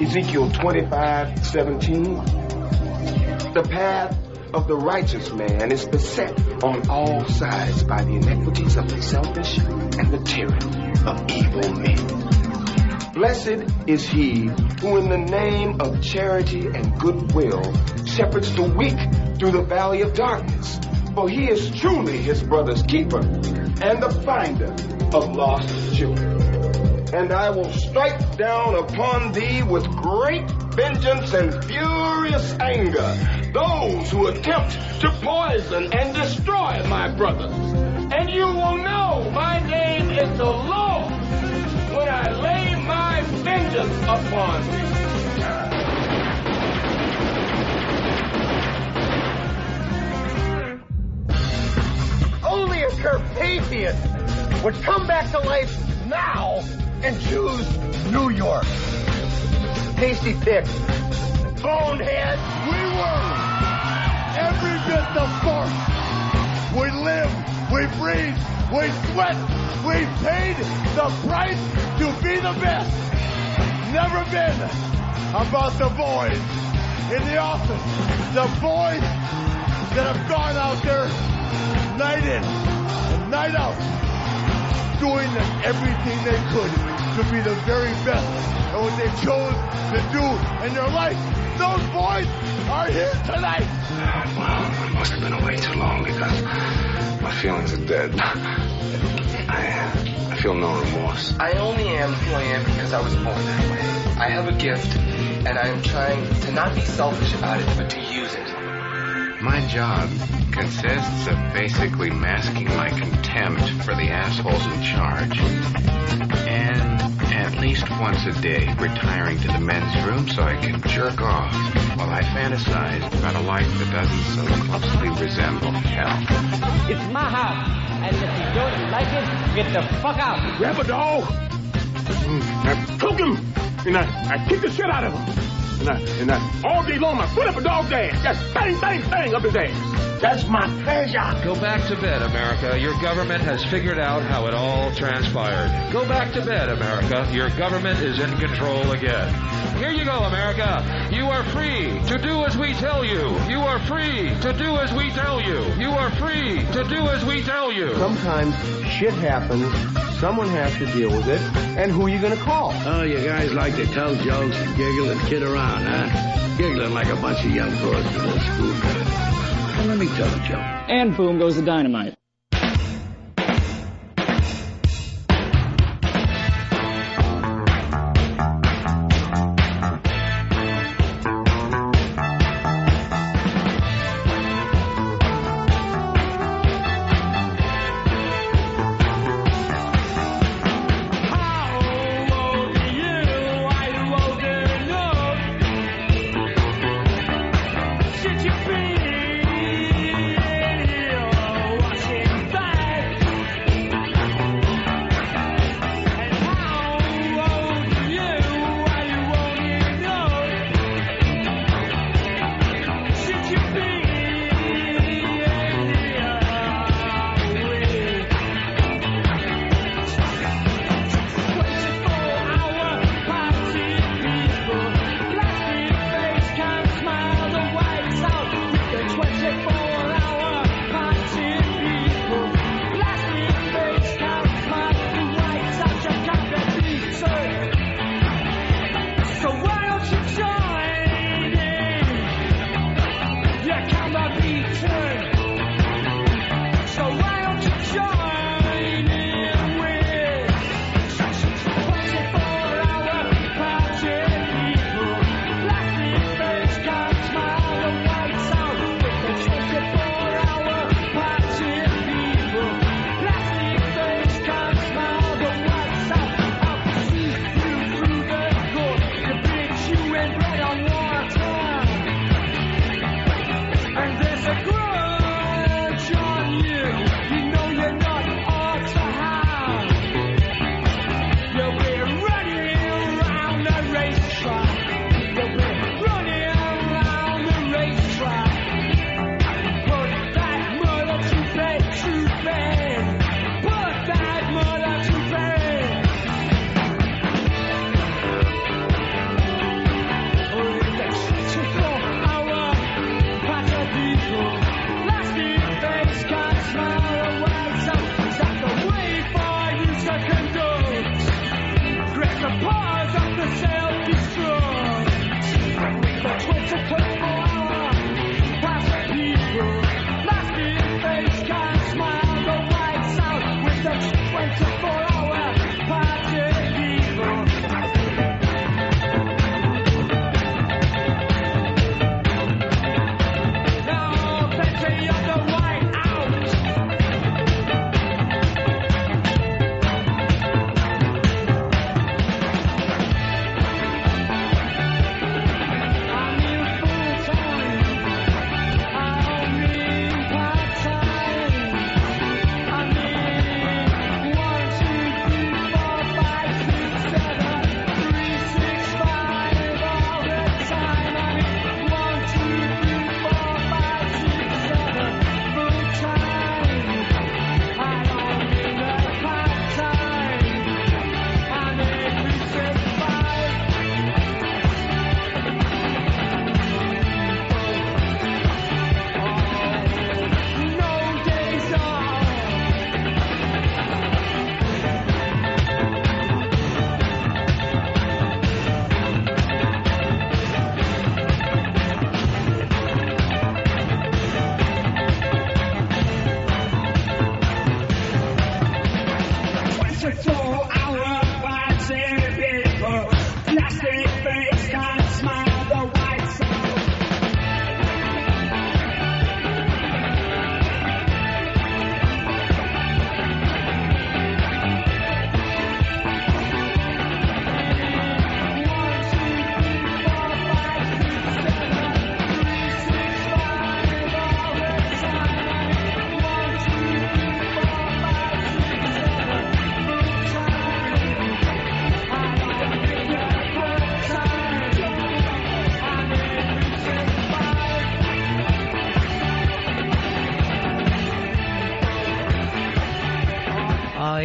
Ezekiel 25:17. The path of the righteous man is beset on all sides by the iniquities of the selfish and the tyranny of evil men. Blessed is he who in the name of charity and goodwill shepherds the weak through the valley of darkness, for he is truly his brother's keeper and the finder of lost children. And I will strike down upon thee with great vengeance and furious anger those who attempt to poison and destroy my brothers. And you will know my name is the Lord when I lay my vengeance upon thee. Only a Carpathian would come back to life now and choose New York. Tasty pick. Bonehead. We were every bit the first. We live, we breathe, we sweat, we paid the price to be the best. Never been about the boys in the office. The boys that have gone out there night in and night out, doing everything they could to be the very best at what they chose to do in their life. Those boys are here tonight. Well, I must have been away too long because my feelings are dead. I feel no remorse. I only am who I am because I was born that way. I have a gift, and I am trying to not be selfish about it, but to use it. My job consists of basically masking my contempt for the assholes in charge. And at least once a day retiring to the men's room so I can jerk off while I fantasize about a life that doesn't so closely resemble hell. It's my house, and if you don't like it, get the fuck out. Grab a dog. I took him, and I kicked the shit out of him. And I all day long, I put up a dog's ass. Just bang, bang, bang up his ass. That's my pleasure. Go back to bed, America. Your government has figured out how it all transpired. Go back to bed, America. Your government is in control again. Here you go, America. You are free to do as we tell you. You are free to do as we tell you. You are free to do as we tell you. Sometimes shit happens. Someone has to deal with it. And who are you going to call? Oh, you guys like to tell jokes and giggle and kid around, huh? Giggling like a bunch of young boys in a school. Well, let me tell a joke. And boom goes the dynamite. Should you be here watching?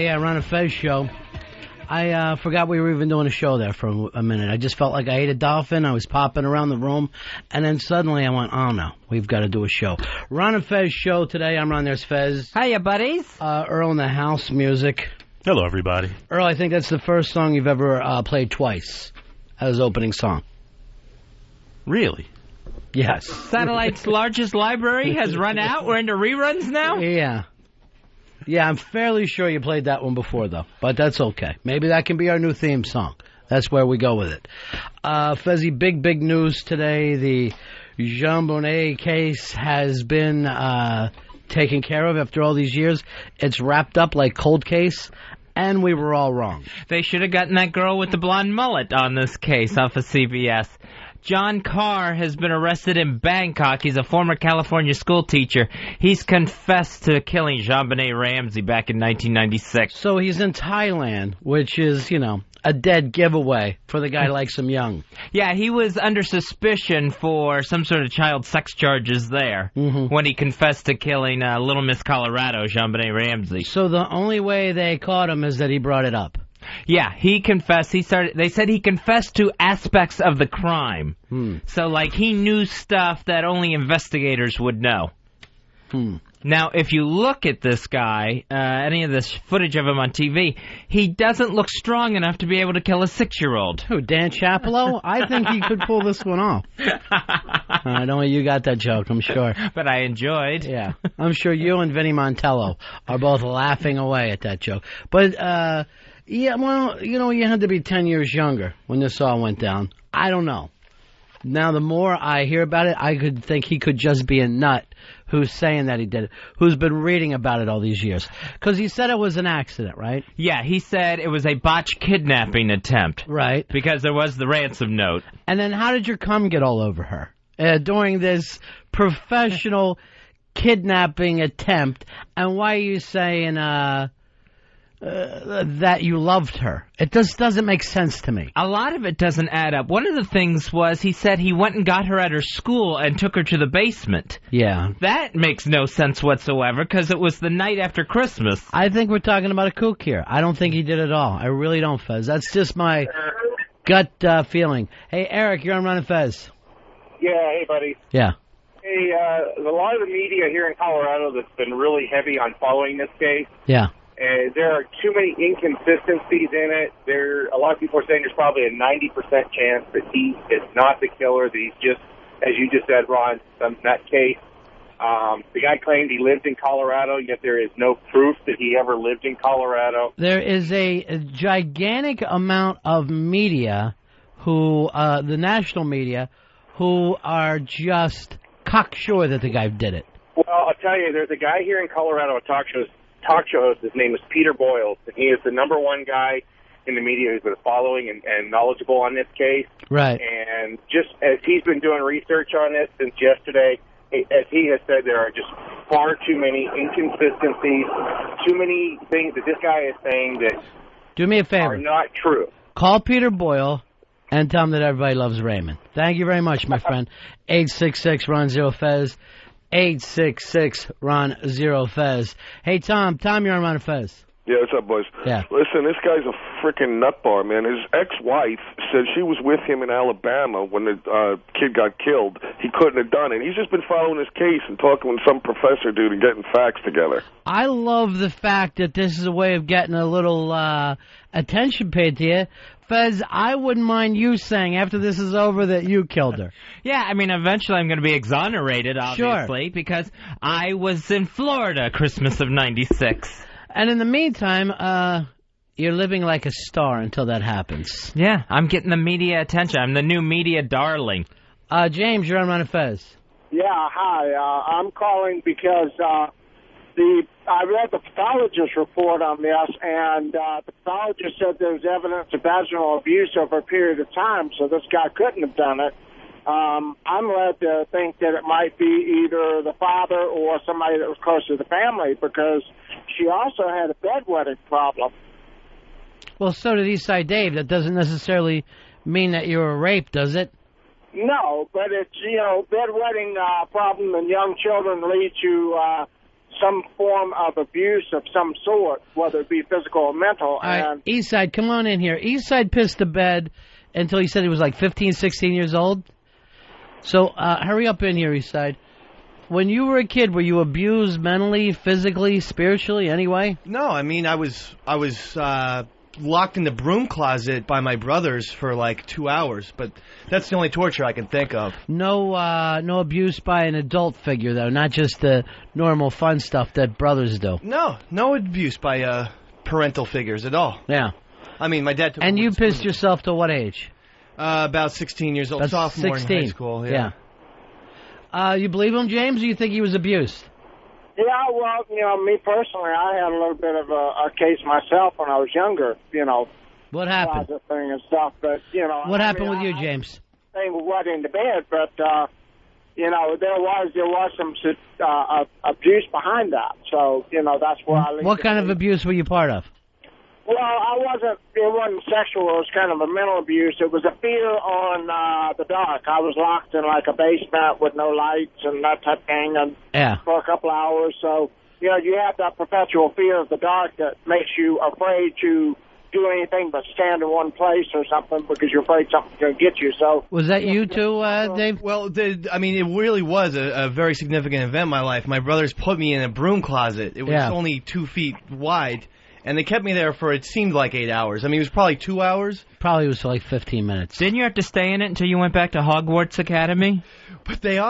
Yeah, Ron and Fez show. I forgot we were even doing a show there for a minute. I just felt like I ate a dolphin. I was popping around the room, and then suddenly I went, oh no, we've got to do a show. Ron and Fez show today. I'm Ron, there's Fez. Hiya, buddies. Earl in the house music. Hello, everybody. Earl, I think that's the first song you've ever played twice as opening song. Really? Yes. Satellite's largest library has run out. We're into reruns now? Yeah. Yeah, I'm fairly sure you played that one before, though. But that's okay. Maybe that can be our new theme song. That's where we go with it. Fezzy, big news today. The Jean Bonnet case has been taken care of after all these years. It's wrapped up like cold case, and we were all wrong. They should have gotten that girl with the blonde mullet on this case off of CBS. John Carr has been arrested in Bangkok. He's a former California school teacher. He's confessed to killing JonBenet Ramsey back in 1996. So he's in Thailand, which is, you know, a dead giveaway for the guy who likes him young. Yeah, he was under suspicion for some sort of child sex charges there when he confessed to killing Little Miss Colorado, JonBenet Ramsey. So the only way they caught him is that he brought it up. Yeah, he confessed. They said he confessed to aspects of the crime. So, like, he knew stuff that only investigators would know. Now, if you look at this guy, any of this footage of him on TV, he doesn't look strong enough to be able to kill a 6-year-old. Who, Dan Chapelo? I think he could pull this one off. I know you got that joke, I'm sure. But I enjoyed. Yeah, I'm sure you and Vinnie Montello are both laughing away at that joke. But, yeah, well, you know, you had to be 10 years younger when this all went down. I don't know. Now, the more I hear about it, I could think he could just be a nut who's saying that he did it, who's been reading about it all these years. Because he said it was an accident, right? Yeah, he said it was a botched kidnapping attempt. Right. Because there was the ransom note. And then how did your cum get all over her during this professional kidnapping attempt? And why are you saying that you loved her? It just doesn't make sense to me. A lot of it doesn't add up. One of the things was he said he went and got her at her school and took her to the basement. Yeah. That makes no sense whatsoever because it was the night after Christmas. I think we're talking about a kook here. I don't think he did it all. I really don't, Fez. That's just my gut feeling. Hey, Eric, you're on Ron and Fez. Yeah, hey, buddy. Yeah. Hey, a lot of the media here in Colorado that's been really heavy on following this case. Yeah. There are too many inconsistencies in it. A lot of people are saying there's probably a 90% chance that he is not the killer, that he's just, as you just said, Ron, some nutcase. The guy claimed he lived in Colorado, yet there is no proof that he ever lived in Colorado. There is a gigantic amount of media the national media, who are just cocksure that the guy did it. Well, I'll tell you, there's a guy here in Colorado, a talk show host. His name is Peter Boyles, and he is the number one guy in the media who's been following and knowledgeable on this case. Right. And just as he's been doing research on it since yesterday, as he has said, there are just far too many inconsistencies, too many things that this guy is saying that do me a favor. Are not true. Call Peter Boyle and tell him that everybody loves Raymond. Thank you very much, my friend. 866-RON-0-FEZ. 866-RON-0-FEZ. Hey, Tom, you're on Ron and Fez. Yeah, what's up, boys? Yeah. Listen, this guy's a freaking nutbar, man. His ex-wife said she was with him in Alabama when the kid got killed. He couldn't have done it. He's just been following this case and talking with some professor dude and getting facts together. I love the fact that this is a way of getting a little attention paid to you. Fez, I wouldn't mind you saying after this is over that you killed her. Yeah, I mean, eventually I'm going to be exonerated, obviously, because I was in Florida Christmas of '96. And in the meantime, You're living like a star until that happens. Yeah, I'm getting the media attention. I'm the new media darling. James, you're on Ron and Fez. Yeah, hi. I'm calling because I read the pathologist report on this, and the pathologist said there was evidence of vaginal abuse over a period of time, so this guy couldn't have done it. I'm led to think that it might be either the father or somebody that was close to the family, because she also had a bedwetting problem. Well, so did Eastside Dave. That doesn't necessarily mean that you're a rape, does it? No, but it's, bedwetting problem in young children lead to some form of abuse of some sort, whether it be physical or mental. All right, Eastside, come on in here. Eastside pissed the bed until he said he was like 15, 16 years old. So hurry up in here, Eastside. When you were a kid, were you abused mentally, physically, spiritually, anyway? No, I mean, I was locked in the broom closet by my brothers for like 2 hours, but that's the only torture I can think of. No abuse by an adult figure, though, not just the normal fun stuff that brothers do. No abuse by parental figures at all. Yeah. I mean, my dad took And you pissed yourself to what age? About 16 years old, sophomore 16. in high school. Yeah. You believe him, James, or you think he was abused? Yeah, well, me personally, I had a little bit of a case myself when I was younger, What happened? Closet thing and stuff, but, What happened with you, James? Thing was in the bed, but, there was some abuse behind that, so, that's where I... What kind of abuse were you part of? Well, it wasn't sexual, it was kind of a mental abuse. It was a fear on the dark. I was locked in like a basement with no lights and that type of thing for a couple hours. So, you have that perpetual fear of the dark that makes you afraid to do anything but stand in one place or something because you're afraid something's going to get you. So was that you too, Dave? Well, it really was a very significant event in my life. My brothers put me in a broom closet. It was only 2 feet wide. And they kept me there for, it seemed like 8 hours. I mean, it was probably 2 hours. Probably was like 15 minutes. Didn't you have to stay in it until you went back to Hogwarts Academy? But there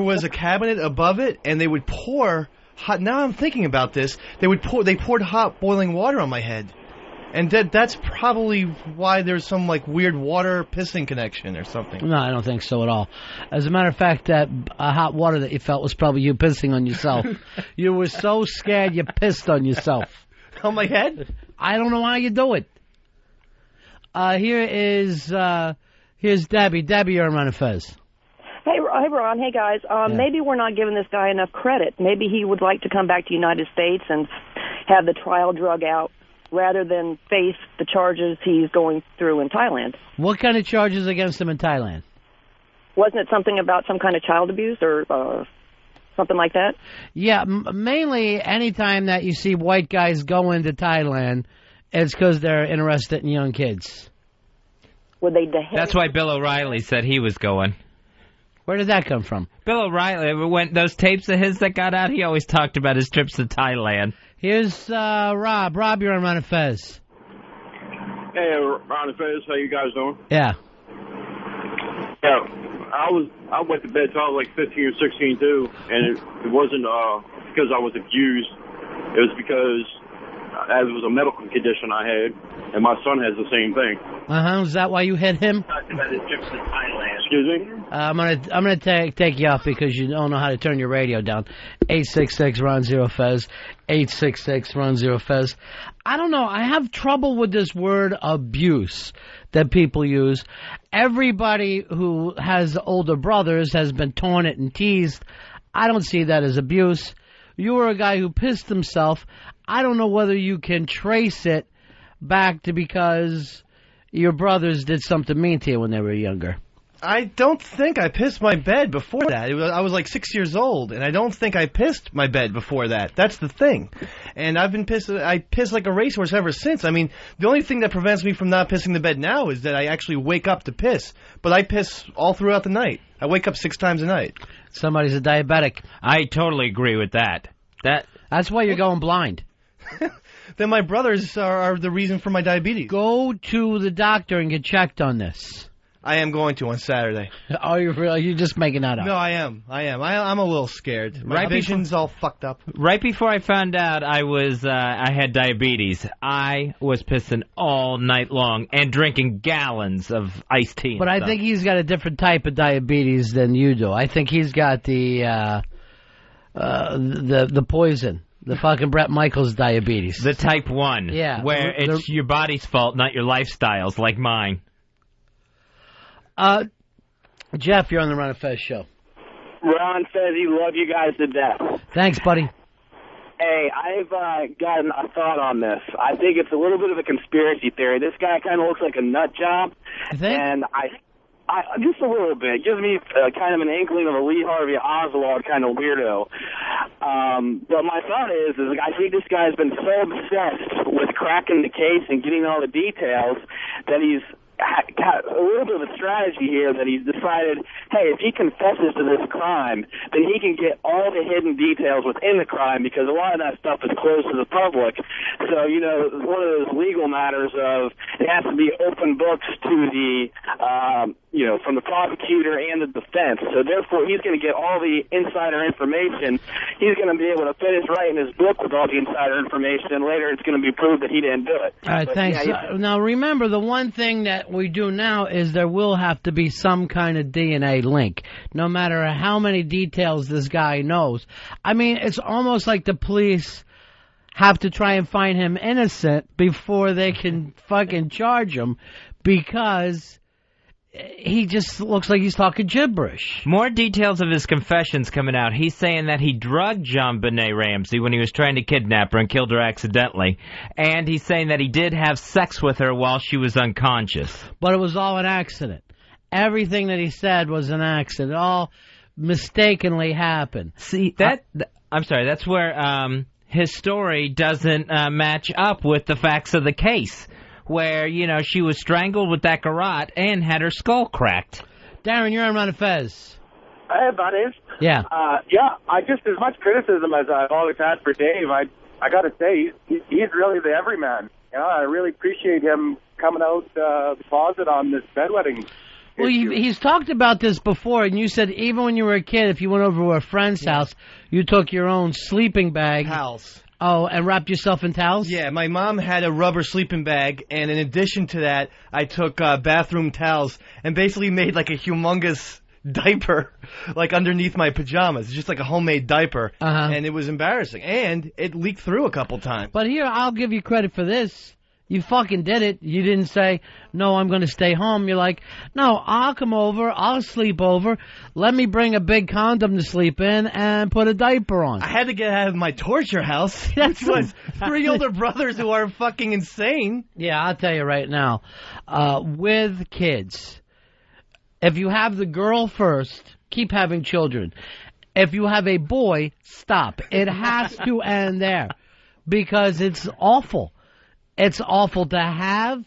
was a cabinet above it, and they would pour hot, now I'm thinking about this, they poured hot boiling water on my head. And that's probably why there's some, like, weird water pissing connection or something. No, I don't think so at all. As a matter of fact, that hot water that you felt was probably you pissing on yourself. You were so scared you pissed on yourself. On my head? I don't know how you do it. Here's Debbie. Debbie, you're on Ron and Fez. Hey, Ron. Hey, guys. Maybe we're not giving this guy enough credit. Maybe he would like to come back to the United States and have the trial drug out rather than face the charges he's going through in Thailand. What kind of charges against him in Thailand? Wasn't it something about some kind of child abuse or something like that? Yeah, mainly anytime that you see white guys go into Thailand, it's because they're interested in young kids. Would they? That's why Bill O'Reilly said he was going. Where did that come from? Bill O'Reilly, when those tapes of his that got out, he always talked about his trips to Thailand. Here's Rob. Rob, you're on Ron and Fez. Hey, Ron and Fez, how you guys doing? Yeah. Yeah, I went to bed till I was like 15 or 16 too, and it wasn't because I was abused. It was because it was a medical condition I had, and my son has the same thing. Is that why you hit him? Excuse me? I'm gonna take you off because you don't know how to turn your radio down. 866-RON-0-FEZ. 866-RON-0-FEZ. I don't know. I have trouble with this word abuse that people use. Everybody who has older brothers has been taunted and teased. I don't see that as abuse. You were a guy who pissed himself. I don't know whether you can trace it back to because your brothers did something mean to you when they were younger. I don't think I pissed my bed before that. I was like 6 years old, and I don't think I pissed my bed before that. That's the thing. And I've been pissed. I pissed like a racehorse ever since. I mean, the only thing that prevents me from not pissing the bed now is that I actually wake up to piss. But I piss all throughout the night. I wake up 6 times a night. Somebody's a diabetic. I totally agree with that. That's why you're going blind. Then my brothers are the reason for my diabetes. Go to the doctor and get checked on this. I am going to on Saturday. Are you really? You're just making that up. No, I am. I'm a little scared. My vision's all fucked up. Right before I found out I had diabetes, I was pissing all night long and drinking gallons of iced tea. But I think he's got a different type of diabetes than you do. I think he's got the poison. The fucking Bret Michaels diabetes. The type 1. Yeah. Where it's your body's fault, not your lifestyle's, like mine. Jeff, you're on the Ron and Fez show. Ron Fez, love you guys to death. Thanks, buddy. Hey, I've gotten a thought on this. I think it's a little bit of a conspiracy theory. This guy kind of looks like a nut job. You think? And I just a little bit. It gives me kind of an inkling of a Lee Harvey Oswald kind of weirdo. But my thought is I think this guy's been so obsessed with cracking the case and getting all the details that he's got a little bit of a strategy here that he's decided, hey, if he confesses to this crime, then he can get all the hidden details within the crime because a lot of that stuff is closed to the public. So, one of those legal matters of it has to be open books to the, from the prosecutor and the defense. So, therefore, he's going to get all the insider information. He's going to be able to finish writing his book with all the insider information, and later it's going to be proved that he didn't do it. All right, thanks. Now, remember, the one thing that we do now is there will have to be some kind of DNA link, no matter how many details this guy knows. I mean, it's almost like the police have to try and find him innocent before they can fucking charge him because he just looks like he's talking gibberish. More details of his confessions coming out. He's saying that he drugged JonBenet Ramsey when he was trying to kidnap her and killed her accidentally. And he's saying that he did have sex with her while she was unconscious. But it was all an accident. Everything that he said was an accident. It all mistakenly happened. See, I'm sorry, that's where his story doesn't match up with the facts of the case. Where, she was strangled with that garrote and had her skull cracked. Darren, you're on Ron and Fez. Hey, buddies. Yeah. I just, as much criticism as I've always had for Dave, I got to say, he's really the everyman. I really appreciate him coming out the closet on this bedwetting. Well, he's talked about this before, and you said even when you were a kid, if you went over to a friend's house, you took your own sleeping bag. Towels. Oh, and wrapped yourself in towels? Yeah, my mom had a rubber sleeping bag, and in addition to that, I took bathroom towels and basically made like a humongous diaper, like underneath my pajamas. It's just like a homemade diaper, and it was embarrassing. And it leaked through a couple times. But here, I'll give you credit for this. You fucking did it. You didn't say, no, I'm going to stay home. You're like, no, I'll come over. I'll sleep over. Let me bring a big condom to sleep in and put a diaper on. I had to get out of my torture house. Which was 3 older brothers who are fucking insane. Yeah, I'll tell you right now. With kids, if you have the girl first, keep having children. If you have a boy, stop. It has to end there because it's awful. It's awful to have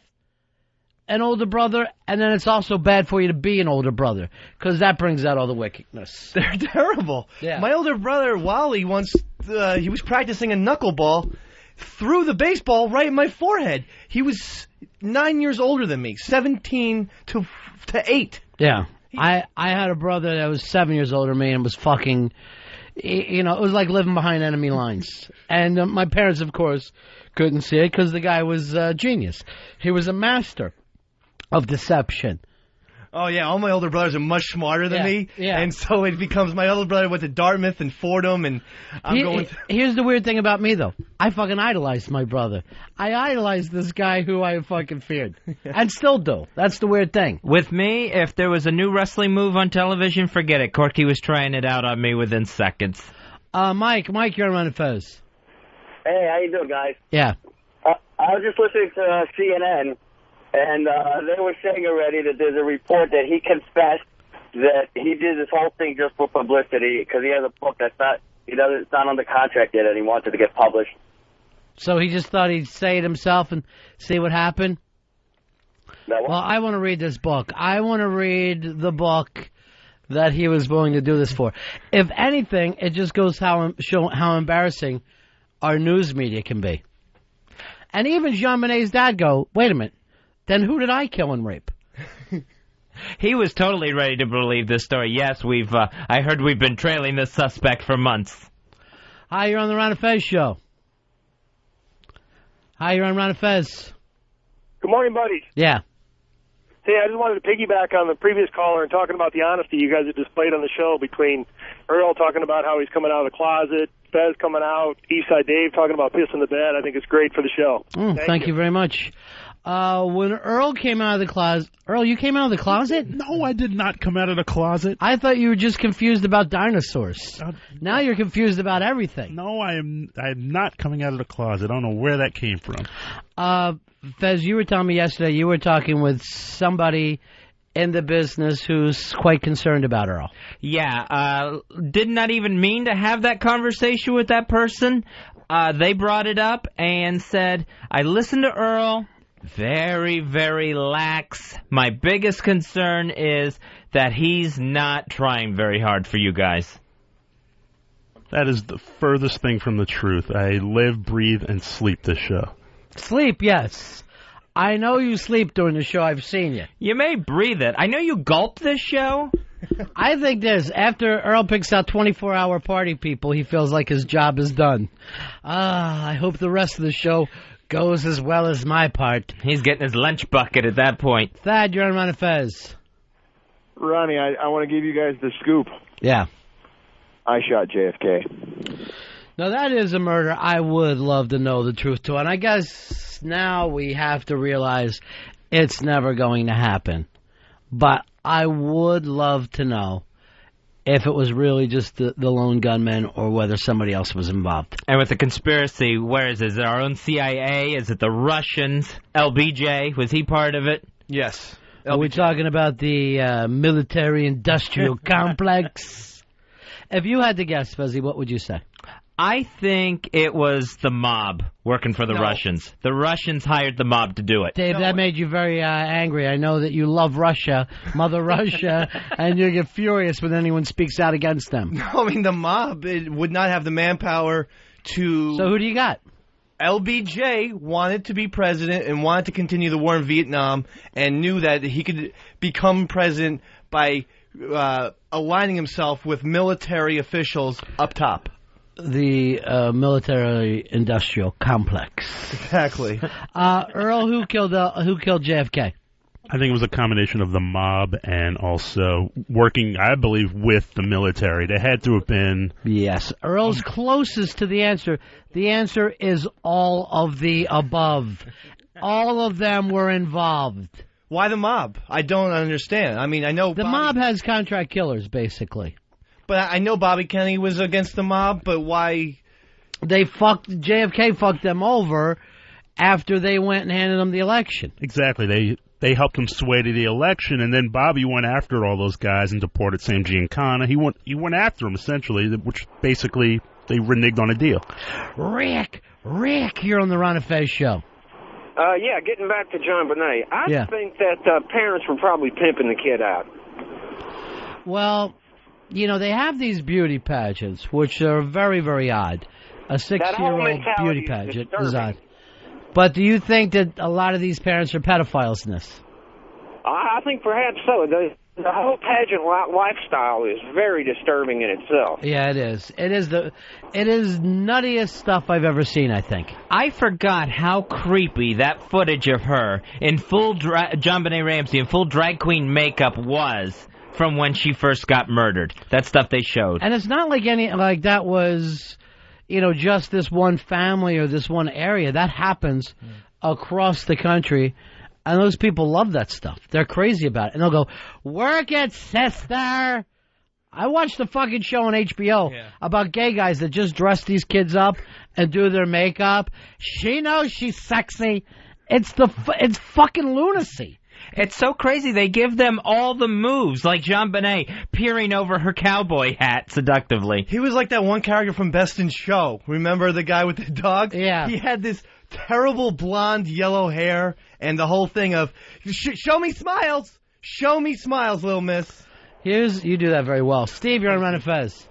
an older brother, and then it's also bad for you to be an older brother, because that brings out all the wickedness. They're terrible. Yeah. My older brother, Wally, once he was practicing a knuckleball, threw the baseball right in my forehead. He was 9 years older than me, 17 to 8. Yeah. I had a brother that was 7 years older than me and was fucking, it was like living behind enemy lines. And my parents, of course, couldn't see it because the guy was a genius. He was a master of deception. Oh, yeah, all my older brothers are much smarter than me. Yeah. And so it becomes my older brother went to Dartmouth and Fordham, and Here's the weird thing about me, though. I fucking idolized my brother. I idolized this guy who I fucking feared. And still do. That's the weird thing. With me, if there was a new wrestling move on television, forget it. Corky was trying it out on me within seconds. Mike, you're on Ron and Fez. Hey, how you doing, guys? Yeah. I was just listening to CNN, and they were saying already that there's a report that he confessed that he did this whole thing just for publicity because he has a book it's not on the contract yet, and he wanted to get published. So he just thought he'd say it himself and see what happened? Well, I want to read this book. I want to read the book that he was willing to do this for. If anything, it just goes show how embarrassing our news media can be. And even JonBenet's dad go, wait a minute, then who did I kill and rape? He was totally ready to believe this story. Yes, I heard we've been trailing this suspect for months. Hi, you're on the Ron and Fez show. Hi, you're on Ron and Fez. Good morning, buddy. Yeah. Hey, I just wanted to piggyback on the previous caller and talking about the honesty you guys have displayed on the show between Earl talking about how he's coming out of the closet, Fez coming out, Eastside Dave talking about pissing the bed. I think it's great for the show. Thank you very much. When Earl came out of the closet... Earl, you came out of the closet? No, I did not come out of the closet. I thought you were just confused about dinosaurs. Now you're confused about everything. No, I'm not coming out of the closet. I don't know where that came from. Fez, you were telling me yesterday you were talking with somebody in the business who's quite concerned about Earl. Yeah, did not even mean to have that conversation with that person. They brought it up and said, I listened to Earl... Very, very lax. My biggest concern is that he's not trying very hard for you guys. That is the furthest thing from the truth. I live, breathe, and sleep this show. Sleep, yes. I know you sleep during the show. I've seen you. You may breathe it. I know you gulp this show. I think this. After Earl picks out 24-hour party people, he feels like his job is done. I hope the rest of the show... goes as well as my part. He's getting his lunch bucket at that point. Thad, you're on Ron and Fez. Ronnie, I want to give you guys the scoop. Yeah. I shot JFK. Now, that is a murder I would love to know the truth to. And I guess now we have to realize it's never going to happen. But I would love to know if it was really just the lone gunman or whether somebody else was involved. And with the conspiracy, where is it? Is it our own CIA? Is it the Russians? LBJ, was he part of it? Yes. Are we talking about the military-industrial complex? If you had to guess, Fuzzy, what would you say? I think it was the mob working for the Russians. The Russians hired the mob to do it. Dave, that made you very angry. I know that you love Russia, Mother Russia, and you get furious when anyone speaks out against them. No, I mean, the mob would not have the manpower to... So who do you got? LBJ wanted to be president and wanted to continue the war in Vietnam and knew that he could become president by aligning himself with military officials up top. The military-industrial complex. Exactly. Earl, who killed JFK? I think it was a combination of the mob and also working, I believe, with the military. They had to have been... Yes. Earl's closest to the answer. The answer is all of the above. All of them were involved. Why the mob? I don't understand. I mean, I know... The mob has contract killers, basically. But I know Bobby Kennedy was against the mob, but why? JFK fucked them over after they went and handed them the election. Exactly. They helped him sway to the election, and then Bobby went after all those guys and deported Sam Giancana. He went after them, essentially, which basically they reneged on a deal. Rick, you're on the Ron and Fez show. Yeah, getting back to John Bonet. I think that parents were probably pimping the kid out. Well... You know, they have these beauty pageants, which are very, very odd. A 6-year-old beauty pageant is odd. But do you think that a lot of these parents are pedophiles in this? I think perhaps so. The whole pageant lifestyle is very disturbing in itself. Yeah, it is. It is nuttiest stuff I've ever seen, I think. I forgot how creepy that footage of her in full John Benet Ramsey in full drag queen makeup was from when she first got murdered. That stuff they showed. And it's not like that was, just this one family or this one area. That happens across the country, and those people love that stuff. They're crazy about it. And they'll go, "Work it, sister!" I watched the fucking show on HBO about gay guys that just dress these kids up and do their makeup. She knows she's sexy. It's fucking lunacy. It's so crazy. They give them all the moves, like Jean Benet peering over her cowboy hat seductively. He was like that one character from Best in Show. Remember the guy with the dog? Yeah. He had this terrible blonde yellow hair and the whole thing of, show me smiles. Show me smiles, little miss. You do that very well. Steve, you're on Ron and Fez.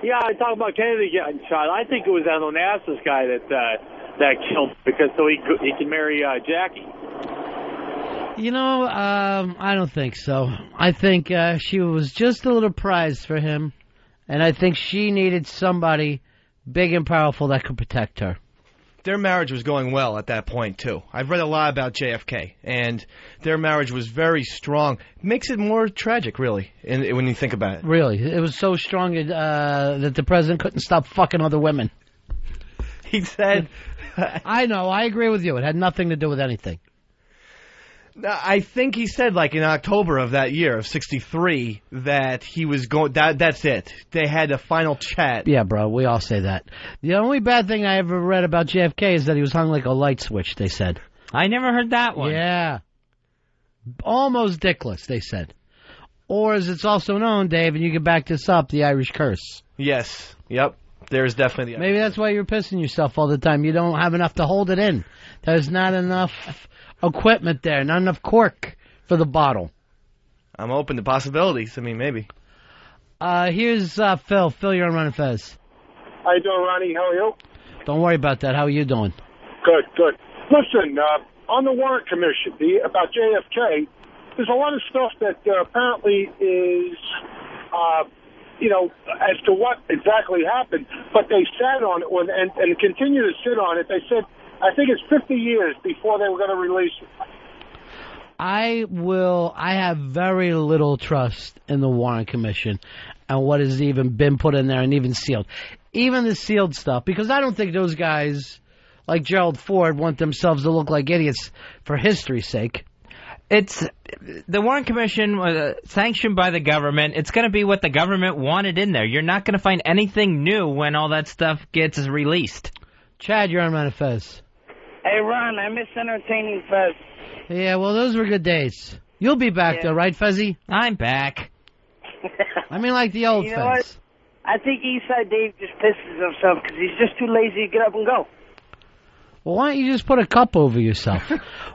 Yeah, I talk about Kennedy getting shot. I think it was that Onassis guy that killed because so he can marry Jackie. You know, I don't think so. I think she was just a little prize for him, and I think she needed somebody big and powerful that could protect her. Their marriage was going well at that point, too. I've read a lot about JFK, and their marriage was very strong. Makes it more tragic, really, when you think about it. Really. It was so strong that the president couldn't stop fucking other women. He said... I know, I agree with you. It had nothing to do with anything. I think he said, like, in October of that year, of 63, that he was going... That's it. They had a final chat. Yeah, bro, we all say that. The only bad thing I ever read about JFK is that he was hung like a light switch, they said. I never heard that one. Yeah. Almost dickless, they said. Or, as it's also known, Dave, and you can back this up, the Irish curse. Yes. Yep. There's definitely... Maybe that's why you're pissing yourself all the time. You don't have enough to hold it in. There's not enough equipment there, not enough cork for the bottle. I'm open to possibilities. I mean, maybe. Here's Phil. Phil, you're on Ron and Fez. How you doing, Ronnie? How are you? Don't worry about that. How are you doing? Good, good. Listen, on the Warren Commission, about JFK, there's a lot of stuff that apparently is, as to what exactly happened, but they sat on it and continue to sit on it. They said, I think it's 50 years before they were going to release it. I have very little trust in the Warren Commission and what has even been put in there and even sealed. Even the sealed stuff, because I don't think those guys, like Gerald Ford, want themselves to look like idiots for history's sake. It's the Warren Commission was sanctioned by the government. It's going to be what the government wanted in there. You're not going to find anything new when all that stuff gets released. Chad, you're on Ron and Fez. Hey, Ron, I miss entertaining Fez. Yeah, well, those were good days. You'll be back, though, right, Fezzy? I'm back. I mean, like the old you Fez. Know what? I think Eastside Dave just pisses himself because he's just too lazy to get up and go. Well, why don't you just put a cup over yourself?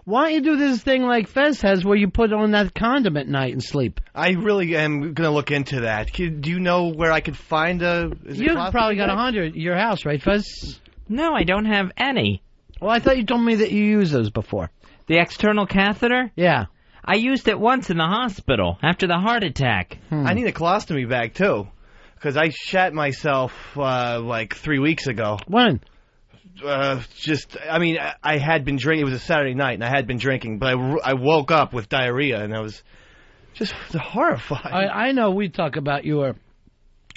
Why don't you do this thing like Fez has where you put on that condom at night and sleep? I really am going to look into that. Do you know where I could find a... You've probably got 100 at your house, right, Fez? No, I don't have any. Well, I thought you told me that you used those before. The external catheter? Yeah. I used it once in the hospital after the heart attack. I need a colostomy bag, too, because I shat myself like 3 weeks ago. When? I had been drinking. It was a Saturday night, and I had been drinking, but I woke up with diarrhea, and I was just horrified. I know we talk about your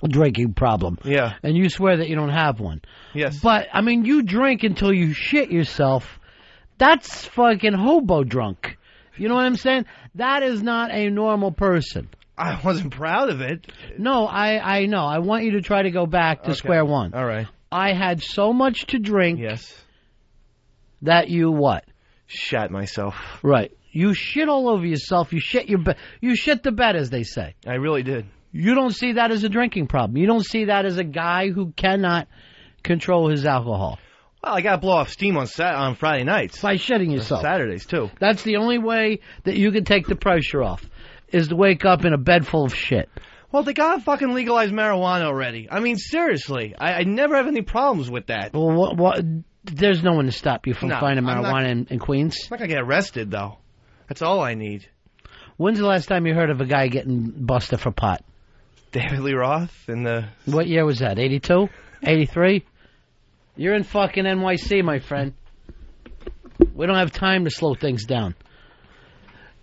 drinking problem. Yeah. And you swear that you don't have one. Yes. But, I mean, you drink until you shit yourself. That's fucking hobo drunk. You know what I'm saying? That is not a normal person. I wasn't proud of it. No, I know. I want you to try to go back to square one. All right. I had so much to drink. Yes. That you what? Shat myself. Right. You shit all over yourself. You shit your you shit the bed, as they say. I really did. You don't see that as a drinking problem. You don't see that as a guy who cannot control his alcohol. Well, I got to blow off steam on Friday nights. By shitting yourself. Saturdays, too. That's the only way that you can take the pressure off, is to wake up in a bed full of shit. Well, they got to fucking legalize marijuana already. I mean, seriously. I never have any problems with that. Well, there's no one to stop you from finding marijuana in Queens. I'm not going to get arrested, though. That's all I need. When's the last time you heard of a guy getting busted for pot? David Lee Roth in the... What year was that, 82? 83? You're in fucking NYC, my friend. We don't have time to slow things down.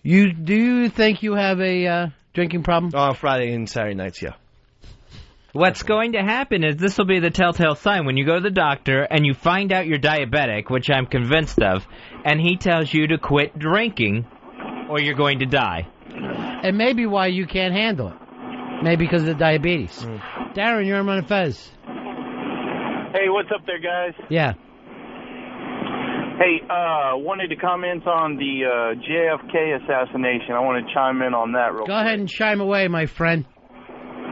Do you think you have a drinking problem? Oh, Friday and Saturday nights, yeah. What's going to happen is this will be the telltale sign when you go to the doctor and you find out you're diabetic, which I'm convinced of, and he tells you to quit drinking or you're going to die. And maybe why you can't handle it. Maybe because of the diabetes. Darren, you're on Ron and Fez. Hey, what's up there, guys? Yeah. Hey, wanted to comment on the JFK assassination. I want to chime in on that real quick. Go ahead and chime away, my friend.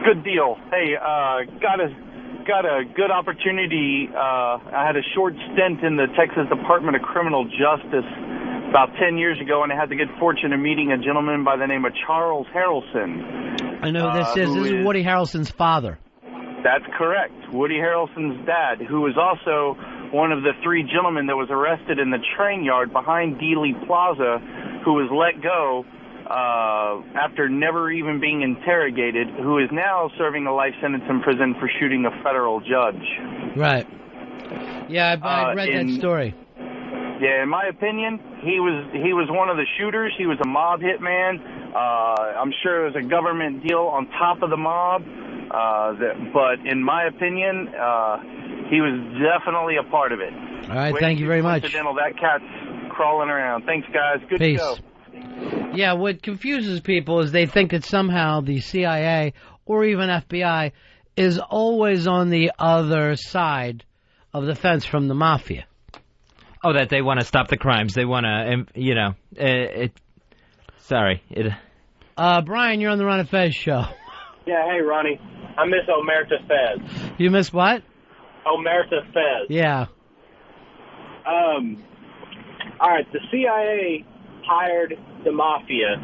Good deal. Hey, got a good opportunity. I had a short stint in the Texas Department of Criminal Justice about 10 years ago, and I had the good fortune of meeting a gentleman by the name of Charles Harrelson. I know who this is. This is Woody Harrelson's father. That's correct. Woody Harrelson's dad, who was also one of the three gentlemen that was arrested in the train yard behind Dealey Plaza, who was let go after never even being interrogated, who is now serving a life sentence in prison for shooting a federal judge. Right. Yeah, I read that story. Yeah, in my opinion, he was one of the shooters. He was a mob hitman. I'm sure it was a government deal on top of the mob. But in my opinion, he was definitely a part of it. All right, thank you very much. Coincidental, that cat's crawling around. Thanks, guys. Good Peace. show. Yeah, what confuses people is they think that somehow the CIA or even FBI is always on the other side of the fence from the mafia. Oh, that they want to stop the crimes. They want to, sorry. Brian, you're on the Ron and Fez show. Yeah, hey, Ronnie. I miss Omerta Fez. You miss what? Omerta Fez. Yeah. All right, the CIA hired the mafia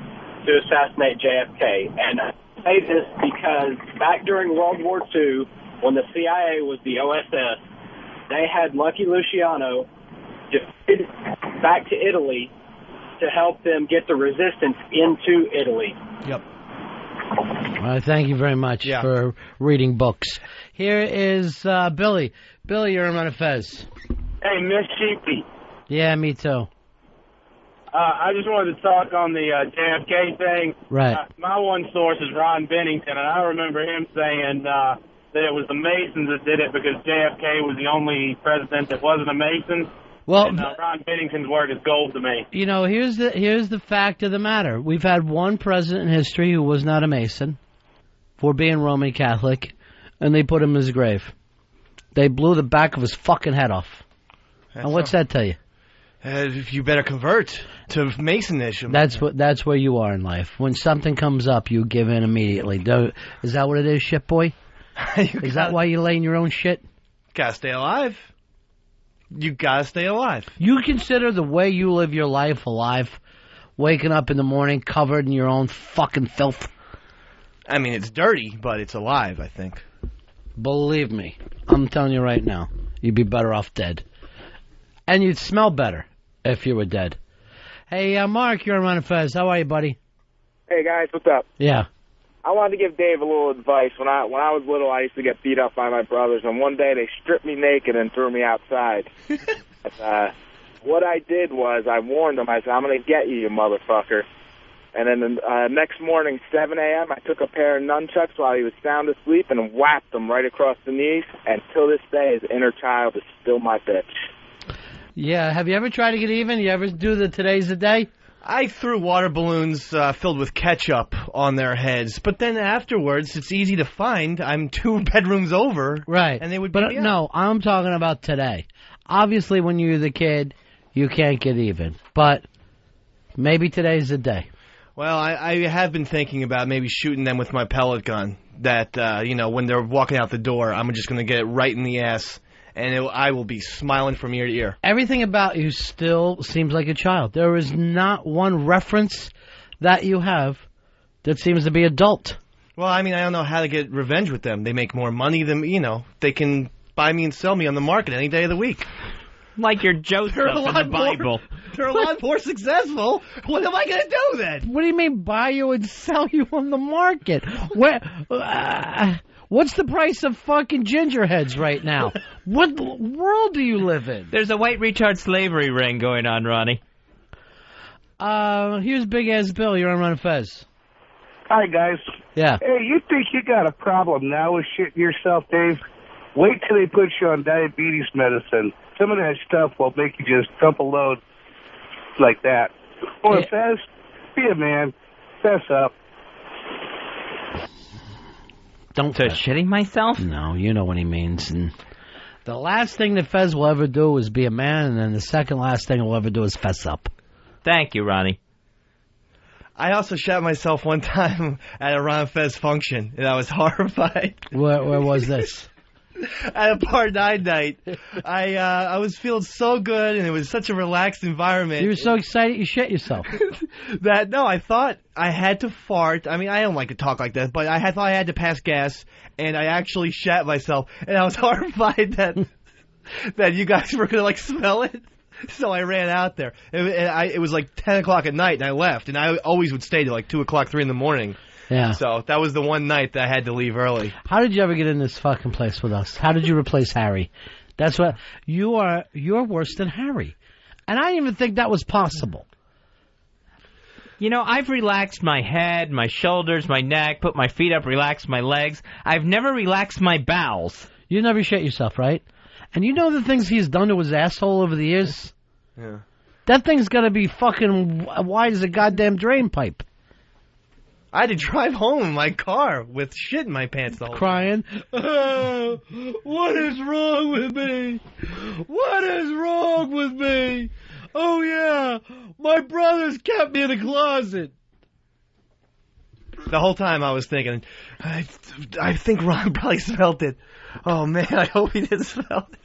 to assassinate JFK. And I say this because back during World War II, when the CIA was the OSS, they had Lucky Luciano defeated back to Italy to help them get the resistance into Italy. Yep. All right, thank you very much for reading books. Here is Billy. Billy, you're on Ron and Fez. Hey, Miss Sheepy. Yeah, me too. I just wanted to talk on the JFK thing. Right. My one source is Ron Bennington, and I remember him saying that it was the Masons that did it because JFK was the only president that wasn't a Mason. Well, and, Ron Bennington's word is gold to me. You know, here's the fact of the matter. We've had one president in history who was not a Mason for being Roman Catholic, and they put him in his grave. They blew the back of his fucking head off. And what's that tell you? You better convert to Masonism. That's where you are in life. When something comes up, you give in immediately. Is that what it is, shit boy? Is that why you lay in your own shit? Gotta stay alive. You gotta stay alive. You consider the way you live your life alive, waking up in the morning covered in your own fucking filth? I mean, it's dirty, but it's alive, I think. Believe me, I'm telling you right now, you'd be better off dead. And you'd smell better if you were dead. Hey, Mark, you're on Ron and Fez. How are you, buddy? Hey, guys, what's up? Yeah. I wanted to give Dave a little advice. When I was little, I used to get beat up by my brothers, and one day they stripped me naked and threw me outside. What I did was I warned them. I said, I'm going to get you motherfucker. And then next morning, 7 a.m., I took a pair of nunchucks while he was sound asleep and whacked him right across the knees. And till this day, his inner child is still my bitch. Yeah, have you ever tried to get even? You ever do the today's the day? I threw water balloons filled with ketchup on their heads, but then afterwards, it's easy to find. I'm 2 bedrooms over. Right. And they would But beat me up. no, I'm talking about today. Obviously, when you're the kid, you can't get even. But maybe today's the day. Well, I have been thinking about maybe shooting them with my pellet gun. That, when they're walking out the door, I'm just going to get it right in the ass. And I will be smiling from ear to ear. Everything about you still seems like a child. There is not one reference that you have that seems to be adult. Well, I mean, I don't know how to get revenge with them. They make more money than, they can buy me and sell me on the market any day of the week. Like your Joseph in the Bible. They're a lot more successful. What am I going to do then? What do you mean buy you and sell you on the market? What's the price of fucking ginger heads right now? What world do you live in? There's a white retard slavery ring going on, Ronnie. Here's Big Ass Bill. You're on Ron and Fez. Hi, guys. Yeah. Hey, you think you got a problem now with shitting yourself, Dave? Wait till they put you on diabetes medicine. Some of that stuff will make you just dump a load like that. Or Fez, be a man. Fess up. Don't to shitting myself? No, you know what he means. And the last thing that Fez will ever do is be a man, and then the second last thing he'll ever do is fess up. Thank you, Ronnie. I also shot myself one time at a Ron Fez function, and I was horrified. Where was this? At a Part 9 night. I was feeling so good, and it was such a relaxed environment. You were so excited you shit yourself. I thought I had to fart. I mean, I don't like to talk like that, but I thought I had to pass gas, and I actually shat myself, and I was horrified that you guys were going to, smell it. So I ran out there. It was like 10 o'clock at night, and I left. And I always would stay till like 2 o'clock, 3 in the morning. Yeah. So that was the one night that I had to leave early. How did you ever get in this fucking place with us? How did you replace Harry? That's what you're worse than Harry. And I didn't even think that was possible. You know, I've relaxed my head, my shoulders, my neck, put my feet up, relaxed my legs. I've never relaxed my bowels. You never shit yourself, right? And you know the things he's done to his asshole over the years? Yeah. That thing's got to be fucking wide as a goddamn drain pipe. I had to drive home in my car with shit in my pants the whole Crying. time. What is wrong with me? What is wrong with me? Oh, yeah, my brothers kept me in a closet. The whole time I was thinking, I think Ron probably smelled it. Oh, man, I hope he didn't smell it.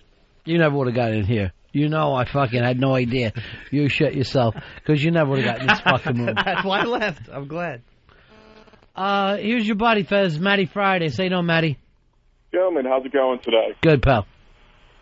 You never would have got in here. You know I fucking had no idea. You shit yourself, because you never would have got in this fucking room. That's why I left. I'm glad. Here's your buddy, Fez. Matty Friday. Say no, Matty. Gentlemen, how's it going today? Good, pal.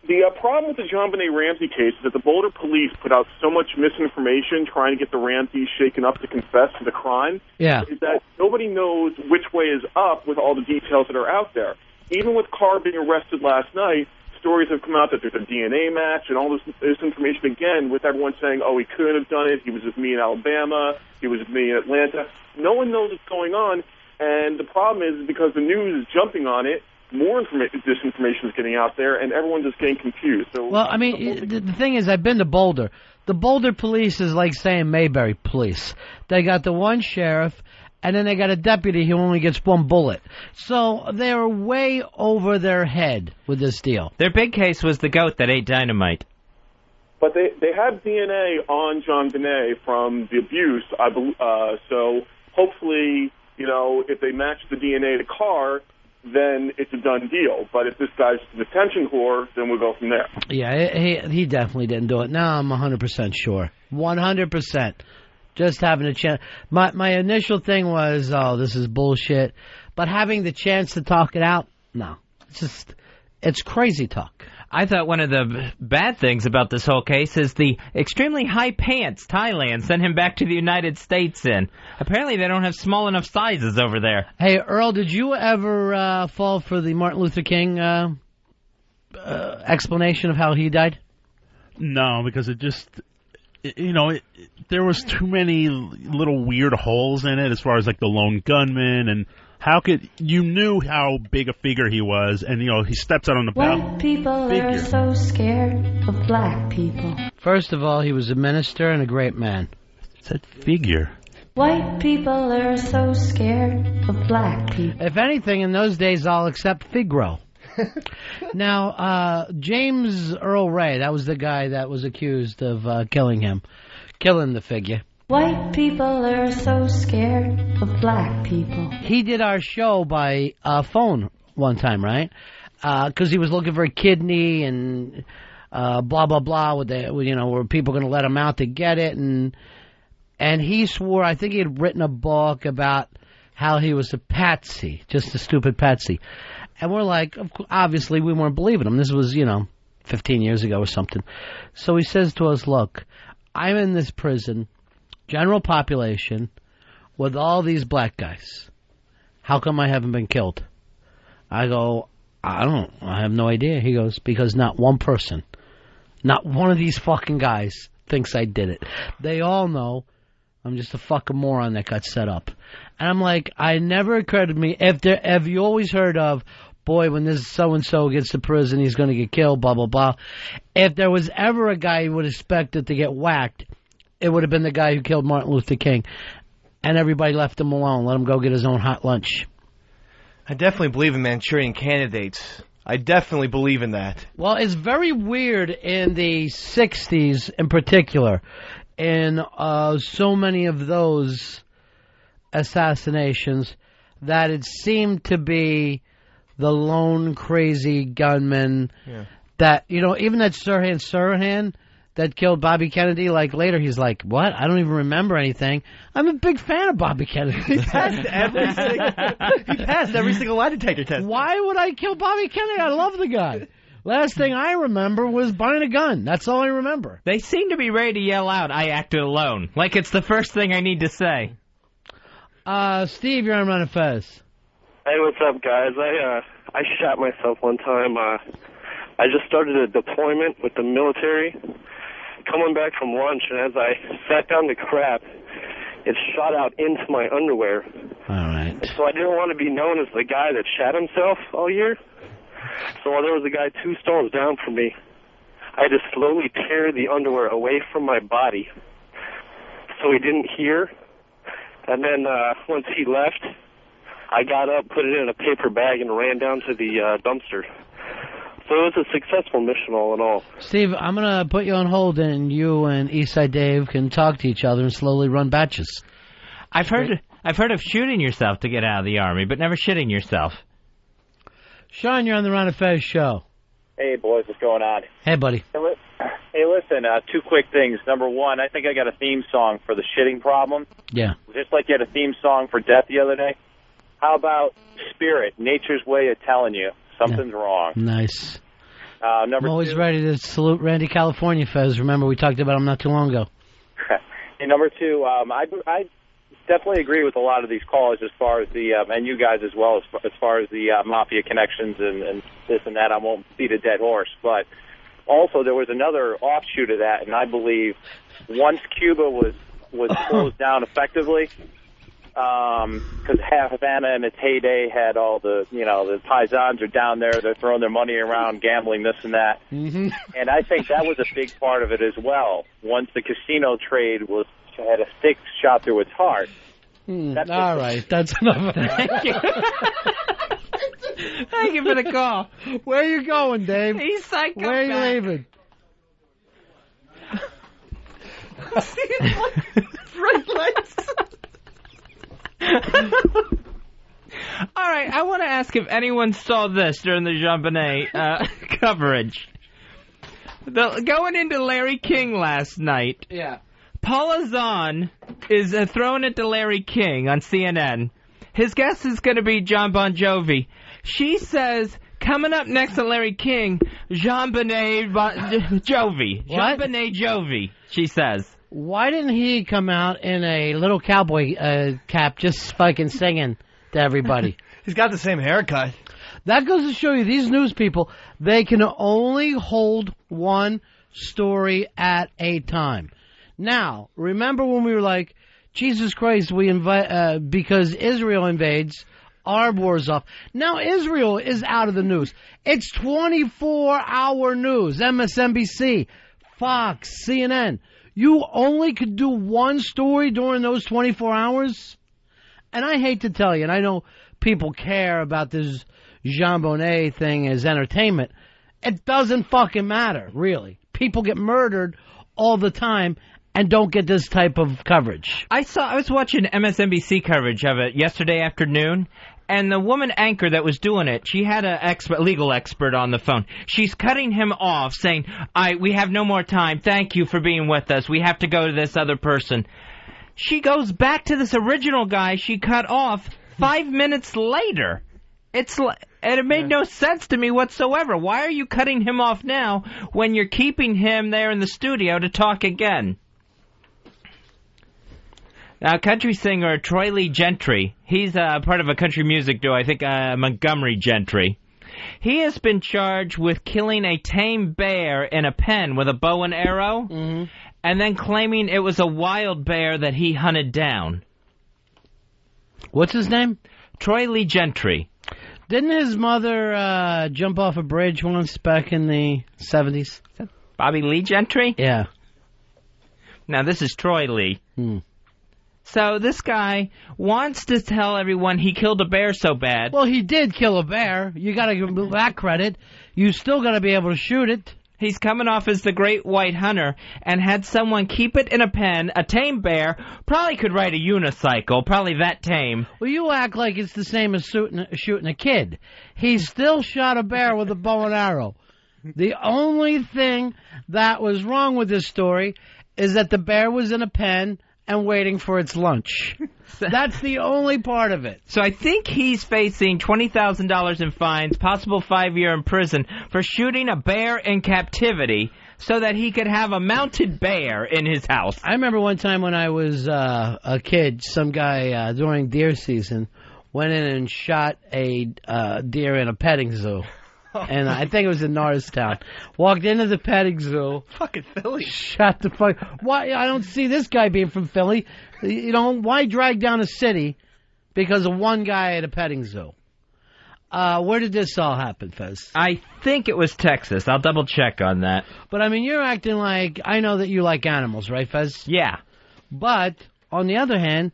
The problem with the John Benet Ramsey case is that the Boulder police put out so much misinformation trying to get the Ramseys shaken up to confess to the crime. Yeah. Is that nobody knows which way is up with all the details that are out there. Even with Carr being arrested last night, stories have come out that there's a DNA match and all this information again with everyone saying, oh, he couldn't have done it. He was with me in Alabama. He was with me in Atlanta. No one knows what's going on. And the problem is because the news is jumping on it, more disinformation is getting out there, and everyone's just getting confused. So, well, I mean, the thing is, I've been to Boulder. The Boulder police is like saying Mayberry police. They got the one sheriff, and then they got a deputy who only gets one bullet. So they're way over their head with this deal. Their big case was the goat that ate dynamite. But they have DNA on John Benet from the abuse, I believe. So hopefully, you know, if they match the DNA to Carr, then it's a done deal. But if this guy's a detention whore, then we'll go from there. Yeah, he definitely didn't do it. Now I'm 100% sure. 100%. Just having a chance. My initial thing was, oh, this is bullshit. But having the chance to talk it out, no. It's crazy talk. I thought one of the bad things about this whole case is the extremely high pants Thailand sent him back to the United States in. Apparently they don't have small enough sizes over there. Hey, Earl, did you ever fall for the Martin Luther King explanation of how he died? No, because it just, there was too many little weird holes in it as far as like the lone gunman and you knew how big a figure he was, and he steps out on the balcony. White people are so scared of black people. First of all, he was a minister and a great man. It's that figure. White people are so scared of black people. If anything, in those days, I'll accept Figaro. Now, James Earl Ray, that was the guy that was accused of killing the figure. White people are so scared of black people. He did our show by phone one time, right? Because he was looking for a kidney and blah, blah, blah. Were people going to let him out to get it? And he swore, I think he had written a book about how he was a patsy, just a stupid patsy. And we're like, obviously we weren't believing him. This was, 15 years ago or something. So he says to us, look, I'm in this prison, general population, with all these black guys. How come I haven't been killed? I go, I have no idea. He goes, because not one person, not one of these fucking guys thinks I did it. They all know I'm just a fucking moron that got set up. And I'm like, I never occurred to me, have you always heard of, boy, when this so-and-so gets to prison, he's going to get killed, blah, blah, blah. If there was ever a guy you would expect it to get whacked, it would have been the guy who killed Martin Luther King. And everybody left him alone, let him go get his own hot lunch. I definitely believe in Manchurian candidates. I definitely believe in that. Well, it's very weird in the 60s in particular. In so many of those assassinations that it seemed to be the lone crazy gunman that, even that Sirhan that killed Bobby Kennedy, like later he's like, what? I don't even remember anything. I'm a big fan of Bobby Kennedy. He passed every single lie detector test. Why would I kill Bobby Kennedy? I love the guy. Last thing I remember was buying a gun. That's all I remember. They seem to be ready to yell out, "I acted alone." Like it's the first thing I need to say. Steve, you're on Ron and Fez. Hey, what's up, guys? I shot myself one time. I just started a deployment with the military. Coming back from lunch, and as I sat down to crap, it shot out into my underwear. All right. So I didn't want to be known as the guy that shot himself all year. So while there was a guy 2 stalls down from me, I had to slowly tear the underwear away from my body so he didn't hear. And then once he left, I got up, put it in a paper bag, and ran down to the dumpster. So it was a successful mission all in all. Steve, I'm going to put you on hold, and you and Eastside Dave can talk to each other and slowly run batches. I've heard of shooting yourself to get out of the Army, but never shitting yourself. Sean, you're on the Ron and Fez show. Hey, boys, what's going on? Hey, buddy. Hey, listen, 2 quick things. Number one, I think I got a theme song for the shitting problem. Yeah. Just like you had a theme song for death the other day. How about Spirit, nature's way of telling you something's wrong? Nice. Number I'm always 2. ready to salute Randy California, Fez. Remember, we talked about him not too long ago. Hey, number 2, I definitely agree with a lot of these callers as far as the, and you guys as well, as far as the mafia connections and this and that. I won't beat a dead horse. But also there was another offshoot of that, and I believe once Cuba was closed down effectively, because Havana in its heyday had all the, the paisans are down there, they're throwing their money around, gambling, this and that. Mm-hmm. And I think that was a big part of it as well. Once the casino trade had a stick shot through its heart. All right, that's enough. Thank you. Thank you for the call. Where are you going, Dave? He's psycho. Where are you leaving? Red lights. All right, I want to ask if anyone saw this during the Jean Bonnet coverage. Going into Larry King last night. Yeah. Paula Zahn is throwing it to Larry King on CNN. His guest is going to be John Bon Jovi. She says, coming up next to Larry King, Jean Bonnet Jovi. Jean Bonnet Jovi, she says. Why didn't he come out in a little cowboy cap just fucking singing to everybody? He's got the same haircut. That goes to show you, these news people, they can only hold one story at a time. Now, remember when we were like, Jesus Christ, because Israel invades, our war's off. Now Israel is out of the news. It's 24-hour news. MSNBC, Fox, CNN. You only could do one story during those 24 hours? And I hate to tell you, and I know people care about this Jean Bonnet thing as entertainment. It doesn't fucking matter, really. People get murdered all the time and don't get this type of coverage. I was watching MSNBC coverage of it yesterday afternoon, and the woman anchor that was doing it, she had a legal expert on the phone. She's cutting him off, saying, we have no more time. Thank you for being with us. We have to go to this other person. She goes back to this original guy she cut off 5 minutes later. And it made no sense to me whatsoever. Why are you cutting him off now when you're keeping him there in the studio to talk again? Now, country singer Troy Lee Gentry, he's part of a country music duo, I think Montgomery Gentry. He has been charged with killing a tame bear in a pen with a bow and arrow, and then claiming it was a wild bear that he hunted down. What's his name? Troy Lee Gentry. Didn't his mother jump off a bridge once back in the 70s? Bobby Lee Gentry? Yeah. Now, this is Troy Lee. So this guy wants to tell everyone he killed a bear so bad. Well, he did kill a bear. You got to give him that credit. You still got to be able to shoot it. He's coming off as the great white hunter and had someone keep it in a pen. A tame bear probably could ride a unicycle, probably that tame. Well, you act like it's the same as shooting a kid. He still shot a bear with a bow and arrow. The only thing that was wrong with this story is that the bear was in a pen and waiting for its lunch. That's the only part of it. So I think he's facing $20,000 in fines, possible 5-year in prison for shooting a bear in captivity so that he could have a mounted bear in his house. I remember one time when I was a kid, some guy during deer season went in and shot a deer in a petting zoo. And I think it was in Norristown. Walked into the petting zoo. Fucking Philly. Shot the fuck. Why? I don't see this guy being from Philly. You know, why drag down a city because of one guy at a petting zoo? Where did this all happen, Fez? I think it was Texas. I'll double check on that. But, I mean, you're acting like, I know that you like animals, right, Fez? Yeah. But, on the other hand,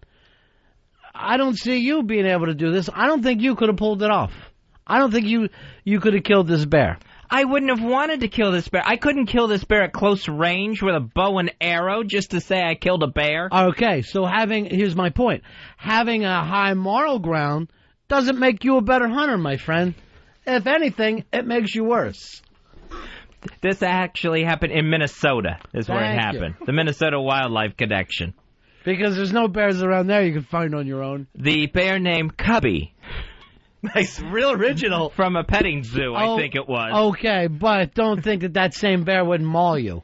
I don't see you being able to do this. I don't think you could have pulled it off. I don't think you could have killed this bear. I wouldn't have wanted to kill this bear. I couldn't kill this bear at close range with a bow and arrow just to say I killed a bear. Okay, so here's my point. Having a high moral ground doesn't make you a better hunter, my friend. If anything, it makes you worse. This actually happened in Minnesota, is where it happened. The Minnesota Wildlife Connection. Because there's no bears around there you can find on your own. The bear named Cubby. Nice, real original. From a petting zoo, I think it was. Okay, but don't think that same bear wouldn't maul you.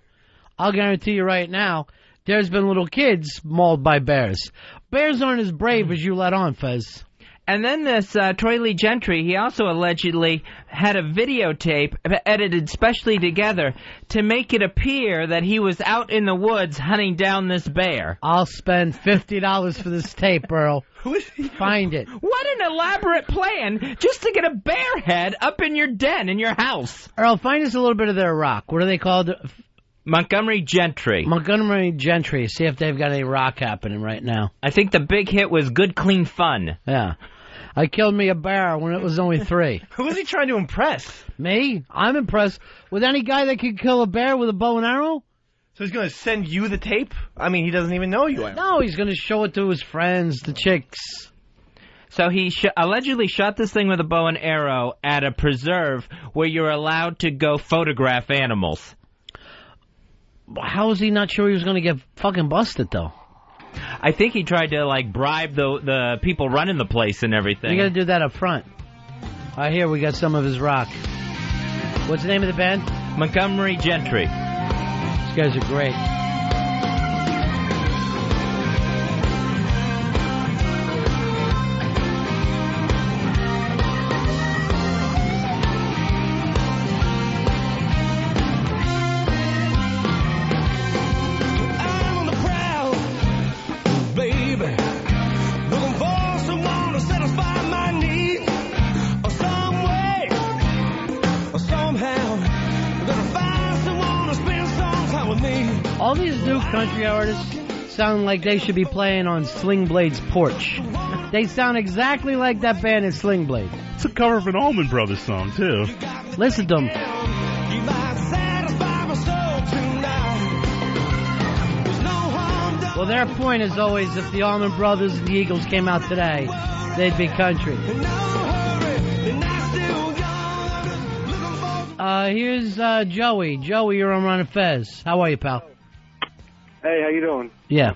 I'll guarantee you right now, there's been little kids mauled by bears. Bears aren't as brave as you let on, Fez. And then this Troy Lee Gentry, he also allegedly had a videotape edited specially together to make it appear that he was out in the woods hunting down this bear. I'll spend $50 for this tape, Earl. Find it. What an elaborate plan just to get a bear head up in your den, in your house. Earl, find us a little bit of their rock. What are they called? Montgomery Gentry. Montgomery Gentry. See if they've got any rock happening right now. I think the big hit was Good Clean Fun. Yeah. I killed me a bear when it was only 3. Who is he trying to impress? Me? I'm impressed with any guy that could kill a bear with a bow and arrow. So he's going to send you the tape? I mean, he doesn't even know you. No, he's going to show it to his friends, the chicks. So he allegedly shot this thing with a bow and arrow at a preserve where you're allowed to go photograph animals. How is he not sure he was going to get fucking busted, though? I think he tried to, bribe the people running the place and everything. You got to do that up front. All right, here we got some of his rock. What's the name of the band? Montgomery Gentry. These guys are great. All these new country artists sound like they should be playing on Sling Blade's porch. They sound exactly like that band in Sling Blade. It's a cover of an Allman Brothers song, too. Listen to them. Well, their point is always if the Allman Brothers and the Eagles came out today, they'd be country. Here's Joey. Joey, you're on Ron and Fez. How are you, pal? Hey, how you doing? Yeah.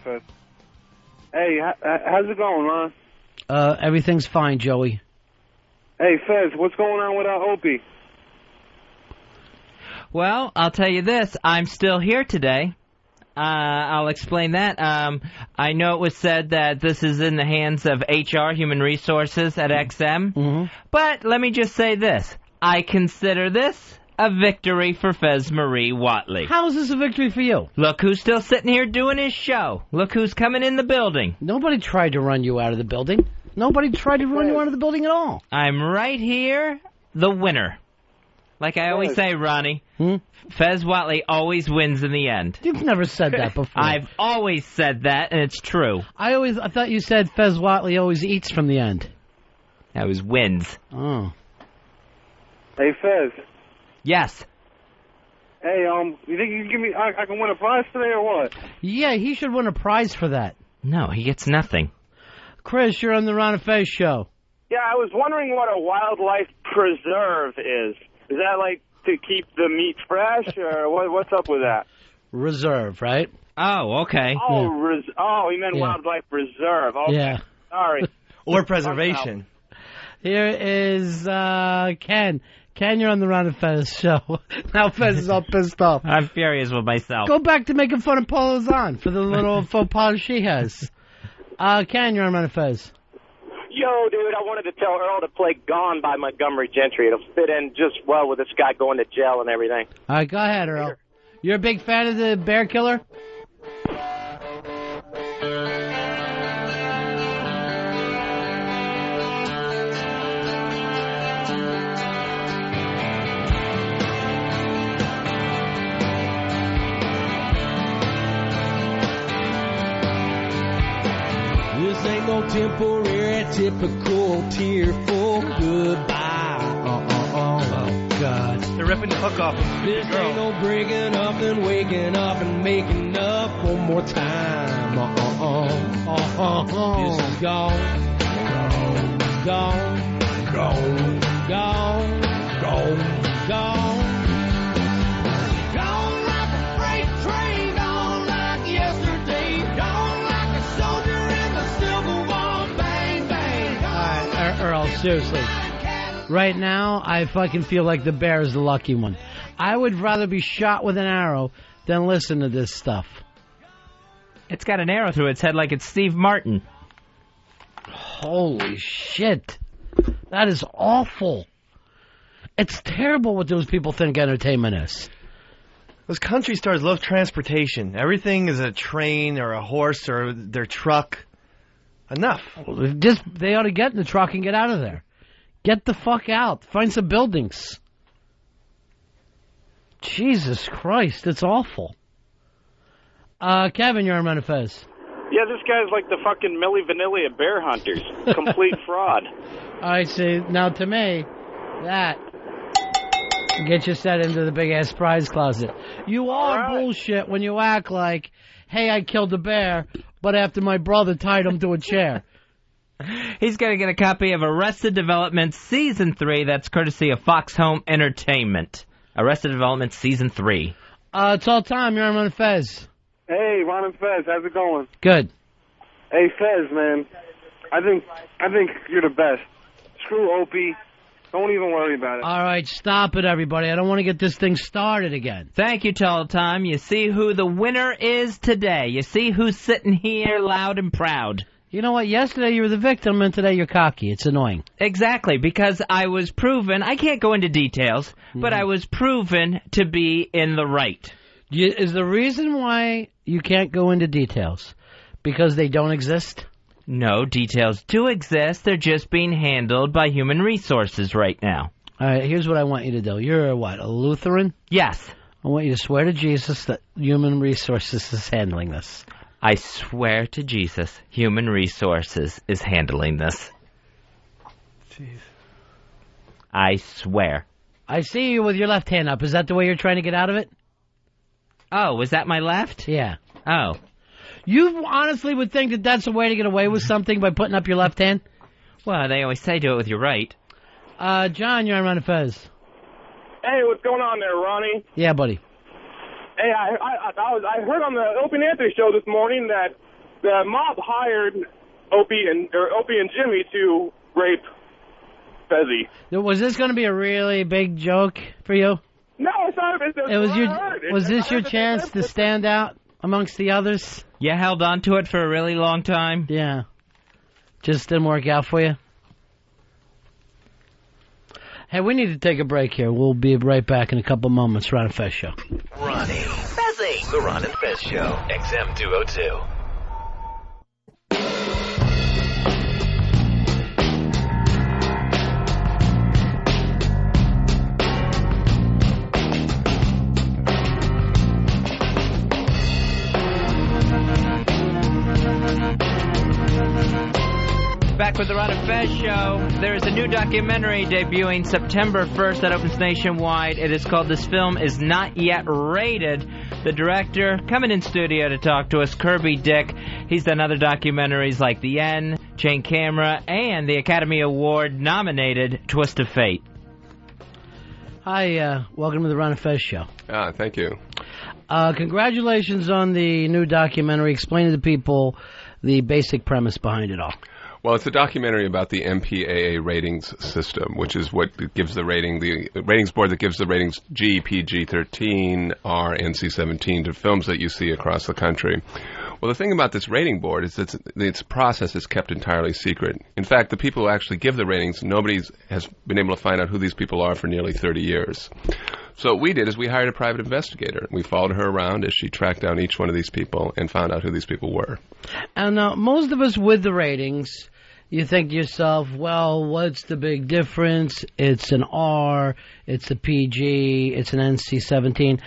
Hey, how's it going, Ron? Everything's fine, Joey. Hey, Fez, what's going on with Opie? Well, I'll tell you this. I'm still here today. I'll explain that. I know it was said that this is in the hands of HR, Human Resources at XM. Mm-hmm. But let me just say this. I consider this a victory for Fez Marie Watley. How is this a victory for you? Look who's still sitting here doing his show. Look who's coming in the building. Nobody tried to run you out of the building. Nobody tried to run you out of the building at all. I'm right here, the winner. Like I always say, Ronnie, Fez Watley always wins in the end. You've never said that before. I've always said that, and it's true. I thought you said Fez Watley always eats from the end. That was wins. Oh. Hey, Fez. Yes. Hey, you think you can give me? I can win a prize today or what? Yeah, he should win a prize for that. No, he gets nothing. Chris, you're on the Ron and Fez show. Yeah, I was wondering what a wildlife preserve is. Is that like to keep the meat fresh, or what's up with that? Reserve, right? Oh, okay. Oh, he meant wildlife reserve. Okay. Yeah. Sorry. Or preservation. Here is Ken. Ken, you're on the Ron and Fez show. Now Fez is all pissed off. I'm furious with myself. Go back to making fun of Paula Zahn for the little faux pas she has. Ken, you're on Ron and Fez. Yo, dude, I wanted to tell Earl to play Gone by Montgomery Gentry. It'll fit in just well with this guy going to jail and everything. All right, go ahead, Earl. You're a big fan of the Bear Killer? This ain't no temporary, typical, tearful goodbye. Oh, God. They're ripping the hook off. This ain't no breaking up and waking up and making up one more time. This is gone. Gone. Gone. Gone. Gone. Gone. Gone like a freight train. Gone like yesterday. Gone like a soldier in the Civil War. Bang, bang. All right, Earl, seriously. Right now, I fucking feel like the bear is the lucky one. I would rather be shot with an arrow than listen to this stuff. It's got an arrow through its head like it's Steve Martin. Holy shit. That is awful. It's terrible what those people think entertainment is. Those country stars love transportation. Everything is a train or a horse or their truck. Enough. They ought to get in the truck and get out of there. Get the fuck out. Find some buildings. Jesus Christ, it's awful. Kevin, you're on Ron and Fez. Yeah, this guy's like the fucking Milli Vanilli of bear hunters. Complete fraud. All right, see, now to me, that gets you set into the big-ass prize closet. You are bullshit when you act like, hey, I killed a bear, but after my brother tied him to a chair. He's going to get a copy of Arrested Development Season 3. That's courtesy of Fox Home Entertainment. Arrested Development Season 3. It's all time. You're on Ron and Fez. Hey, Ron and Fez, how's it going? Good. Hey, Fez, man, I think you're the best. Screw Opie. Don't even worry about it. All right, stop it, everybody. I don't want to get this thing started again. Thank you, Tall Time. You see who the winner is today. You see who's sitting here loud and proud. You know what? Yesterday you were the victim, and today you're cocky. It's annoying. Exactly, because I was proven, I can't go into details, but I was proven to be in the right. Is the reason why you can't go into details because they don't exist? No, details do exist. They're just being handled by human resources right now. All right, here's what I want you to do. You're a Lutheran? Yes. I want you to swear to Jesus that human resources is handling this. I swear to Jesus, human resources is handling this. Jeez. I swear. I see you with your left hand up. Is that the way you're trying to get out of it? Oh, was that my left? Yeah. Oh. You honestly would think that that's a way to get away with something by putting up your left hand? Well, they always say do it with your right. John, you're on Ron and Fez. Hey, what's going on there, Ronnie? Yeah, buddy. Hey, I heard on the Opie and Anthony show this morning that the mob hired Opie and Jimmy to rape Fezzy. Was this going to be a really big joke for you? No, it's not. Was this your chance to stand out amongst the others? You held on to it for a really long time? Yeah. Just didn't work out for you? Hey, we need to take a break here. We'll be right back in a couple moments. Ron and Fez Show. Ronnie. Fezzy. The Ron and Fez Show. XM 202. Back with the Ron and Fez Show. There is a new documentary debuting September 1st that opens nationwide. It is called This Film Is Not Yet Rated. The director coming in studio to talk to us, Kirby Dick. He's done other documentaries like The N, Chain Camera, and the Academy Award nominated Twist of Fate. Hi, welcome to the Ron and Fez Show. Thank you. Congratulations on the new documentary. Explain to the people the basic premise behind it all. Well, it's a documentary about the MPAA ratings system, which is what gives the rating, the ratings board that gives the ratings G, PG, 13, R, NC-17 to films that you see across the country. Well, the thing about this rating board is that its process is kept entirely secret. In fact, the people who actually give the ratings, nobody has been able to find out who these people are for nearly 30 years. So what we did is we hired a private investigator. We followed her around as she tracked down each one of these people and found out who these people were. And most of us with the ratings, you think to yourself, well, what's the big difference? It's an R, it's a PG, it's an NC-17.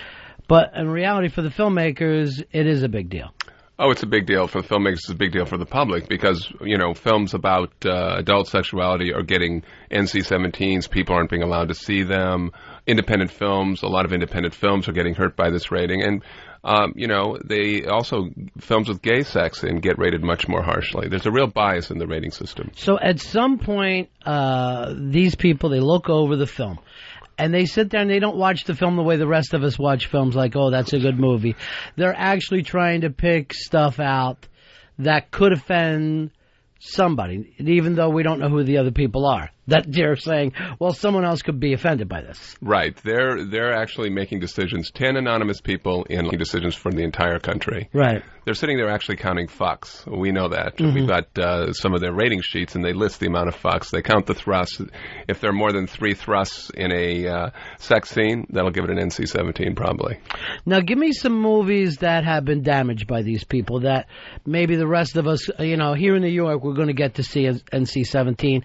But in reality, for the filmmakers, it is a big deal. Oh, it's a big deal for the filmmakers. It's a big deal for the public because, you know, films about adult sexuality are getting NC-17s. People aren't being allowed to see them. Independent films, a lot of independent films are getting hurt by this rating. And, you know, they also, films with gay sex and get rated much more harshly. There's a real bias in the rating system. So at some point, these people, they look over the film. And they sit there and they don't watch the film the way the rest of us watch films, like, oh, that's a good movie. They're actually trying to pick stuff out that could offend somebody, even though we don't know who the other people are. That they're saying, well, someone else could be offended by this. Right. They're actually making decisions. 10 anonymous people making decisions for the entire country. Right. They're sitting there actually counting fucks. We know that. Mm-hmm. We've got some of their rating sheets, and they list the amount of fucks. They count the thrusts. If there are more than 3 thrusts in a sex scene, that'll give it an NC-17 probably. Now, give me some movies that have been damaged by these people that maybe the rest of us, you know, here in New York, we're going to get to see NC-17.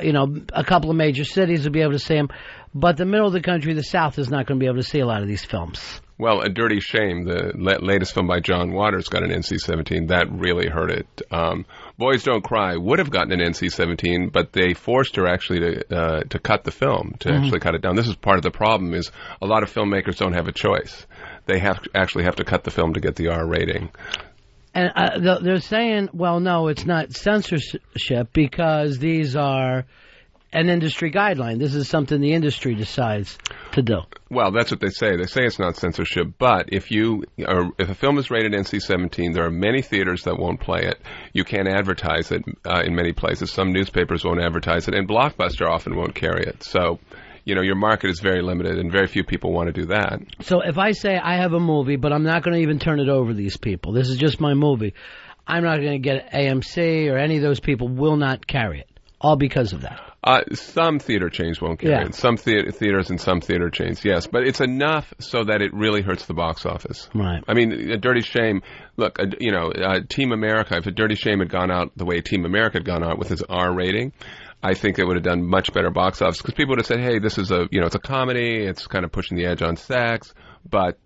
You know, a couple of major cities will be able to see them, but the middle of the country, the South, is not going to be able to see a lot of these films. Well, A Dirty Shame, the latest film by John Waters, got an NC-17. That really hurt it. Boys Don't Cry would have gotten an NC-17, but they forced her actually to cut the film, to actually cut it down. This is part of the problem, is a lot of filmmakers don't have a choice. They actually have to cut the film to get the R rating. And they're saying, well, no, it's not censorship because these are an industry guideline. This is something the industry decides to do. Well, that's what they say. They say it's not censorship, but if a film is rated NC-17, there are many theaters that won't play it. You can't advertise it in many places. Some newspapers won't advertise it, and Blockbuster often won't carry it. So, you know, your market is very limited, and very few people want to do that. So if I say I have a movie, but I'm not going to even turn it over to these people, this is just my movie, I'm not going to get AMC or any of those people will not carry it, all because of that. Some theater chains won't carry it. Some theaters and some theater chains, yes. But it's enough so that it really hurts the box office. Right. I mean, A Dirty Shame, look, you know, Team America, if A Dirty Shame had gone out the way Team America had gone out with its R rating, I think it would have done much better box office because people would have said, hey, this is it's a comedy, it's kind of pushing the edge on sex, but,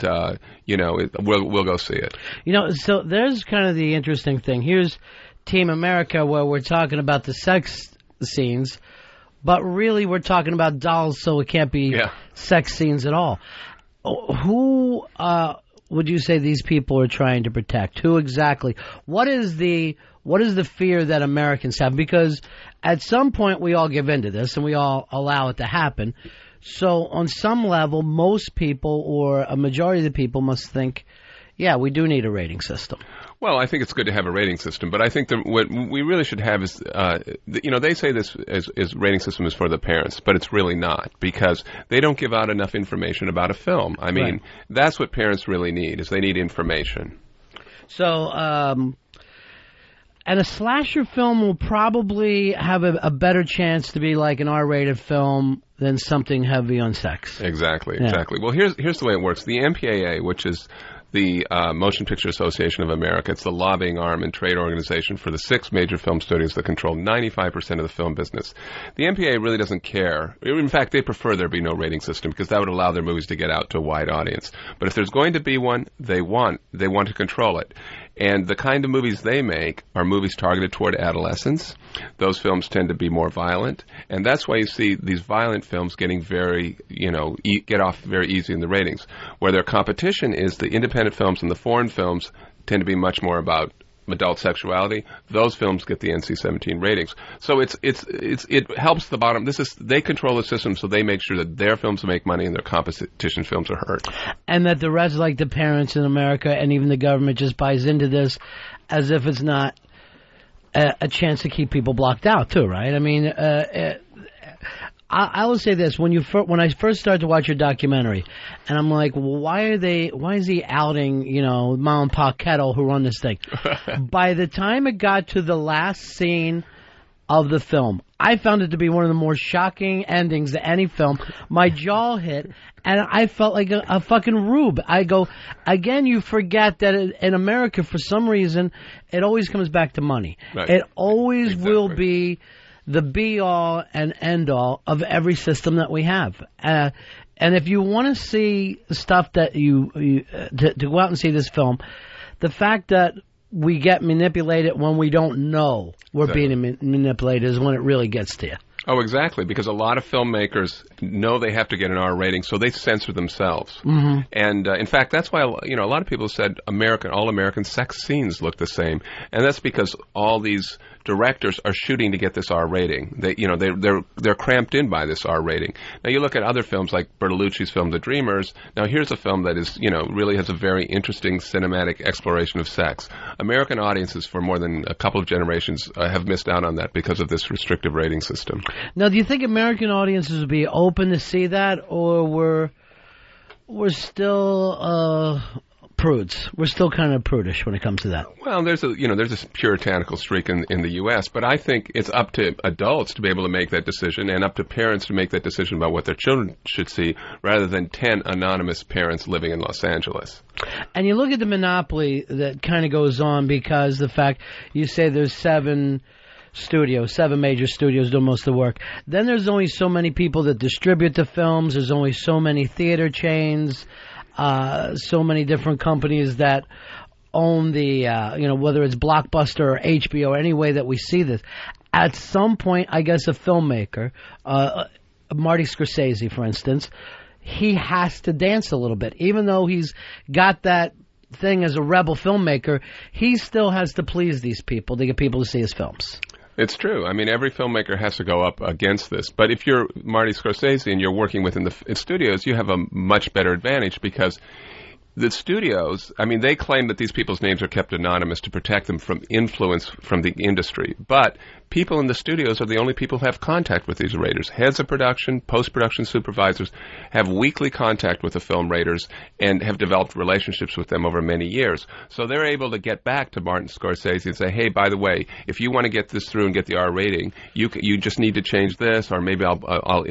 you know, we'll go see it. You know, so there's kind of the interesting thing. Here's Team America where we're talking about the sex scenes, but really we're talking about dolls, so it can't be sex scenes at all. Who would you say these people are trying to protect? Who exactly? What is the fear that Americans have? Because at some point we all give in to this and we all allow it to happen. So on some level, most people or a majority of the people must think, yeah, we do need a rating system. Well, I think it's good to have a rating system, but I think what we really should have is, you know, they say this is rating system is for the parents, but it's really not because they don't give out enough information about a film. I mean, that's what parents really need, is they need information. So, and a slasher film will probably have a better chance to be like an R-rated film than something heavy on sex. Exactly. Well, here's the way it works. The MPAA, which is the Motion Picture Association of America. It's the lobbying arm and trade organization for the 6 major film studios that control 95% of the film business. The MPAA really doesn't care. In fact, they prefer there be no rating system because that would allow their movies to get out to a wide audience. But if there's going to be one, they want to control it. And the kind of movies they make are movies targeted toward adolescents. Those films tend to be more violent. And that's why you see these violent films getting very, get off very easy in the ratings. Where their competition is the independent films and the foreign films tend to be much more about adult sexuality, those films get the NC-17 ratings. So it helps the bottom. They control the system, so they make sure that their films make money and their competition films are hurt. And that the rest, like the parents in America and even the government, just buys into this as if it's not a chance to keep people blocked out too, right? I mean, I will say this: when I first started to watch your documentary, and I'm like, well, why is he outing, Mom and Pa Kettle who run this thing? By the time it got to the last scene of the film, I found it to be one of the more shocking endings to any film. My jaw hit, and I felt like a fucking rube. I go, again, you forget that in America, for some reason, it always comes back to money. Right. It always will be the be-all and end-all of every system that we have. And if you want to see stuff that to go out and see this film, the fact that we get manipulated when we don't know we're being manipulated is when it really gets to you. Oh, exactly, because a lot of filmmakers know they have to get an R rating, so they censor themselves. Mm-hmm. And in fact, that's why a lot of people said all American sex scenes look the same, and that's because all these directors are shooting to get this R rating. They're cramped in by this R rating. Now you look at other films like Bertolucci's film The Dreamers. Now here's a film that is really has a very interesting cinematic exploration of sex. American audiences for more than a couple of generations have missed out on that because of this restrictive rating system. Now, do you think American audiences would be open to see that, or we're still prudes? We're still kind of prudish when it comes to that. Well, there's a puritanical streak in the U.S., but I think it's up to adults to be able to make that decision, and up to parents to make that decision about what their children should see, rather than 10 anonymous parents living in Los Angeles. And you look at the monopoly that kind of goes on, because the fact you say there's 7 major studios do most of the work. Then there's only so many people that distribute the films. There's only so many theater chains, so many different companies that own the, whether it's Blockbuster or HBO or any way that we see this. At some point, I guess a filmmaker, Marty Scorsese, for instance, he has to dance a little bit. Even though he's got that thing as a rebel filmmaker, he still has to please these people to get people to see his films. It's true. I mean, every filmmaker has to go up against this. But if you're Marty Scorsese and you're working within the studios, you have a much better advantage, because the studios, I mean, they claim that these people's names are kept anonymous to protect them from influence from the industry. But people in the studios are the only people who have contact with these raters. Heads of production, post-production supervisors have weekly contact with the film raters and have developed relationships with them over many years. So they're able to get back to Martin Scorsese and say, hey, by the way, if you want to get this through and get the R rating, you just need to change this, or maybe I'll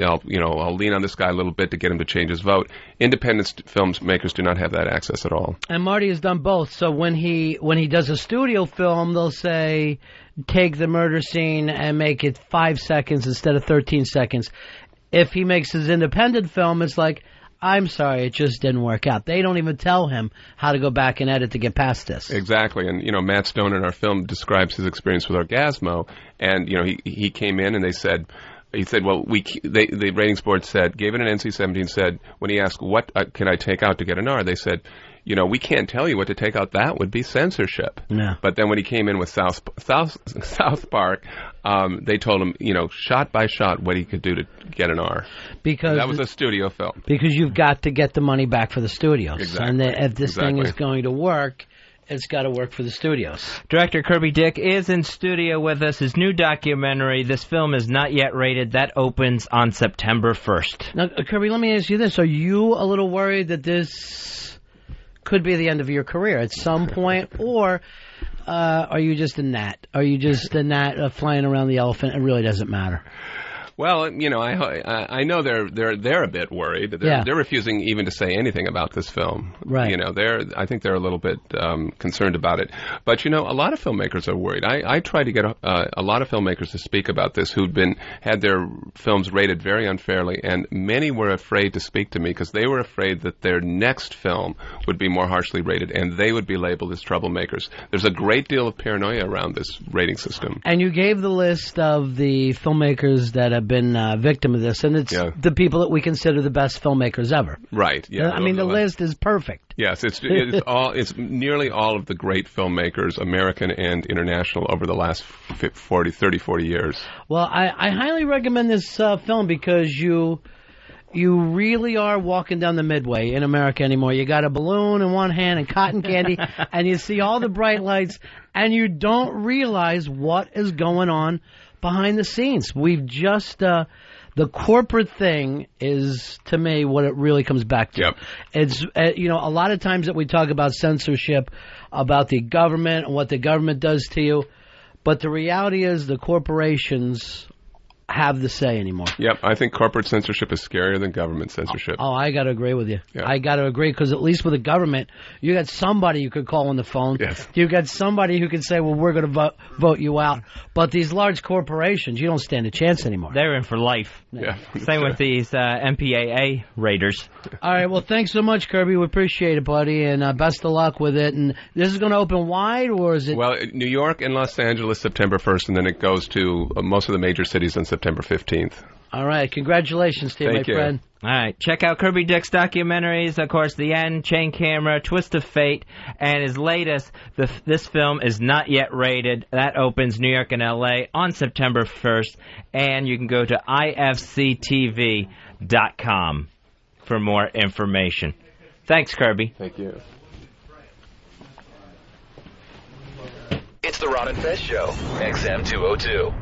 lean on this guy a little bit to get him to change his vote. Independent filmmakers do not have that access at all. And Marty has done both. So when he does a studio film, they'll say, take the murder scene and make it 5 seconds instead of 13 seconds. If he makes his independent film, it's like, I'm sorry, it just didn't work out. They don't even tell him how to go back and edit to get past this. Exactly. And, Matt Stone in our film describes his experience with Orgasmo. And, he came in and they said, well, the ratings board gave it an NC-17, said, when he asked, what can I take out to get an R, they said, we can't tell you what to take out. That would be censorship. No. But then when he came in with South Park, they told him, shot by shot, what he could do to get an R. Because that was a studio film. Because you've got to get the money back for the studios. Exactly. And if this thing is going to work, it's got to work for the studios. Director Kirby Dick is in studio with us. His new documentary, this film is not yet rated. That opens on September 1st. Now, Kirby, let me ask you this. Are you a little worried that this could be the end of your career at some point, or are you just a gnat? Are you just a gnat flying around the elephant? It really doesn't matter. Well, I know they're a bit worried. They're refusing even to say anything about this film. Right. I think they're a little bit concerned about it. But a lot of filmmakers are worried. I tried to get a lot of filmmakers to speak about this who'd had their films rated very unfairly, and many were afraid to speak to me because they were afraid that their next film would be more harshly rated and they would be labeled as troublemakers. There's a great deal of paranoia around this rating system. And you gave the list of the filmmakers that have have been victim of this, and it's the people that we consider the best filmmakers ever. Right. Yeah. I mean, the list is perfect. Yes, it's nearly all of the great filmmakers, American and international, over the last 30, 40 years. Well, I highly recommend this film because you really are walking down the Midway in America anymore. You got a balloon in one hand and cotton candy, and you see all the bright lights, and you don't realize what is going on behind the scenes. We've just the corporate thing is, to me, what it really comes back to. Yep. It's a lot of times that we talk about censorship, about the government and what the government does to you, but the reality is the corporations have the say anymore. Yep, I think corporate censorship is scarier than government censorship. Oh, I got to agree with you. Yeah. I got to agree, because at least with the government, you got somebody you could call on the phone. Yes. You got somebody who could say, well, we're going to vote you out. But these large corporations, you don't stand a chance anymore. They're in for life. Yeah. Same with these MPAA raiders. All right, well, thanks so much, Kirby. We appreciate it, buddy, and best of luck with it. And this is going to open wide, or is it? Well, New York and Los Angeles, September 1st, and then it goes to most of the major cities on September 15th. All right, congratulations to you, Thank my you. friend. All right, check out Kirby Dick's documentaries, of course, The End, Chain Camera, Twist of Fate, and his latest, this film is not yet rated. That opens New York and L.A. on September 1st, and you can go to ifctv.com for more information. Thanks, Kirby. Thank you. It's the Ron and Fez Show, XM 202.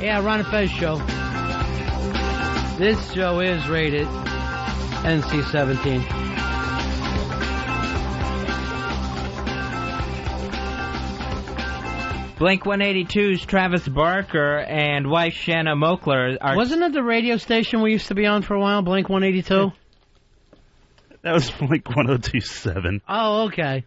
Yeah, Ron and Fez Show. This show is rated NC-17. Blink-182's Travis Barker and wife Shanna Mokler are... Wasn't it the radio station we used to be on for a while, Blink-182? That was Blink-1027. Oh, okay.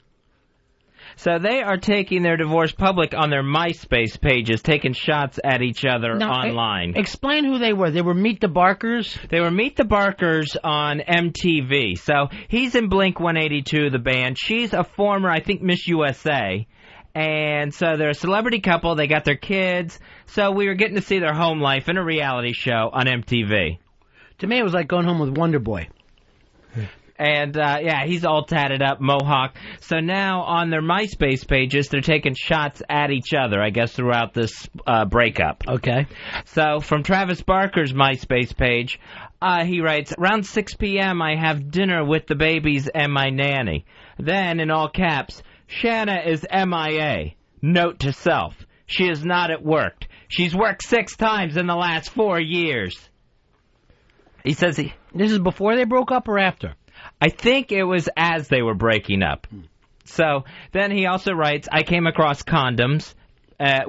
So they are taking their divorce public on their MySpace pages, taking shots at each other online. Explain who they were. They were Meet the Barkers? They were Meet the Barkers on MTV. So he's in Blink-182, the band. She's a former, I think, Miss USA. And so they're a celebrity couple. They got their kids. So we were getting to see their home life in a reality show on MTV. To me, it was like going home with Wonder Boy. And, yeah, he's all tatted up, mohawk. So now on their MySpace pages, they're taking shots at each other, I guess, throughout this breakup. Okay. So from Travis Barker's MySpace page, he writes, around 6 p.m. I have dinner with the babies and my nanny. Then, in all caps, Shanna is MIA. Note to self. She is not at work. She's worked 6 times in the last 4 years. He says This is before they broke up or after? I think it was as they were breaking up. So then he also writes, I came across condoms.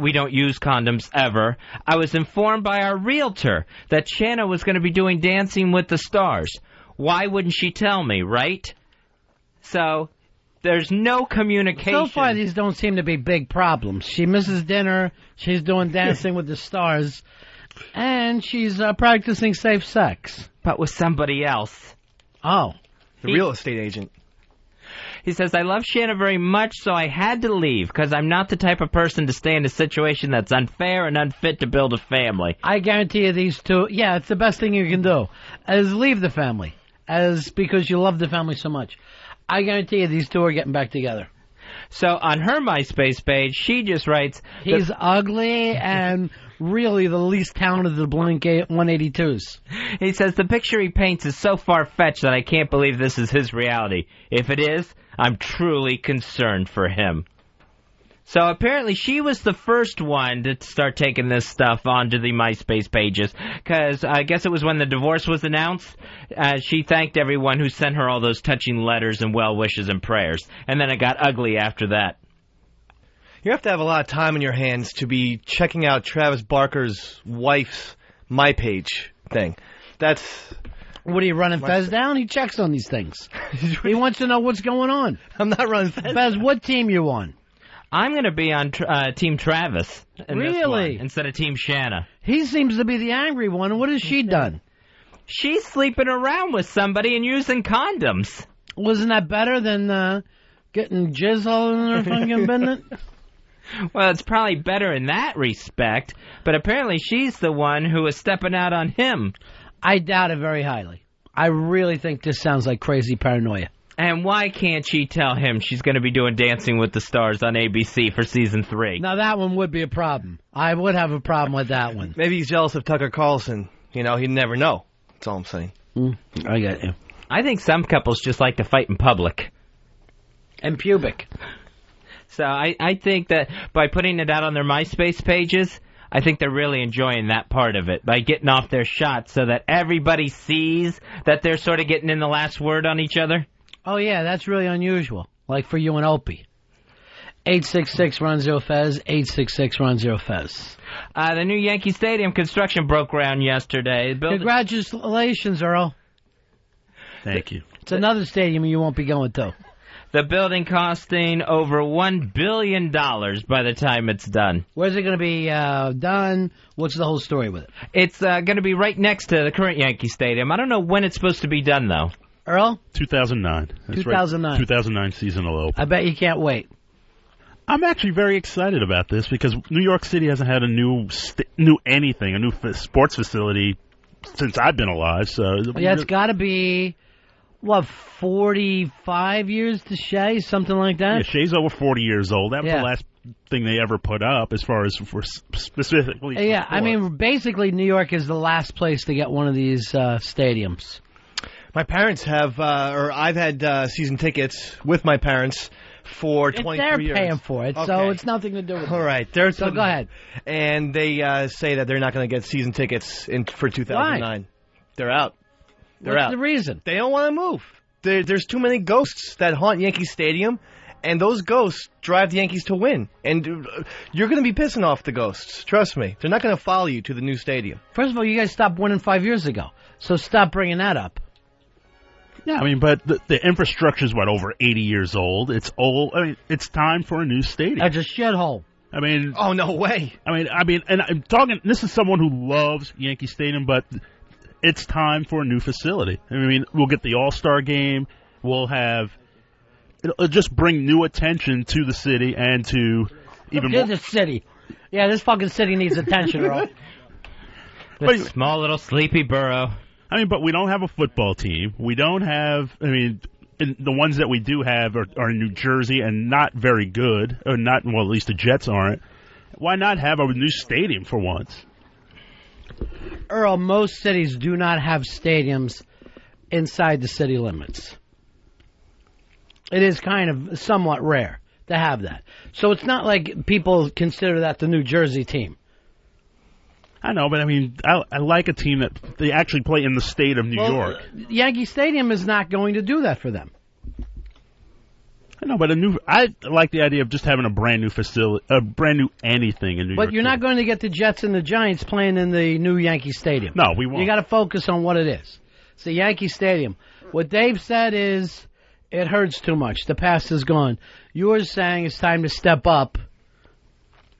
We don't use condoms ever. I was informed by our realtor that Shanna was going to be doing Dancing with the Stars. Why wouldn't she tell me, right? So there's no communication. So far, these don't seem to be big problems. She misses dinner. She's doing Dancing with the Stars. And she's practicing safe sex. But with somebody else. Oh. The real estate agent. He says, I love Shanna very much, so I had to leave, because I'm not the type of person to stay in a situation that's unfair and unfit to build a family. I guarantee you these two, yeah, it's the best thing you can do, is leave the family, because you love the family so much. I guarantee you these two are getting back together. So on her MySpace page, she just writes... He's ugly and really the least talented of the Blink-182s. He says, the picture he paints is so far-fetched that I can't believe this is his reality. If it is, I'm truly concerned for him. So apparently she was the first one to start taking this stuff onto the MySpace pages, because I guess it was when the divorce was announced, she thanked everyone who sent her all those touching letters and well wishes and prayers, and then it got ugly after that. You have to have a lot of time in your hands to be checking out Travis Barker's wife's my page thing. That's... What are you running Fez down? He checks on these things. He wants to know what's going on. I'm not running Fez. Fez, what team you on? I'm going to be on Team Travis. In this Really? one, instead of Team Shanna. He seems to be the angry one. What has she done? She's sleeping around with somebody and using condoms. Wasn't that better than getting jizz all in her fucking business? Well, it's probably better in that respect, but apparently she's the one who is stepping out on him. I doubt it very highly. I really think this sounds like crazy paranoia. And why can't she tell him she's going to be doing Dancing with the Stars on ABC for Season 3? Now, that one would be a problem. I would have a problem with that one. Maybe he's jealous of Tucker Carlson. You know, he'd never know. That's all I'm saying. I get you. I think some couples just like to fight in public. And pubic. So I think that by putting it out on their MySpace pages, I think they're really enjoying that part of it, by getting off their shots so that everybody sees that they're sort of getting in the last word on each other. Oh, yeah, that's really unusual, like for you and Opie. 866-RON-0-FEZ, 866-RON-0-FEZ. The new Yankee Stadium construction broke ground yesterday. Congratulations, Earl. Thank you. It's another stadium you won't be going to. The building costing over $1 billion by the time it's done. Where's it going to be done? What's the whole story with it? It's going to be right next to the current Yankee Stadium. I don't know when it's supposed to be done, though. Earl? 2009. That's 2009. Right. 2009 season will open. I bet you can't wait. I'm actually very excited about this because New York City hasn't had a new sports facility since I've been alive. So yeah, it's got to be... What, 45 years to Shea? Something like that? Yeah, Shea's over 40 years old. That was the last thing they ever put up as far as for specifically for Yeah, sport. I mean, basically, New York is the last place to get one of these stadiums. My parents have, or I've had season tickets with my parents for 23 years. They're paying for it, so it's nothing to do with it. All right. So go ahead. And they say that they're not going to get season tickets for 2009. Why? They're out. They're What's out. the reason? They don't want to move. There's too many ghosts that haunt Yankee Stadium, and those ghosts drive the Yankees to win. And you're going to be pissing off the ghosts. Trust me. They're not going to follow you to the new stadium. First of all, you guys stopped winning 5 years ago, so stop bringing that up. Yeah, I mean, but the infrastructure's over 80 years old. It's old. I mean, it's time for a new stadium. That's a shithole. I mean, oh no way. I mean, and I'm talking. This is someone who loves Yankee Stadium, but it's time for a new facility. I mean, we'll get the All-Star game. We'll have. It'll just bring new attention to the city and to even more. The city. Yeah, this fucking city needs attention, Earl. This small little sleepy borough. I mean, but we don't have a football team. We don't have. I mean, the ones that we do have are in New Jersey and not very good, or not. Well, at least the Jets aren't. Why not have a new stadium for once? Earl, most cities do not have stadiums inside the city limits. It is kind of somewhat rare to have that. So it's not like people consider that the New Jersey team. I know, but I mean, I like a team that they actually play in the state of New York. Yankee Stadium is not going to do that for them. I know, but I like the idea of just having a brand new facility, a brand new anything in New York. But you're not going to get the Jets and the Giants playing in the new Yankee Stadium. No, we won't. You got to focus on what it is. It's the Yankee Stadium. What Dave said is it hurts too much. The past is gone. You're saying it's time to step up.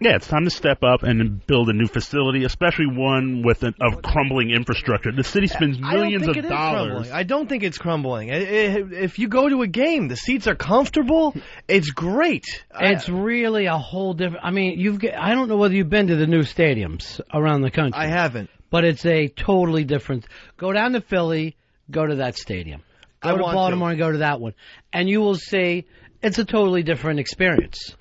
Yeah, it's time to step up and build a new facility, especially one with a crumbling infrastructure. The city spends millions of dollars. I don't think it's crumbling. If you go to a game, the seats are comfortable. It's great. It's really a whole different. I mean, I don't know whether you've been to the new stadiums around the country. I haven't. But it's a totally different. Go down to Philly, go to that stadium. Go to Baltimore and go to that one. And you will see it's a totally different experience.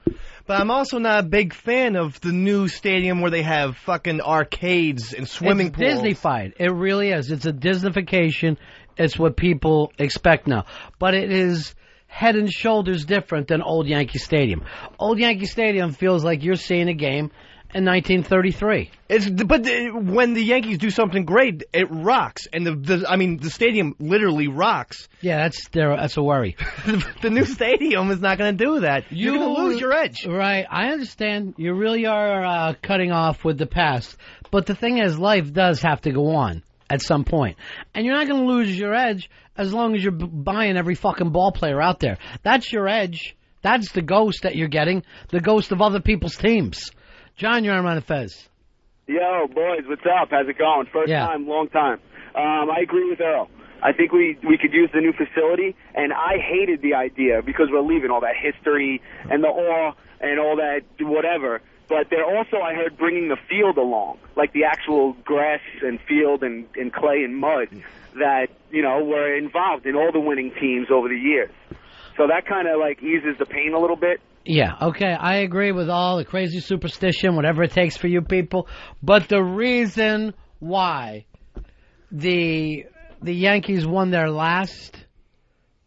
But I'm also not a big fan of the new stadium where they have fucking arcades and swimming pools. It's Disney-fied. It really is. It's a Disneyfication. It's what people expect now. But it is head and shoulders different than old Yankee Stadium. Old Yankee Stadium feels like you're seeing a game in 1933. But when the Yankees do something great, it rocks, and the stadium literally rocks. Yeah, that's a worry. The new stadium is not going to do that. You're going to lose your edge. Right, I understand. You really are cutting off with the past, But the thing is, life does have to go on at some point. And you're not going to lose your edge as long as you're buying every fucking ball player out there. That's your edge. That's the ghost that you're getting, the ghost of other people's teams. John, you're on Ron and Fez. Yo, boys, what's up? How's it going? First time, long time. I agree with Earl. I think we could use the new facility, and I hated the idea because we're leaving all that history and the awe and all that whatever. But they're also, I heard, bringing the field along, like the actual grass and field and clay and mud that, you know, were involved in all the winning teams over the years. So that kind of, like, eases the pain a little bit. Yeah, okay, I agree with all the crazy superstition, whatever it takes for you people. But the reason why the Yankees won their last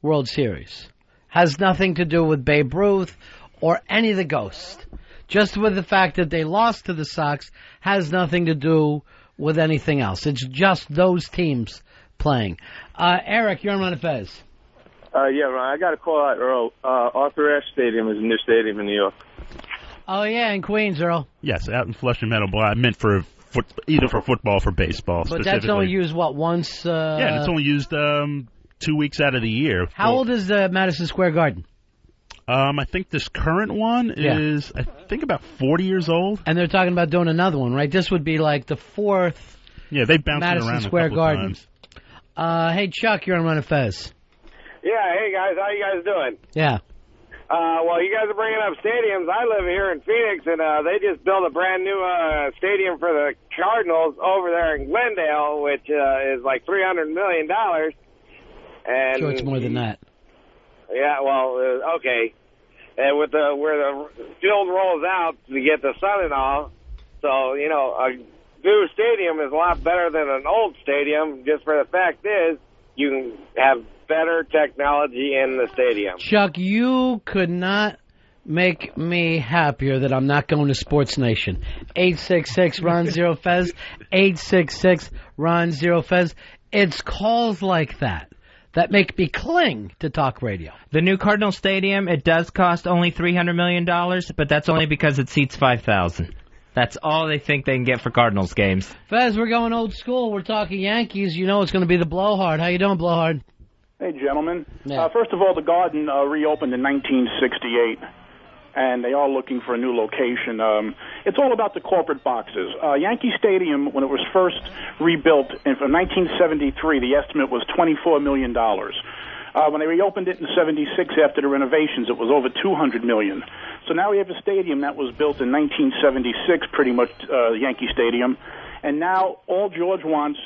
World Series has nothing to do with Babe Ruth or any of the ghosts. Just with the fact that they lost to the Sox has nothing to do with anything else. It's just those teams playing. Eric, you're on Ron and Fez. Yeah, Ron, I got to call out Earl. Arthur Ashe Stadium is a new stadium in New York. Oh, yeah, in Queens, Earl. Yes, out in Flushing Meadow. I meant for either for football or for baseball. But that's only used, what, once? Yeah, it's only used 2 weeks out of the year. How old is Madison Square Garden? I think this current one is, I think, about 40 years old. And they're talking about doing another one, right? This would be like the fourth. Yeah, they bounced Madison it around Square a couple Garden. times. Hey, Chuck, you're on Ron and Fez. Yeah, hey guys, how you guys doing? Yeah. Well, you guys are bringing up stadiums. I live here in Phoenix, and they just built a brand new stadium for the Cardinals over there in Glendale, which is like $300 million. And Sure, it's more than that. Yeah, well, okay. And with where the field rolls out to get the sun and all, so, you know, a new stadium is a lot better than an old stadium, just for the fact is you can have better technology in the stadium. Chuck, you could not make me happier that I'm not going to Sports Nation. 866-RON-0-FEZ, 866-RON-0-FEZ. It's calls like that make me cling to talk radio. The new Cardinal Stadium, it does cost only $300 million, but that's only because it seats 5,000. That's all they think they can get for Cardinals games. Fez, we're going old school. We're talking Yankees. You know it's going to be the blowhard. How you doing, blowhard? Hey, gentlemen. Yeah. First of all, the Garden reopened in 1968, and they are looking for a new location. It's all about the corporate boxes. Yankee Stadium, when it was first rebuilt in 1973, the estimate was $24 million. When they reopened it in 76 after the renovations, it was over $200 million. So now we have a stadium that was built in 1976, pretty much Yankee Stadium, and now all George wants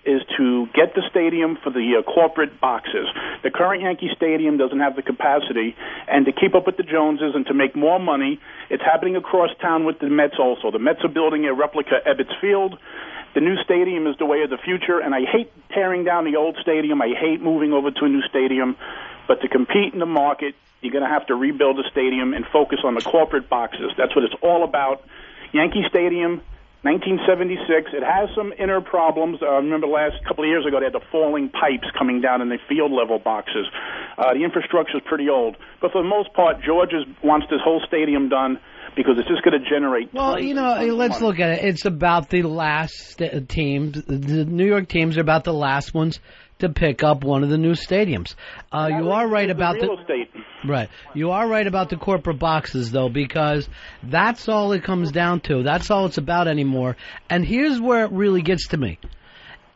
is to get the stadium for the corporate boxes. The current Yankee Stadium doesn't have the capacity, and to keep up with the Joneses and to make more money, it's happening across town with the Mets also. The Mets are building a replica Ebbets Field. The new stadium is the way of the future, and I hate tearing down the old stadium. I hate moving over to a new stadium, but to compete in the market, you're going to have to rebuild the stadium and focus on the corporate boxes. That's what it's all about. Yankee Stadium, 1976. It has some inner problems. I remember last couple of years ago they had the falling pipes coming down in the field level boxes. The infrastructure is pretty old. But for the most part, George wants this whole stadium done because it's just going to generate. Well, you know, let's look at it. It's about the last teams. The New York teams are about the last ones to pick up one of the new stadiums. You are right about the real estate. Right. You are right about the corporate boxes, though, because that's all it comes down to. That's all it's about anymore. And here's where it really gets to me.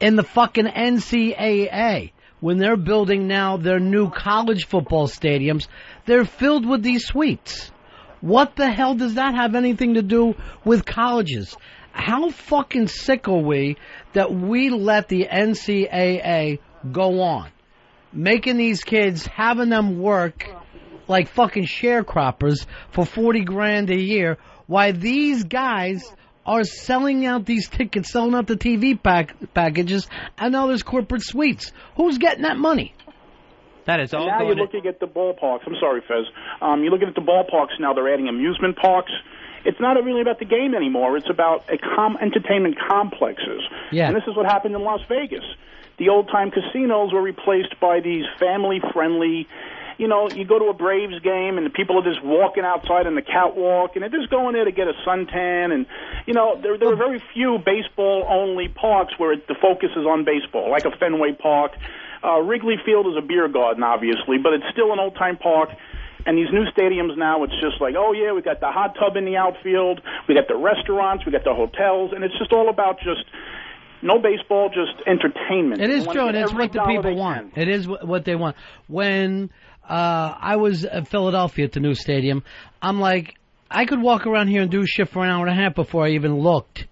In the fucking NCAA, when they're building now their new college football stadiums, they're filled with these suites. What the hell does that have anything to do with colleges? How fucking sick are we that we let the NCAA go on, making these kids, having them work like fucking sharecroppers for $40,000 a year, while these guys are selling out these tickets, selling out the TV packages, and now there's corporate suites. Who's getting that money? That is all. Now you're looking at the ballparks. I'm sorry, Fez. You're looking at the ballparks now. They're adding amusement parks. It's not really about the game anymore. It's about entertainment complexes. Yeah. And this is what happened in Las Vegas. The old-time casinos were replaced by these family-friendly you know, you go to a Braves game and the people are just walking outside on the catwalk and they're just going there to get a suntan. And, you know, there are very few baseball-only parks where the focus is on baseball, like a Fenway Park. Wrigley Field is a beer garden, obviously, but it's still an old-time park. And these new stadiums now, it's just like, oh, yeah, we got the hot tub in the outfield, we got the restaurants, we got the hotels, and it's just all about just no baseball, just entertainment. It is true, and it's what the people want. It is what they want. When I was at Philadelphia at the new stadium, I'm like, I could walk around here and do shit for an hour and a half before I even looked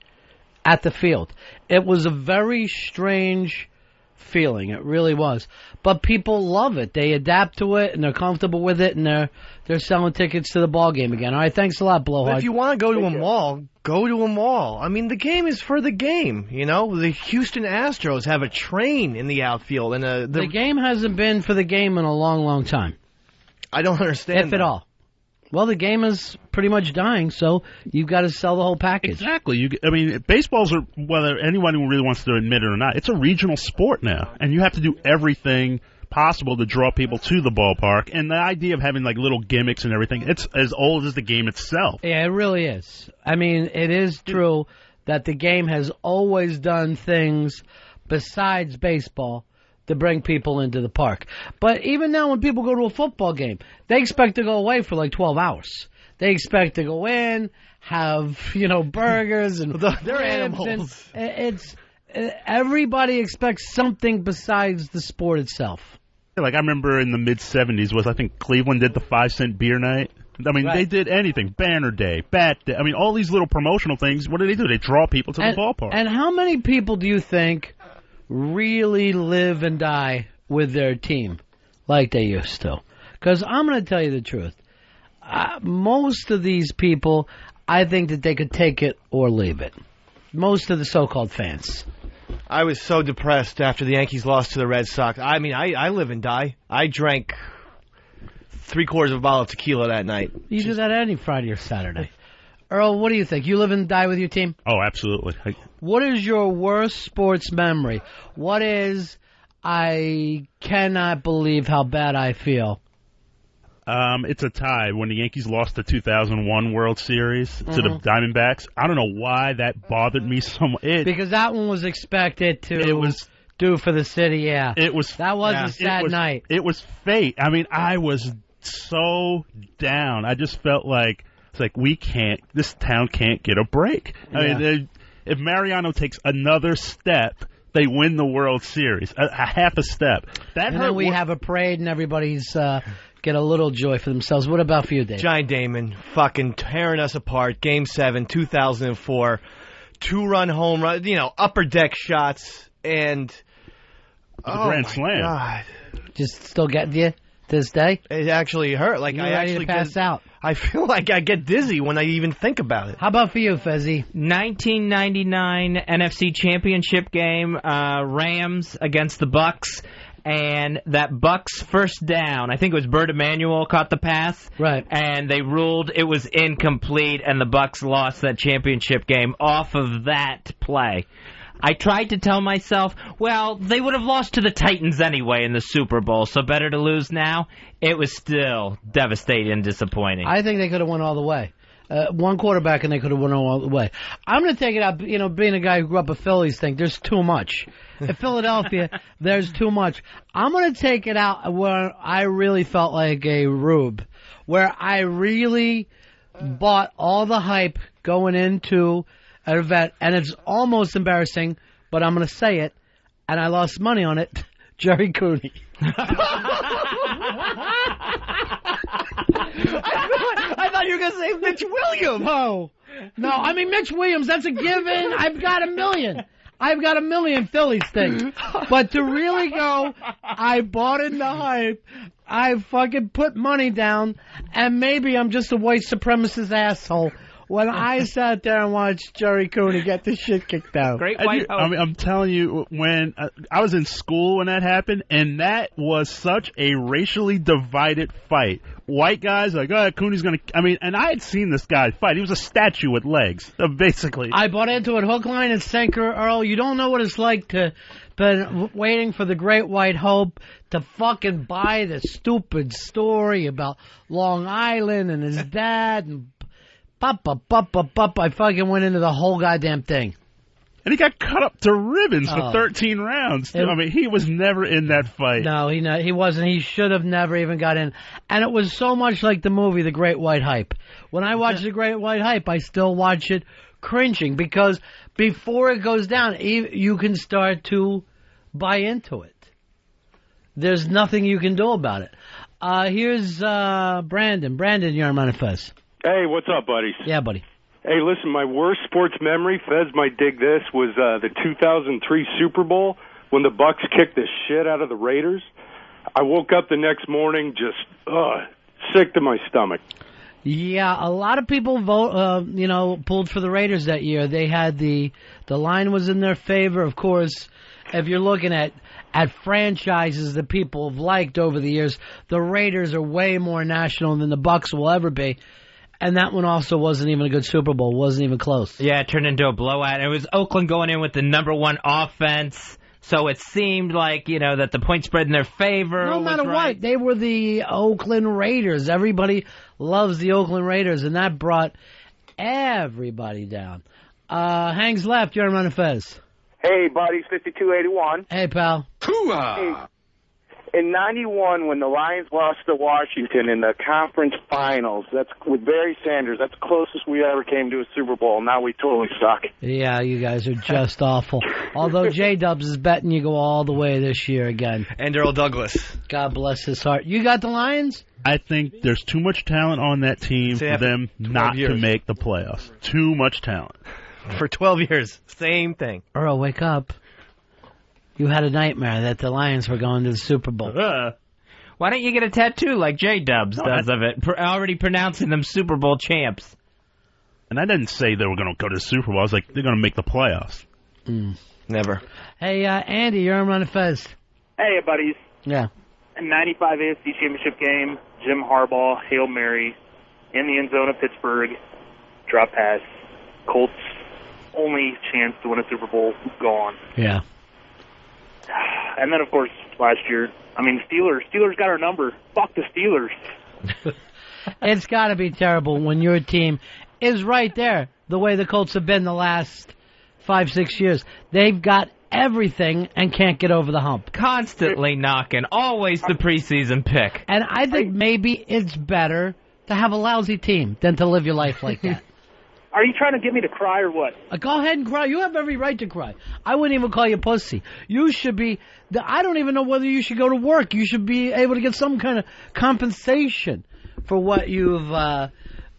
at the field. It was a very strange feeling. It really was. But people love it. They adapt to it, and they're comfortable with it, and they're selling tickets to the ball game again. All right, thanks a lot, Blowhard. But if you want to go to a mall, go to a mall. I mean, the game is for the game, you know? The Houston Astros have a train in the outfield. And the game hasn't been for the game in a long, long time. I don't understand If at all. Well, the game is pretty much dying, so you've got to sell the whole package. Exactly. I mean, baseballs are, whether anyone who really wants to admit it or not, it's a regional sport now, and you have to do everything possible to draw people to the ballpark. And the idea of having like little gimmicks and everything, it's as old as the game itself. Yeah, it really is. I mean, it is true that the game has always done things besides baseball to bring people into the park. But even now when people go to a football game, they expect to go away for like 12 hours. They expect to go in, have, you know, burgers and they're animals. It's everybody expects something besides the sport itself. Like I remember in the mid-'70s was I think Cleveland did the 5-cent beer night. I mean, They did anything. Banner Day, Bat Day. I mean, all these little promotional things. What do? They draw people to the ballpark. And how many people do you think really live and die with their team like they used to? Because I'm going to tell you the truth. Most of these people, I think that they could take it or leave it. Most of the so-called fans. I was so depressed after the Yankees lost to the Red Sox. I mean, I live and die. I drank 3/4 of a bottle of tequila that night. You do that any Friday or Saturday. Earl, what do you think? You live and die with your team? Oh, absolutely. What is your worst sports memory? What is, I cannot believe how bad I feel? It's a tie. When the Yankees lost the 2001 World Series to the Diamondbacks, I don't know why that bothered me so much. Because that one was expected to do for the city, yeah. That was a sad night. It was fate. I mean, I was so down. I just felt like, it's like, this town can't get a break. I mean, if Mariano takes another step, they win the World Series. A half a step. And then we have a parade and everybody's get a little joy for themselves. What about for you, Dave? Giant Damon fucking tearing us apart. Game 7, 2004. 2-run home run, upper deck shots, and grand slam. God. Just still getting you this day? It actually hurt. Like You're I ready actually to pass out. I feel like I get dizzy when I even think about it. How about for you, Fezzy? 1999 NFC Championship game, Rams against the Bucks, and that Bucks first down, I think it was Bert Emanuel caught the pass, right? And they ruled it was incomplete, and the Bucks lost that championship game off of that play. I tried to tell myself, well, they would have lost to the Titans anyway in the Super Bowl, so better to lose now. It was still devastating and disappointing. I think they could have won all the way. One quarterback and they could have won all the way. I'm going to take it out, being a guy who grew up a Phillies thing, there's too much. In Philadelphia, there's too much. I'm going to take it out where I really felt like a rube, where I really bought all the hype going into an event, and it's almost embarrassing, but I'm going to say it, and I lost money on it, Jerry Cooney. I thought you were going to say Mitch Williams. No, I mean, Mitch Williams, that's a given. I've got $1 million. I've got $1 million Phillies things. But to really go, I bought in the hype. I fucking put money down, and maybe I'm just a white supremacist asshole when I sat there and watched Jerry Cooney get the shit kicked out. Great I white hope. mean, I'm telling you, when I was in school when that happened, and that was such a racially divided fight. White guys like, oh, Cooney's going to... I mean, and I had seen this guy fight. He was a statue with legs, basically. I bought into it hook, line, and sinker, Earl. You don't know what it's like to been waiting for the Great White Hope to fucking buy the stupid story about Long Island and his dad and I fucking went into the whole goddamn thing. And he got cut up to ribbons for 13 rounds. I mean, he was never in that fight. No, he wasn't. He should have never even got in. And it was so much like the movie The Great White Hype. When I watch The Great White Hype, I still watch it cringing because before it goes down, you can start to buy into it. There's nothing you can do about it. Here's Brandon. Brandon, you're on Ron and Fez. Hey, what's up, buddies? Yeah, buddy. Hey, listen, my worst sports memory, Fez might dig this, was the 2003 Super Bowl when the Bucks kicked the shit out of the Raiders. I woke up the next morning just sick to my stomach. Yeah, a lot of people pulled for the Raiders that year. They had the line was in their favor. Of course, if you're looking at franchises that people have liked over the years, the Raiders are way more national than the Bucks will ever be. And that one also wasn't even a good Super Bowl. Wasn't even close. Yeah, it turned into a blowout. It was Oakland going in with the number one offense. So it seemed like, that the point spread in their favor. No matter right. what, they were the Oakland Raiders. Everybody loves the Oakland Raiders, and that brought everybody down. Hangs left. You're on Ron and Fez. Hey, buddies, 5281. Hey, pal. Hey, in 91, when the Lions lost to Washington in the conference finals, that's with Barry Sanders, that's the closest we ever came to a Super Bowl. Now we totally suck. Yeah, you guys are just awful. Although J-Dubs is betting you go all the way this year again. And Earl Douglas. God bless his heart. You got the Lions? I think there's too much talent on that team for them not to make the playoffs. Too much talent. For 12 years. Same thing. Earl, wake up. You had a nightmare that the Lions were going to the Super Bowl. Why don't you get a tattoo like J-Dubs does of it, already pronouncing them Super Bowl champs? And I didn't say they were going to go to the Super Bowl. I was like, they're going to make the playoffs. Never. Hey, Andy, you're on Ron and Fez. Hey, buddies. Yeah. In 95 AFC Championship game, Jim Harbaugh, Hail Mary, in the end zone of Pittsburgh, drop pass, Colts' only chance to win a Super Bowl, gone. Yeah. And then, of course, last year, Steelers got our number. Fuck the Steelers. It's got to be terrible when your team is right there, the way the Colts have been the last 5-6 years. They've got everything and can't get over the hump. Constantly knocking. Always the preseason pick. And I think maybe it's better to have a lousy team than to live your life like that. Are you trying to get me to cry or what? Go ahead and cry. You have every right to cry. I wouldn't even call you pussy. You should be... I don't even know whether you should go to work. You should be able to get some kind of compensation for what you've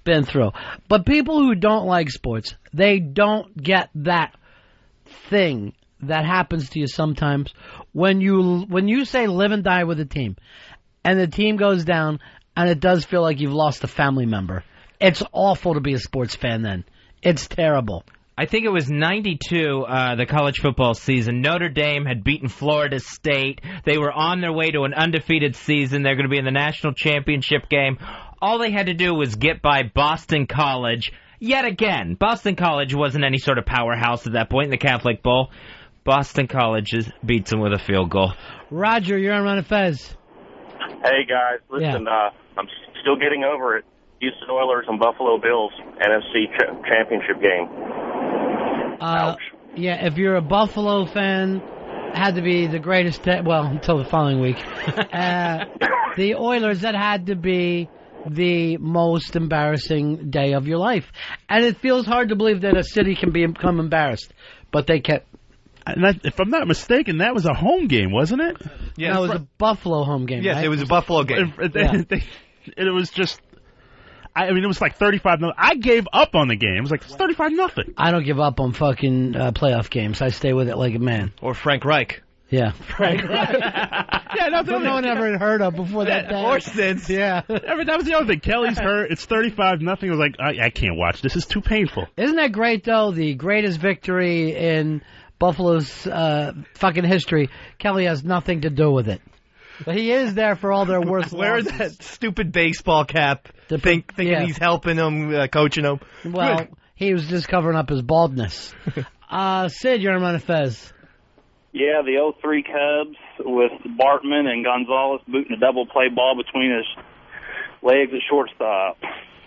been through. But people who don't like sports, they don't get that thing that happens to you sometimes when you say live and die with a team, and the team goes down, and it does feel like you've lost a family member. It's awful to be a sports fan then. It's terrible. I think it was 92, the college football season. Notre Dame had beaten Florida State. They were on their way to an undefeated season. They're going to be in the national championship game. All they had to do was get by Boston College. Yet again, Boston College wasn't any sort of powerhouse at that point in the Catholic Bowl. Boston College beats them with a field goal. Roger, you're on Ron and Fez. Hey, guys. Listen, I'm still getting over it. Houston Oilers and Buffalo Bills NFC championship game. Yeah, if you're a Buffalo fan, had to be the greatest until the following week. The Oilers, that had to be the most embarrassing day of your life. And it feels hard to believe that a city can become embarrassed, but they kept... If I'm not mistaken, that was a home game, wasn't it? Yeah, it was a Buffalo home game, Yes, right? it was a Buffalo game. It was just... it was like 35-0. I gave up on the game. It was like 35-0. I don't give up on fucking playoff games. I stay with it like a man. Or Frank Reich. Yeah. Frank. Yeah, that's no one ever had heard of before that day. Or since. Yeah. I mean, that was the other thing. Kelly's hurt. It's 35-0. I was like, I can't watch. This is too painful. Isn't that great, though? The greatest victory in Buffalo's fucking history. Kelly has nothing to do with it. But he is there for all their worst Wears losses. that stupid baseball cap, thinking yeah. he's helping him, coaching him. Well, he was just covering up his baldness. Sid, you're on Ron and Fez. Yeah, the 03 Cubs with Bartman and Gonzalez booting a double play ball between his legs at shortstop.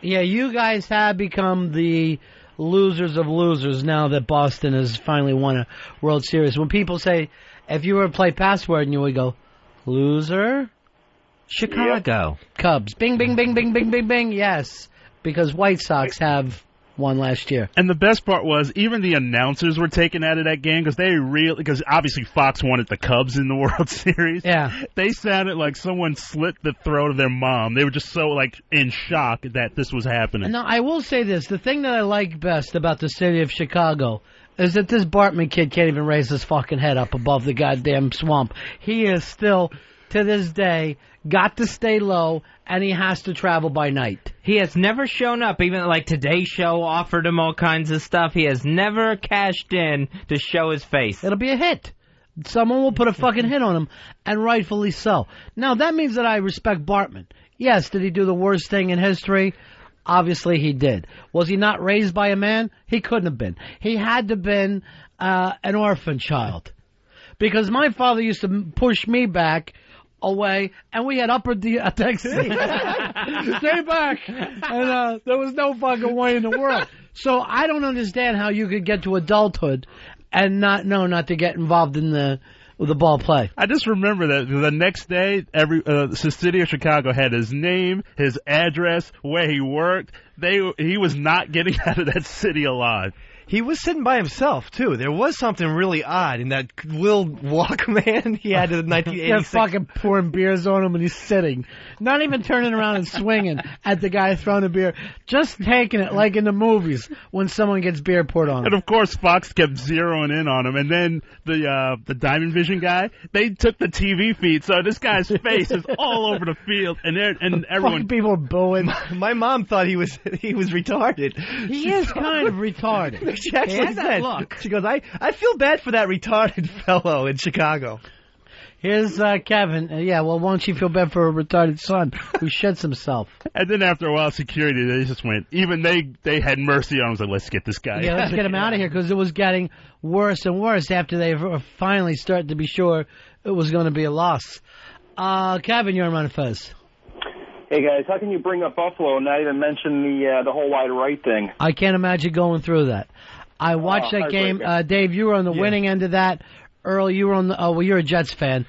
Yeah, you guys have become the losers of losers now that Boston has finally won a World Series. When people say, if you were to play password, and you would go, loser? Chicago. Yep. Cubs. Bing, bing, bing, bing, bing, bing, bing. Yes, because White Sox have won last year. And the best part was even the announcers were taken out of that game because obviously Fox wanted the Cubs in the World Series. Yeah. They sounded like someone slit the throat of their mom. They were just so in shock that this was happening. Now, I will say this. The thing that I like best about the city of Chicago is that this Bartman kid can't even raise his fucking head up above the goddamn swamp. He is still, to this day, got to stay low, and he has to travel by night. He has never shown up, even Today's Show offered him all kinds of stuff. He has never cashed in to show his face. It'll be a hit. Someone will put a fucking hit on him, and rightfully so. Now, that means that I respect Bartman. Yes, did he do the worst thing in history? Obviously he did. Was he not raised by a man? He couldn't have been. He had to have been an orphan child. Because my father used to push me back away, and we had upper deck seats. Stay back! And there was no fucking way in the world. So I don't understand how you could get to adulthood and not to get involved in the ball play. I just remember that the next day, the city of Chicago had his name, his address, where he worked. He was not getting out of that city alive. He was sitting by himself, too. There was something really odd in that Will Walkman he had in 1986. They're fucking pouring beers on him, and he's sitting. Not even turning around and swinging at the guy throwing a beer. Just taking it like in the movies when someone gets beer poured on him. And, of course, Fox kept zeroing in on him. And then the Diamond Vision guy, they took the TV feed, so this guy's face is all over the field. And everyone... Fucking people are booing. My mom thought he was retarded. He is kind of retarded. She actually said, look. She goes, I feel bad for that retarded fellow in Chicago. Here's Kevin. Why don't you feel bad for a retarded son who shits himself? And then after a while, security, they just went, even they had mercy on him. Like, let's get this guy. Yeah, let's get him out of here, because it was getting worse and worse after they finally started to be sure it was going to be a loss. Kevin, you're on Ron and Fez. Hey, guys, how can you bring up Buffalo and not even mention the whole wide right thing? I can't imagine going through that. I watched that game. Dave, you were on the winning end of that. Earl, you were on the... you're a Jets fan.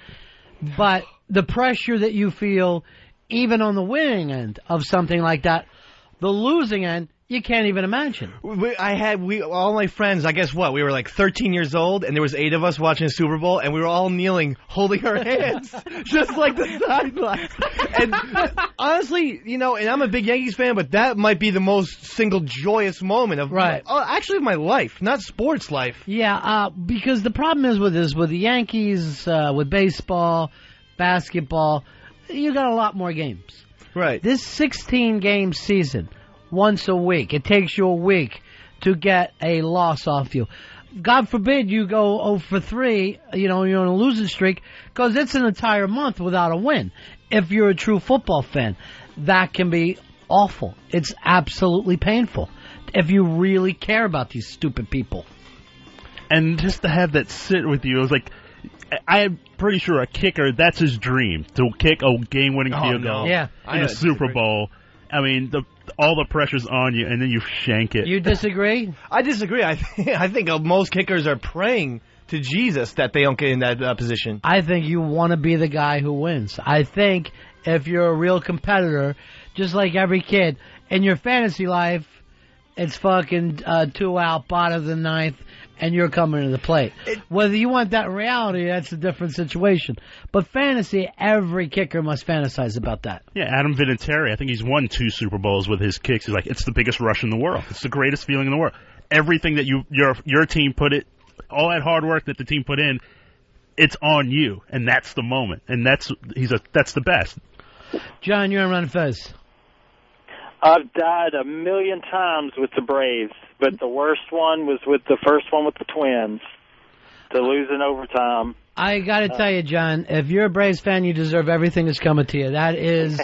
But the pressure that you feel, even on the winning end of something like that, the losing end, you can't even imagine. All my friends, I guess we were 13 years old, and there was 8 of us watching the Super Bowl, and we were all kneeling, holding our hands, just like the sidelines. And honestly, and I'm a big Yankees fan, but that might be the most single joyous moment of of my life, not sports life. Yeah, because the problem is with the Yankees, with baseball, basketball, you got a lot more games. Right. This 16-game season, once a week. It takes you a week to get a loss off you. God forbid you go 0 for 3, you're on a losing streak, because it's an entire month without a win. If you're a true football fan, that can be awful. It's absolutely painful if you really care about these stupid people. And just to have that sit with you, it was like, I'm pretty sure a kicker, that's his dream, to kick a game-winning field goal in a Super Bowl. I mean, all the pressure's on you, and then you shank it. You disagree? I disagree. I think most kickers are praying to Jesus that they don't get in that position. I think you want to be the guy who wins. I think if you're a real competitor, just like every kid, in your fantasy life, it's fucking 2 out, bottom of the 9th, and you're coming to the plate. Whether you want that in reality, that's a different situation. But fantasy, every kicker must fantasize about that. Yeah, Adam Vinatieri, I think he's won 2 Super Bowls with his kicks. He's like, it's the biggest rush in the world. It's the greatest feeling in the world. Everything that your team put it, all that hard work that the team put in, it's on you, and that's the moment, and that's the best. John, you're on Ron and Fez. I've died a million times with the Braves, but the worst one was with the first one with the Twins, to lose in overtime. I got to tell you, John, if you're a Braves fan, you deserve everything that's coming to you. That is,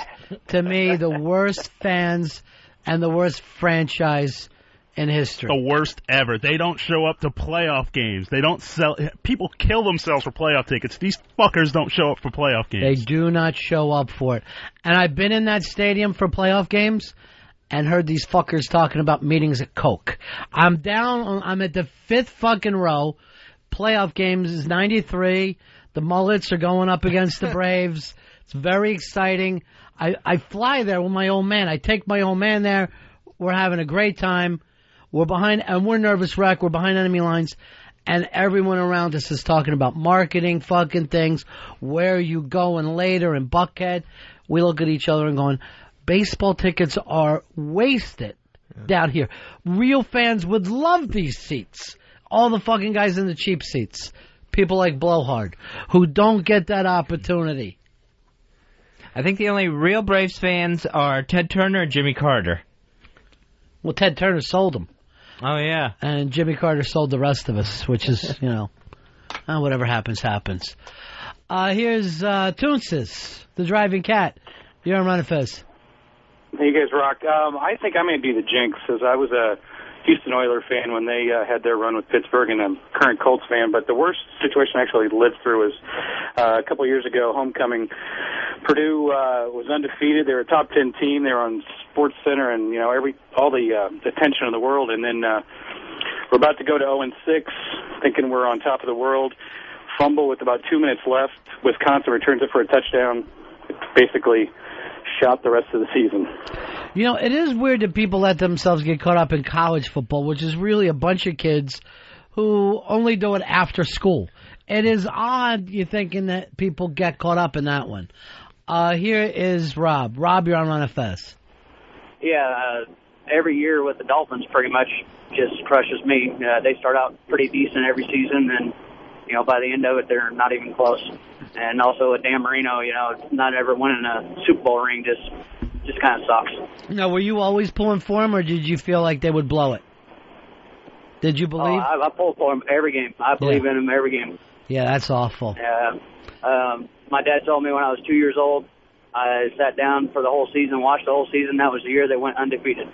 to me, the worst fans and the worst franchise in history. The worst ever. They don't show up to playoff games. They don't sell. People kill themselves for playoff tickets. These fuckers don't show up for playoff games. They do not show up for it. And I've been in that stadium for playoff games and heard these fuckers talking about meetings at Coke. I'm at the fifth fucking row. Playoff games is 93. The Mullets are going up against the Braves. It's very exciting. I fly there with my old man. I take my old man there. We're having a great time. We're behind, and we're nervous wreck. We're behind enemy lines, and everyone around us is talking about marketing fucking things. Where are you going later in Buckhead? We look at each other and going, baseball tickets are wasted down here. Real fans would love these seats. All the fucking guys in the cheap seats. People like Blowhard, who don't get that opportunity. I think the only real Braves fans are Ted Turner and Jimmy Carter. Well, Ted Turner sold them. Oh, yeah. And Jimmy Carter sold the rest of us, which is, whatever happens, happens. Here's Toonces, the driving cat. You're on Ron and Fez. Hey, you guys rock. I think I may be the jinx, because I was a Houston Oilers fan when they had their run with Pittsburgh, and I'm a current Colts fan. But the worst situation I actually lived through was a couple of years ago, homecoming. Purdue was undefeated. They were a top 10 team. They were on Sports Center and all the attention in the world. And then we're about to go to 0-6, thinking we're on top of the world. Fumble with about 2 minutes left. Wisconsin returns it for a touchdown. It basically shot the rest of the season. It is weird that people let themselves get caught up in college football, which is really a bunch of kids who only do it after school. It is odd you're thinking that people get caught up in that one. Here is Rob. Rob, you're on Ron and Fez. Yeah, every year with the Dolphins pretty much just crushes me. They start out pretty decent every season, and by the end of it, they're not even close. And also with Dan Marino, not ever winning a Super Bowl ring just kind of sucks. Now, were you always pulling for him, or did you feel like they would blow it? Did you believe? I pull for him every game. I believe in him every game. Yeah, that's awful. My dad told me when I was 2 years old, I sat down for the whole season, watched the whole season. That was the year they went undefeated.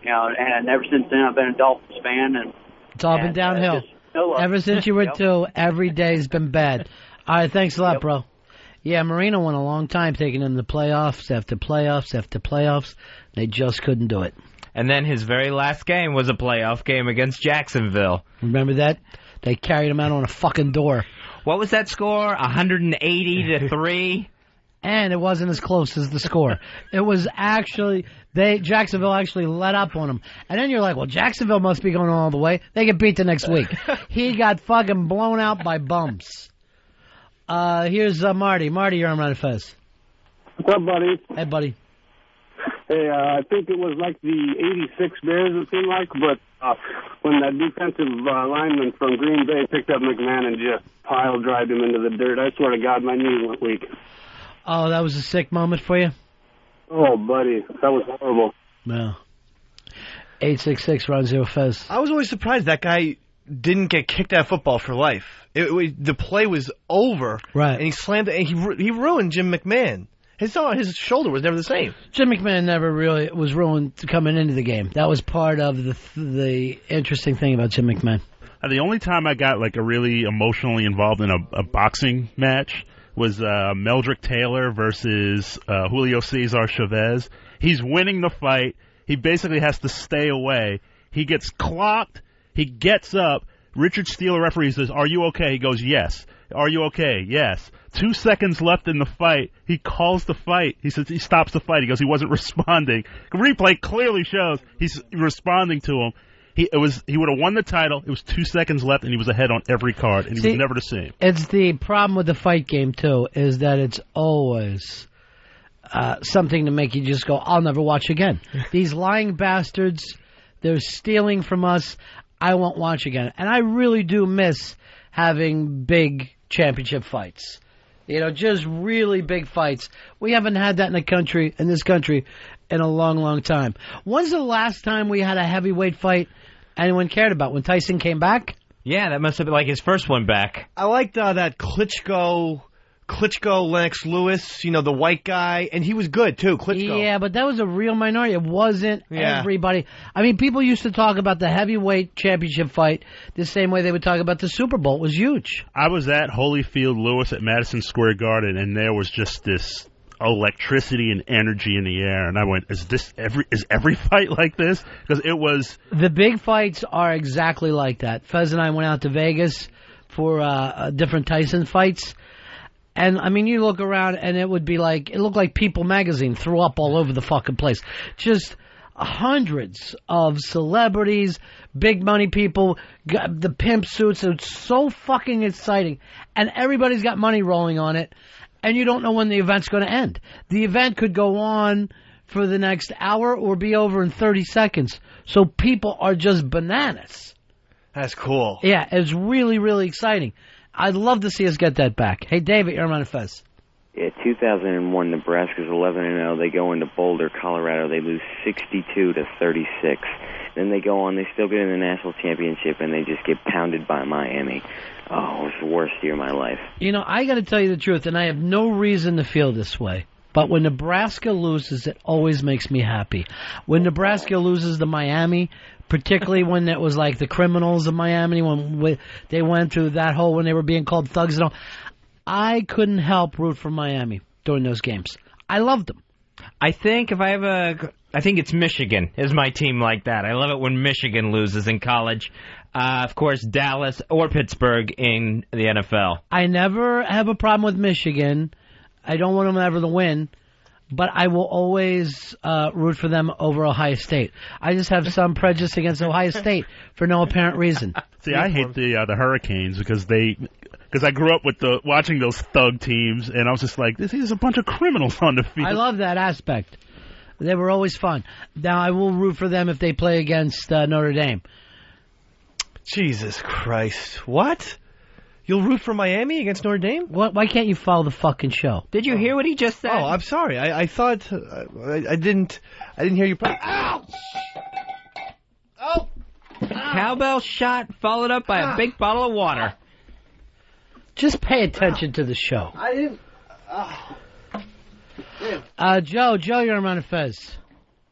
And ever since then, I've been a Dolphins fan. And it's all been downhill. Ever since you were two, every day's been bad. All right, thanks a lot, bro. Yeah, Marino went a long time taking them to playoffs after playoffs after playoffs. They just couldn't do it. And then his very last game was a playoff game against Jacksonville. Remember that? They carried him out on a fucking door. What was that score? 180-3? And it wasn't as close as the score. It was actually, Jacksonville actually let up on him. And then you're like, well, Jacksonville must be going all the way. They get beat the next week. He got fucking blown out by bumps. Here's Marty. Marty, you're on Ron and Fez. What's up, buddy? Hey, buddy. Hey, I think it was like the 86 Bears, it seemed like, but when that defensive lineman from Green Bay picked up McMahon and just pile-drived him into the dirt, I swear to God, my knee went weak. Oh, that was a sick moment for you? Oh, buddy, that was horrible. No. 866 Ron Zero Fez. I was always surprised that guy didn't get kicked out of football for life. The play was over, right? And he slammed it, and he ruined Jim McMahon. His shoulder was never the same. Jim McMahon never really was ruined coming into the game. That was part of the interesting thing about Jim McMahon. The only time I got like a really emotionally involved in a boxing match was Meldrick Taylor versus Julio Cesar Chavez. He's winning the fight. He basically has to stay away. He gets clocked. He gets up. Richard Steele, referee, says, "Are you okay?" He goes, "Yes." "Are you okay?" "Yes." 2 seconds left in the fight. He calls the fight. He says he stops the fight. He goes, he wasn't responding. The replay clearly shows he's responding to him. He would have won the title. It was 2 seconds left, and he was ahead on every card, and he was never the same. It's the problem with the fight game, too, is that it's always something to make you just go, I'll never watch again. These lying bastards, they're stealing from us. I won't watch again. And I really do miss having big championship fights. You know, just really big fights. We haven't had that in this country, in a long, long time. When's the last time we had a heavyweight fight anyone cared about? When Tyson came back? Yeah, that must have been like his first one back. I liked that Klitschko, Lennox Lewis, the white guy, and he was good too, Klitschko. Yeah, but that was a real minority. It wasn't everybody. I mean, people used to talk about the heavyweight championship fight the same way they would talk about the Super Bowl. It was huge. I was at Holyfield Lewis at Madison Square Garden, and there was just this electricity and energy in the air, and I went, is every fight like this? Because it was... The big fights are exactly like that. Fez and I went out to Vegas for different Tyson fights. And, I mean, you look around, and it looked like People magazine threw up all over the fucking place. Just hundreds of celebrities, big money people, the pimp suits. It's so fucking exciting. And everybody's got money rolling on it, and you don't know when the event's going to end. The event could go on for the next hour or be over in 30 seconds. So people are just bananas. That's cool. Yeah, it's really, really exciting. I'd love to see us get that back. Hey, David, you're on Fez. Yeah, 2001, Nebraska's 11-0. They go into Boulder, Colorado. They lose 62-36. Then they go on. They still get in the national championship, and they just get pounded by Miami. Oh, it was the worst year of my life. You know, I got to tell you the truth, and I have no reason to feel this way. But when Nebraska loses, it always makes me happy. When Nebraska loses to Miami, particularly when it was like the criminals of Miami, when they went through that hole when they were being called thugs and all, I couldn't help root for Miami during those games. I loved them. I think I think it's Michigan is my team like that. I love it when Michigan loses in college. Of course, Dallas or Pittsburgh in the NFL. I never have a problem with Michigan. I don't want them ever to win, but I will always root for them over Ohio State. I just have some prejudice against Ohio State for no apparent reason. See, I hate the Hurricanes because I grew up with watching those thug teams, and I was just like, this is a bunch of criminals on the field. I love that aspect. They were always fun. Now, I will root for them if they play against Notre Dame. Jesus Christ. What? You'll root for Miami against Notre Dame? Why can't you follow the fucking show? Did you hear what he just said? Oh, I'm sorry. I thought I didn't hear you. Ouch! Oh! Cowbell shot followed up by a big bottle of water. Just pay attention to the show. I didn't. Joe, you're on Fez.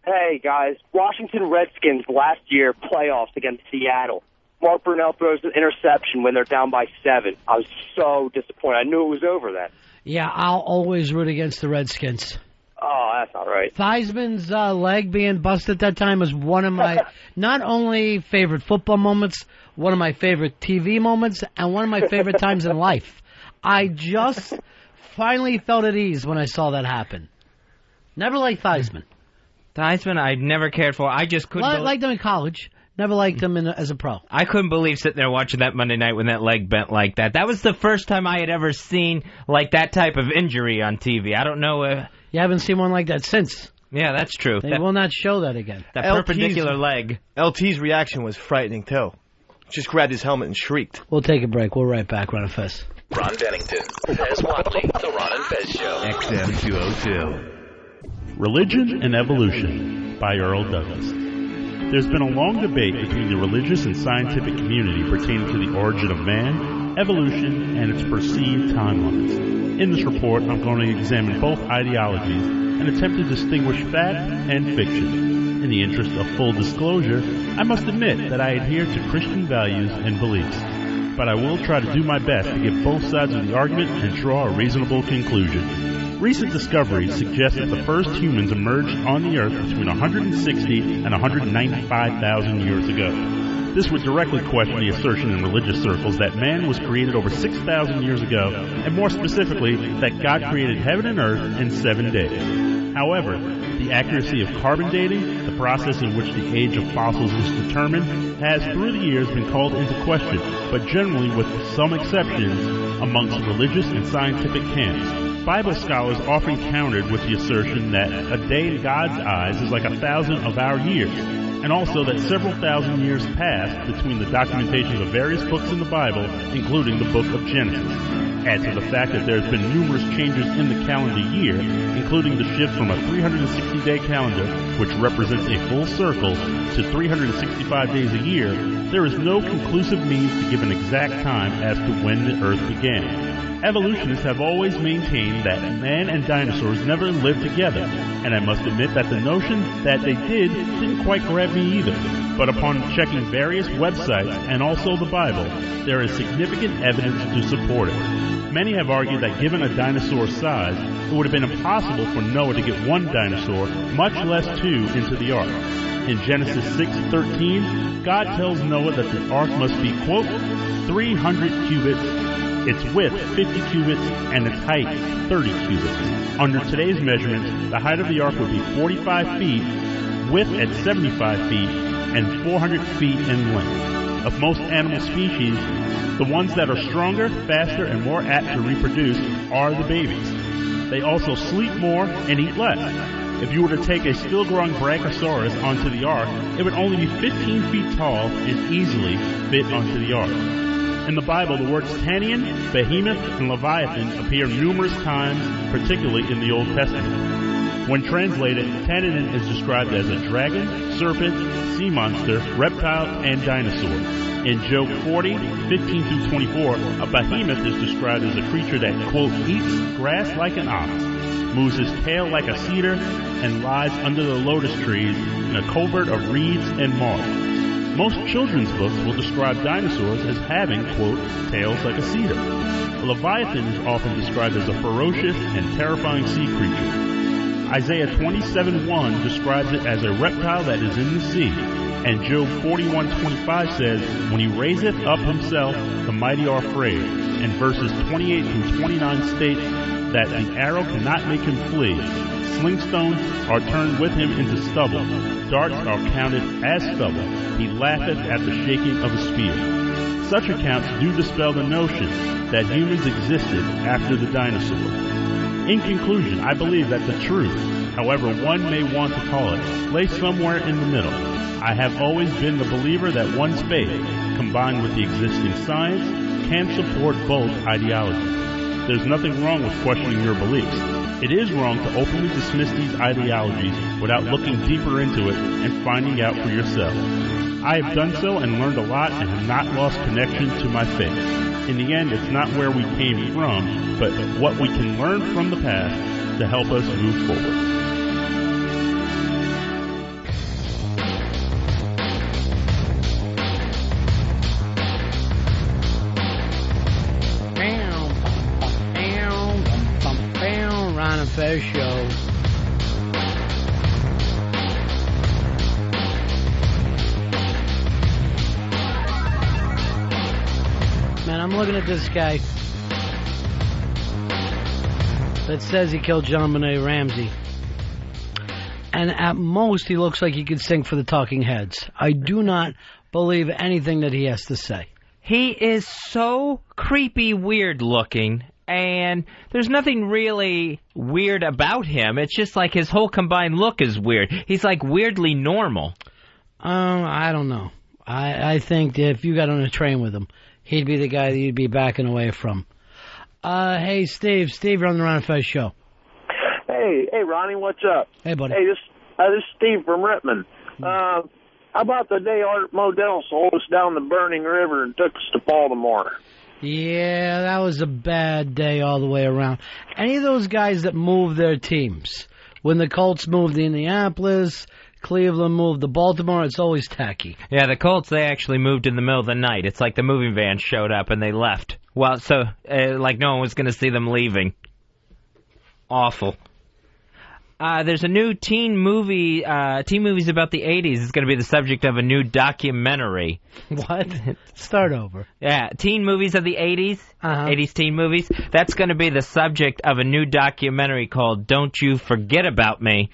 Hey guys, Washington Redskins last year playoffs against Seattle. Mark Brunell throws an interception when they're down by 7. I was so disappointed. I knew it was over then. Yeah, I'll always root against the Redskins. Oh, that's all right. Theismann's leg being busted at that time was one of my not only favorite football moments, one of my favorite TV moments, and one of my favorite times in life. I just finally felt at ease when I saw that happen. Never liked Theismann. Theismann, I never cared for. I just couldn't. Liked him in college. Never liked him as a pro. I couldn't believe sitting there watching that Monday night when that leg bent like that. That was the first time I had ever seen like that type of injury on TV. I don't know. You haven't seen one like that since. Yeah, that's true. They will not show that again. That perpendicular leg. LT's reaction was frightening, too. Just grabbed his helmet and shrieked. We'll take a break. We'll right back. Ron and Fez. Ron Bennington, Fez Watley, The Ron and Fez Show. XM 202. Religion and Evolution by Earl Douglas. There's been a long debate between the religious and scientific community pertaining to the origin of man, evolution, and its perceived timelines. In this report, I'm going to examine both ideologies and attempt to distinguish fact and fiction. In the interest of full disclosure, I must admit that I adhere to Christian values and beliefs, but I will try to do my best to get both sides of the argument and draw a reasonable conclusion. Recent discoveries suggest that the first humans emerged on the Earth between 160 and 195,000 years ago. This would directly question the assertion in religious circles that man was created over 6,000 years ago, and more specifically, that God created heaven and earth in 7 days. However, the accuracy of carbon dating, the process in which the age of fossils is determined, has through the years been called into question, but generally with some exceptions amongst religious and scientific camps. Bible scholars often countered with the assertion that a day in God's eyes is like 1,000 of our years, and also that several thousand years passed between the documentation of various books in the Bible, including the book of Genesis. Add to the fact that there has been numerous changes in the calendar year, including the shift from a 360-day calendar, which represents a full circle, to 365 days a year, there is no conclusive means to give an exact time as to when the Earth began. Evolutionists have always maintained that man and dinosaurs never lived together, and I must admit that the notion that they didn't quite grab me either. But upon checking various websites and also the Bible, there is significant evidence to support it. Many have argued that given a dinosaur's size, it would have been impossible for Noah to get one dinosaur, much less two, into the ark. In Genesis 6:13, God tells Noah that the ark must be, quote, 300 cubits, its width 50 cubits, and its height 30 cubits. Under today's measurements, the height of the ark would be 45 feet, width at 75 feet, and 400 feet in length. Of most animal species, the ones that are stronger, faster, and more apt to reproduce are the babies. They also sleep more and eat less. If you were to take a still-growing Brachiosaurus onto the ark, it would only be 15 feet tall and easily fit onto the ark. In the Bible, the words Tannian, Behemoth, and Leviathan appear numerous times, particularly in the Old Testament. When translated, Tannian is described as a dragon, serpent, sea monster, reptile, and dinosaur. In Job 40:15-24, a behemoth is described as a creature that, quote, eats grass like an ox, moves his tail like a cedar, and lies under the lotus trees in a covert of reeds and moss. Most children's books will describe dinosaurs as having, quote, tails like a cedar. A leviathan is often described as a ferocious and terrifying sea creature. Isaiah 27:1 describes it as a reptile that is in the sea, and Job 41:25 says, when he raiseth up himself, the mighty are afraid, and verses 28-29 state that the arrow cannot make him flee. Slingstones are turned with him into stubble. Darts are counted as stubble. He laugheth at the shaking of a spear. Such accounts do dispel the notion that humans existed after the dinosaur. In conclusion, I believe that the truth, however one may want to call it, lay somewhere in the middle. I have always been the believer that one's faith, combined with the existing science, can support both ideologies. There's nothing wrong with questioning your beliefs. It is wrong to openly dismiss these ideologies without looking deeper into it and finding out for yourself. I have done so and learned a lot and have not lost connection to my faith. In the end, it's not where we came from, but what we can learn from the past to help us move forward. Ron and Fez show. Man, I'm looking at this guy that says he killed John Benet Ramsey. And at most, he looks like he could sing for the Talking Heads. I do not believe anything that he has to say. He is so creepy weird looking, and there's nothing really weird about him. It's just like his whole combined look is weird. He's like weirdly normal. I don't know. I think that if you got on a train with him, he'd be the guy that you'd be backing away from. Hey, Steve. Steve, you're on the Ron and Fez show. Hey, Ronnie, what's up? Hey, buddy. Hey, this is Steve from Rittman. How about the day Art Modell sold us down the burning river and took us to Baltimore? Yeah, that was a bad day all the way around. Any of those guys that moved their teams, when the Colts moved to Indianapolis, Cleveland moved to Baltimore, it's always tacky. Yeah, the Colts, they actually moved in the middle of the night. It's like the moving van showed up and they left. Well, so, like no one was going to see them leaving. Awful. There's a new teen movies about the 80s. It's going to be the subject of a new documentary. What? Start over. Yeah, teen movies of the 80s, 80s teen movies. That's going to be the subject of a new documentary called Don't You Forget About Me.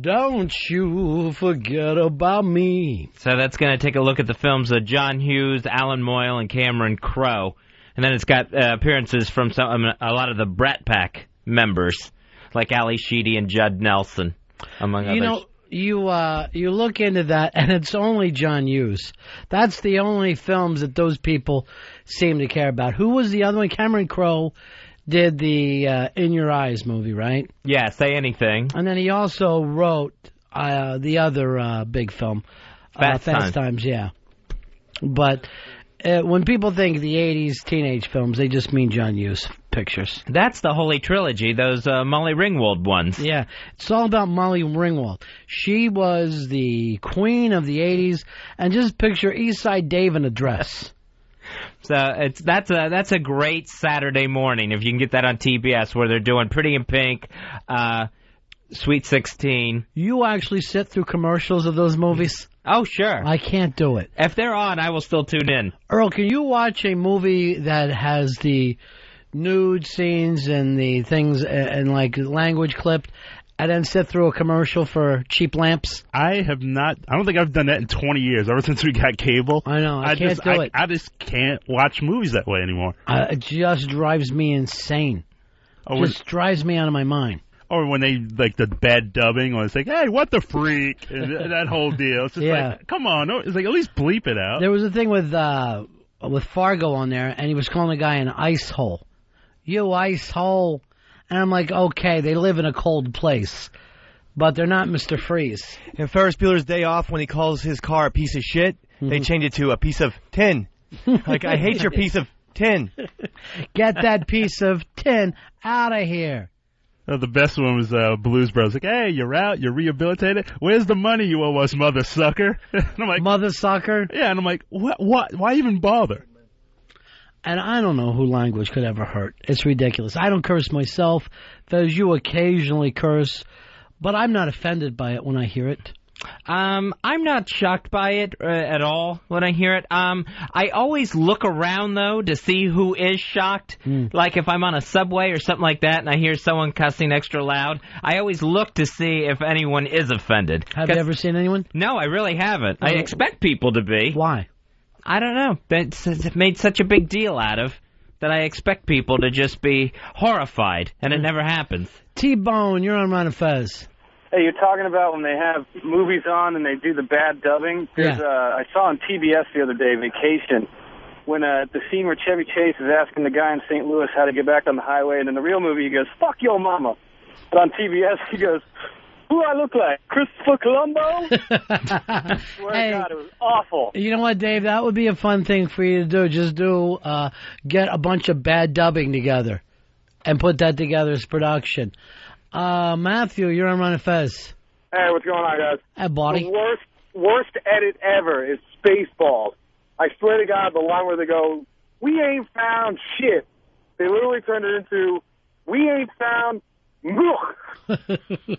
Don't you forget about me. So that's going to take a look at the films of John Hughes, Alan Moyle, and Cameron Crowe. And then it's got appearances from a lot of the Brat Pack members, like Ali Sheedy and Judd Nelson, among others. You know, you look into that, and it's only John Hughes. That's the only films that those people seem to care about. Who was the other one? Cameron Crowe did the In Your Eyes movie, right? Yeah, Say Anything. And then he also wrote the other big film, Fast Times, yeah. But when people think the 80s teenage films, they just mean John Hughes pictures. That's the Holy Trilogy, those Molly Ringwald ones. Yeah, it's all about Molly Ringwald. She was the queen of the 80s, and just picture East Side Dave in a dress. So that's a great Saturday morning, if you can get that on TBS, where they're doing Pretty in Pink, Sweet 16. You actually sit through commercials of those movies? Oh, sure. I can't do it. If they're on, I will still tune in. Earl, can you watch a movie that has the nude scenes and the things and like language clipped, and then sit through a commercial for cheap lamps? I have not. I don't think I've done that in 20 years, ever since we got cable. I know. I can't do it. I just can't watch movies that way anymore. It just drives me insane. Just drives me out of my mind. Or when they, like, the bad dubbing, or it's like, hey, what the freak? And that whole deal. It's just like, come on. It's like, at least bleep it out. There was a thing with Fargo on there, and he was calling a guy an ice hole. You ice hole. And I'm like, okay, they live in a cold place, but they're not Mr. Freeze. In Ferris Bueller's Day Off, when he calls his car a piece of shit, they change it to a piece of tin. Like, I hate your piece of tin. Get that piece of tin out of here. The best one was Blues Brothers. Like, hey, you're out, you're rehabilitated. Where's the money you owe us, mother sucker? And I'm like, mother sucker? Yeah, and I'm like, what? Why even bother? And I don't know who language could ever hurt. It's ridiculous. I don't curse myself. Fez, you occasionally curse, but I'm not offended by it when I hear it. I'm not shocked by it at all when I hear it. I always look around, though, to see who is shocked. Like if I'm on a subway or something like that and I hear someone cussing extra loud, I always look to see if anyone is offended. Have you ever seen anyone? No, I really haven't. I expect people to be. Why? I don't know. It's made such a big deal out of that I expect people to just be horrified, and it never happens. T-Bone, you're on Ron and Fez. Hey, you're talking about when they have movies on and they do the bad dubbing. There's, I saw on TBS the other day, Vacation, when the scene where Chevy Chase is asking the guy in St. Louis how to get back on the highway, and in the real movie he goes, fuck your mama. But on TBS he goes, who do I look like? Christopher Columbo? Swear to God, it was awful. You know what, Dave? That would be a fun thing for you to do. Just get a bunch of bad dubbing together and put that together as production. Matthew, you're on Ron and Fez. Hey, what's going on, guys? Hey, buddy. The worst edit ever is Spaceballs. I swear to God, the line where they go, we ain't found shit. They literally turned it into, we ain't found They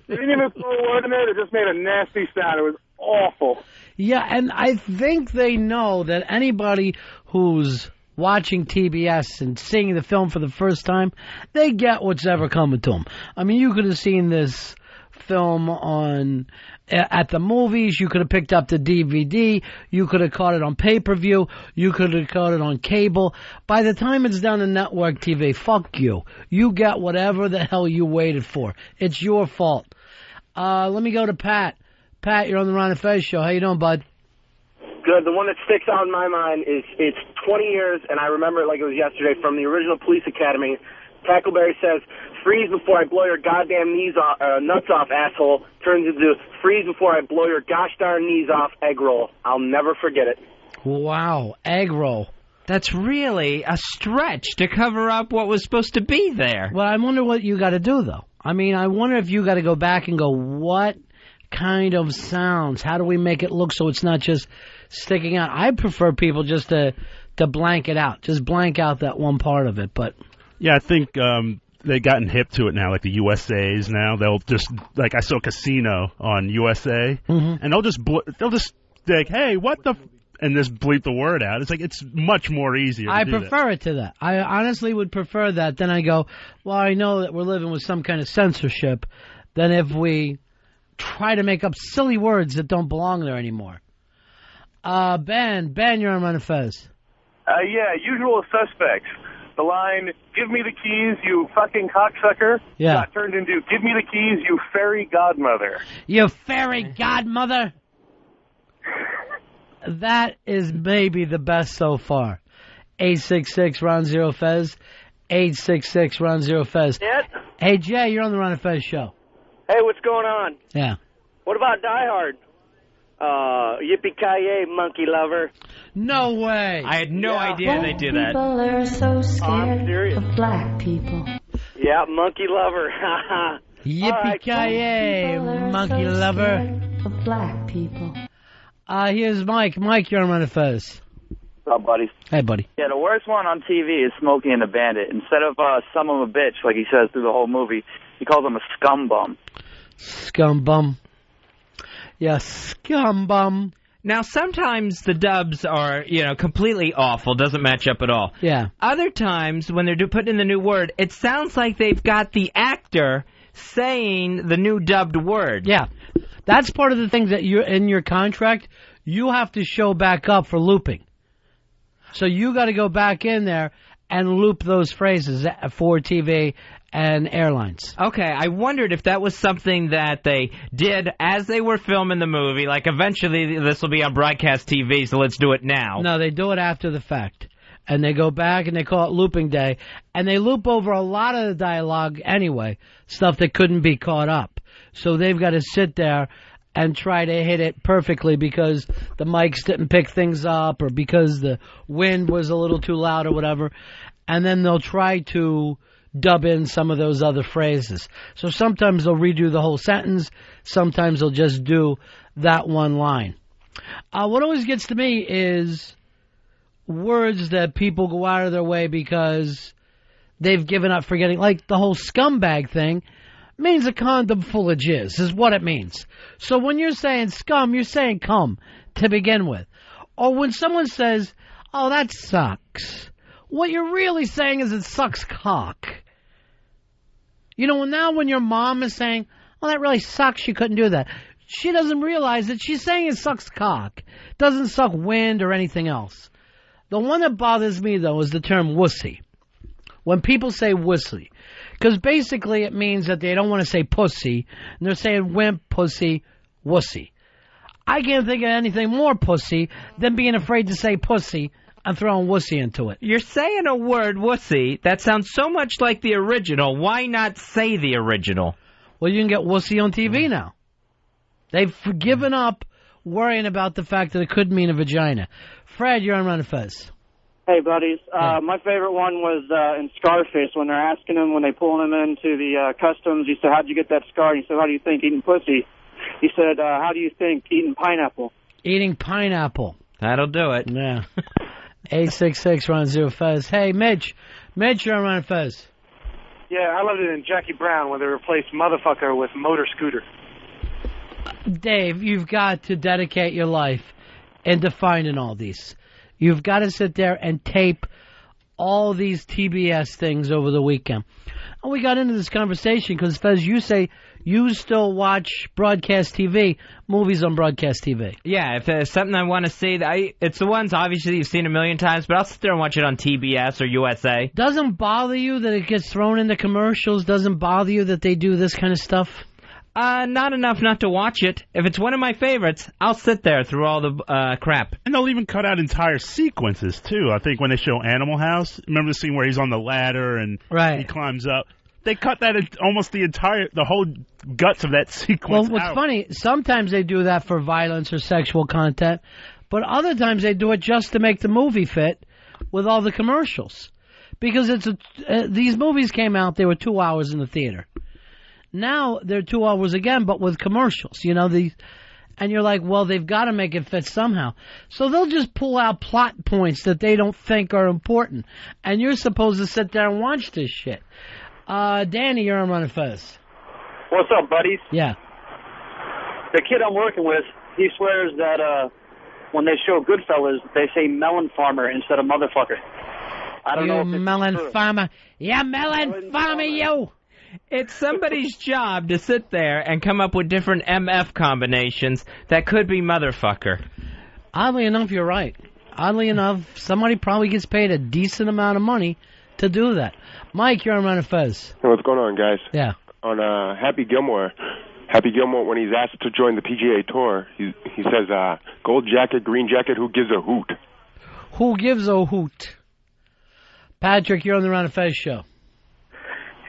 didn't even throw a word in there. They just made a nasty sound. It was awful. Yeah, and I think they know that anybody who's watching TBS and seeing the film for the first time, they get what's ever coming to them. I mean, you could have seen this film at the movies. You could have picked up the DVD. You could have caught it on pay-per-view. You could have caught it on cable. By the time it's done on network TV, fuck you. You get whatever the hell you waited for. It's your fault. Let me go to Pat. Pat, you're on the Ron and Fez show. How you doing, bud? Good. The one that sticks out in my mind is it's 20 years, and I remember it like it was yesterday, from the original Police Academy. Tackleberry says, freeze before I blow your goddamn nuts off, asshole. Turns into freeze before I blow your gosh darn knees off, egg roll. I'll never forget it. Wow, egg roll. That's really a stretch to cover up what was supposed to be there. Well, I wonder what you got to do, though. I mean, I wonder if you got to go back and go, what kind of sounds? How do we make it look so it's not just sticking out? I prefer people just to blank it out. Just blank out that one part of it, but... Yeah, I think they've gotten hip to it now, like the USAs now. They'll just, like I saw Casino on USA, and they'll just like, hey, what the... and just bleep the word out. It's like, it's much more easier I prefer it to that. I honestly would prefer that. Then I go, well, I know that we're living with some kind of censorship, than if we try to make up silly words that don't belong there anymore. Ben, you're on Ron and Fez. Yeah, usual suspects. the line, "Give me the keys, you fucking cocksucker," got turned into, "Give me the keys, you fairy godmother." You fairy godmother. That is maybe the best so far. 866 Ron Zero Fez. 866 Ron Zero Fez. Hey Jay, you're on the Ron and Fez show. Hey, what's going on? Yeah. What about Die Hard? Yippee-ki-yay, monkey lover. No way. I had no idea they do that. People are so scared of black people. Yeah, monkey lover. Yippee-ki-yay, monkey lover. Of black people. Here's Mike. Mike, you're on Ron and Fez. What's up, buddy? Hey, buddy. Yeah, the worst one on TV is Smokey and the Bandit. Instead of son of a bitch, like he says through the whole movie, he calls him a scum bum. Scum bum. Yeah, scum bum. Now, sometimes the dubs are, completely awful, doesn't match up at all. Yeah. Other times, when they're putting in the new word, it sounds like they've got the actor saying the new dubbed word. Yeah. That's part of the thing that you're in your contract. You have to show back up for looping. So you got to go back in there and loop those phrases for TV and airlines. Okay, I wondered if that was something that they did as they were filming the movie, like eventually this will be on broadcast TV, so let's do it now. No, they do it after the fact. And they go back and they call it looping day. And they loop over a lot of the dialogue anyway, stuff that couldn't be caught up. So they've got to sit there and try to hit it perfectly because the mics didn't pick things up or because the wind was a little too loud or whatever. And then they'll try to dub in some of those other phrases. So sometimes they'll redo the whole sentence. Sometimes they'll just do that one line. What always gets to me is words that people go out of their way because they've given up forgetting. Like the whole scumbag thing means a condom full of jizz is what it means. So when you're saying scum, you're saying cum to begin with. Or when someone says, oh, that sucks, what you're really saying is it sucks cock. Now when your mom is saying, oh, that really sucks, you couldn't do that, she doesn't realize that she's saying it sucks cock. It doesn't suck wind or anything else. The one that bothers me, though, is the term wussy. When people say wussy. Because basically it means that they don't want to say pussy, and they're saying wimp, pussy, wussy. I can't think of anything more pussy than being afraid to say pussy and throwing wussy into it. You're saying a word, wussy, that sounds so much like the original. Why not say the original? Well, you can get wussy on TV now. They've given up worrying about the fact that it could mean a vagina. Fred, you're on Ron and Fez. Hey, buddies. My favorite one was in Scarface when they're asking him, when they pull him into the customs, he said, how'd you get that scar? And he said, how do you think eating pussy? He said, how do you think eating pineapple? Eating pineapple. That'll do it. Yeah. 866 Ron Zero Fez. Hey, Mitch. Mitch, you're on Ron and Fez. Yeah, I loved it in Jackie Brown when they replaced motherfucker with motor scooter. Dave, you've got to dedicate your life into finding all these. You've got to sit there and tape all these TBS things over the weekend. And we got into this conversation because, Fez, you say you still watch broadcast TV, movies on broadcast TV. Yeah, if there's something I want to see, it's the ones, obviously, you've seen a million times, but I'll sit there and watch it on TBS or USA. Doesn't bother you that it gets thrown into commercials? Doesn't bother you that they do this kind of stuff? Not enough not to watch it. If it's one of my favorites, I'll sit there through all the crap. And they'll even cut out entire sequences, too. I think when they show Animal House, remember the scene where he's on the ladder and he climbs up? They cut that almost the whole guts of that sequence Well, what's out. funny, sometimes they do that for violence or sexual content, but other times they do it just to make the movie fit with all the commercials. Because these movies came out, they were 2 hours in the theater. Now they're 2 hours again, but with commercials, and you're like, well, they've got to make it fit somehow. So they'll just pull out plot points that they don't think are important, and you're supposed to sit there and watch this shit. Danny, you're on Ron and Fez. What's up, buddies? Yeah. The kid I'm working with, he swears that when they show Goodfellas, they say melon farmer instead of motherfucker. I don't know if it's melon true. farmer. Yeah, melon farmer, you. It's somebody's job to sit there and come up with different MF combinations that could be motherfucker. Oddly enough, you're right. Oddly enough, somebody probably gets paid a decent amount of money to do that. Mike, you're on Ron and Fez. Hey, what's going on, guys? Yeah. On Happy Gilmore, when he's asked to join the PGA Tour, he says, gold jacket, green jacket, who gives a hoot? Who gives a hoot? Patrick, you're on the Ron and Fez show.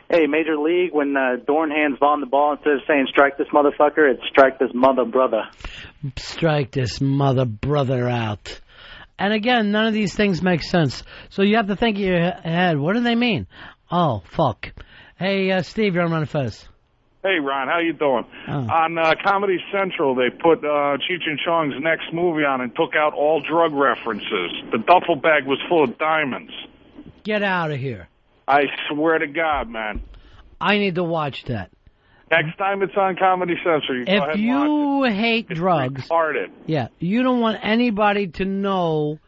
Hey, Major League, when Dorn hands Vaughn the ball, instead of saying strike this motherfucker, it's strike this mother brother. Strike this mother brother out. And again, none of these things make sense. So you have to think in your head, what do they mean? Oh, fuck. Hey, Steve, you're on Ron and Fez. Hey, Ron, how you doing? On Comedy Central, they put Cheech and Chong's next movie on and took out all drug references. The duffel bag was full of diamonds. Get out of here. I swear to God, man. I need to watch that. Next time it's on Comedy Central, you go ahead and watch it. If you hate drugs, retarded. Yeah, you don't want anybody to know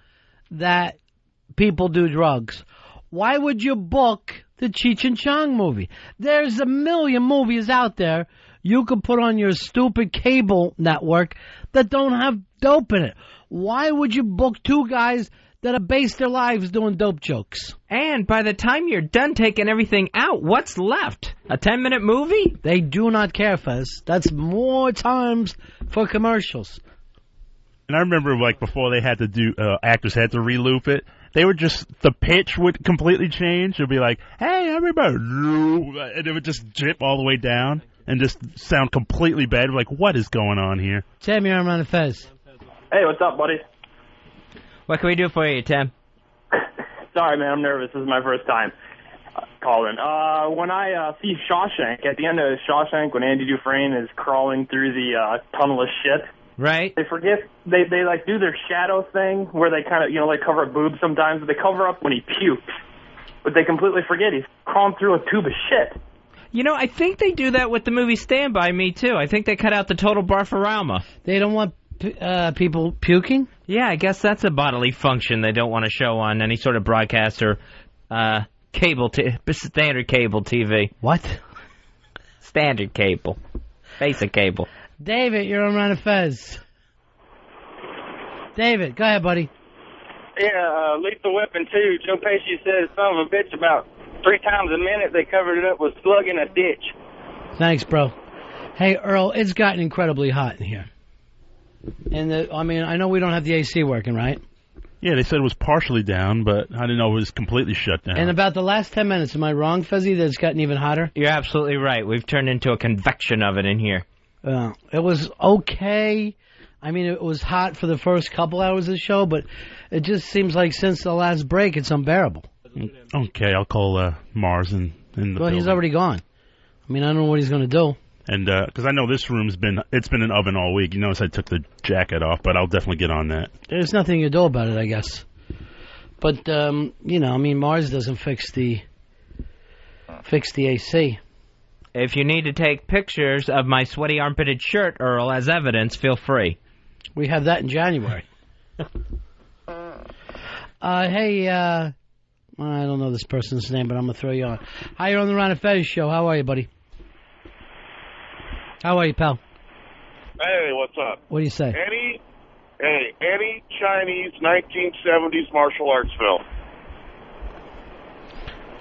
that people do drugs. Why would you book the Cheech and Chong movie? There's a million movies out there you could put on your stupid cable network that don't have dope in it. Why would you book two guys that have based their lives doing dope jokes? And by the time you're done taking everything out, what's left? A 10-minute movie? They do not care, Fez. That's more times for commercials. And I remember, like, before they had to do, actors had to re-loop it, they would just, the pitch would completely change. It would be like, hey, everybody, and it would just drip all the way down and just sound completely bad. Like, what is going on here? Tim, you're on Ron and Fez. Hey, what's up, buddy? What can we do for you, Tim? Sorry, man, I'm nervous. This is my first time calling. When I see Shawshank, at the end of Shawshank, when Andy Dufresne is crawling through the tunnel of shit, right? They forget, they like do their shadow thing where they kind of, like cover up boobs sometimes, but they cover up when he pukes. But they completely forget he's crawling through a tube of shit. I think they do that with the movie Stand By Me, too. I think they cut out the total barfarama. They don't want people puking? Yeah, I guess that's a bodily function they don't want to show on any sort of broadcast or standard cable TV. What? Standard cable. Basic cable. David, you're on Ron and Fez. David, go ahead, buddy. Yeah, Lethal Weapon 2. Joe Pesci said son of a bitch about 3 times a minute. They covered it up with slug in a ditch. Thanks, bro. Hey, Earl, it's gotten incredibly hot in here. And I know we don't have the AC working, right? Yeah, they said it was partially down, but I didn't know it was completely shut down. And about the last 10 minutes, am I wrong, Fezzy, that it's gotten even hotter? You're absolutely right. We've turned into a convection oven in here. It was okay. I mean, it was hot for the first couple hours of the show, but it just seems like since the last break, it's unbearable. Okay, I'll call Mars in the Well, building. he's already gone. I mean, I don't know what he's going to do. And because I know this room's been an oven all week. You notice I took the jacket off, but I'll definitely get on that. There's nothing you do about it, I guess. But Mars doesn't fix the AC. If you need to take pictures of my sweaty armpitted shirt, Earl, as evidence, feel free. We have that in January. Hey, I don't know this person's name, but I'm going to throw you on. Hi, you're on the Ron and Fez show. How are you, buddy? How are you, pal? Hey, what's up? What do you say? Any Chinese 1970s martial arts film.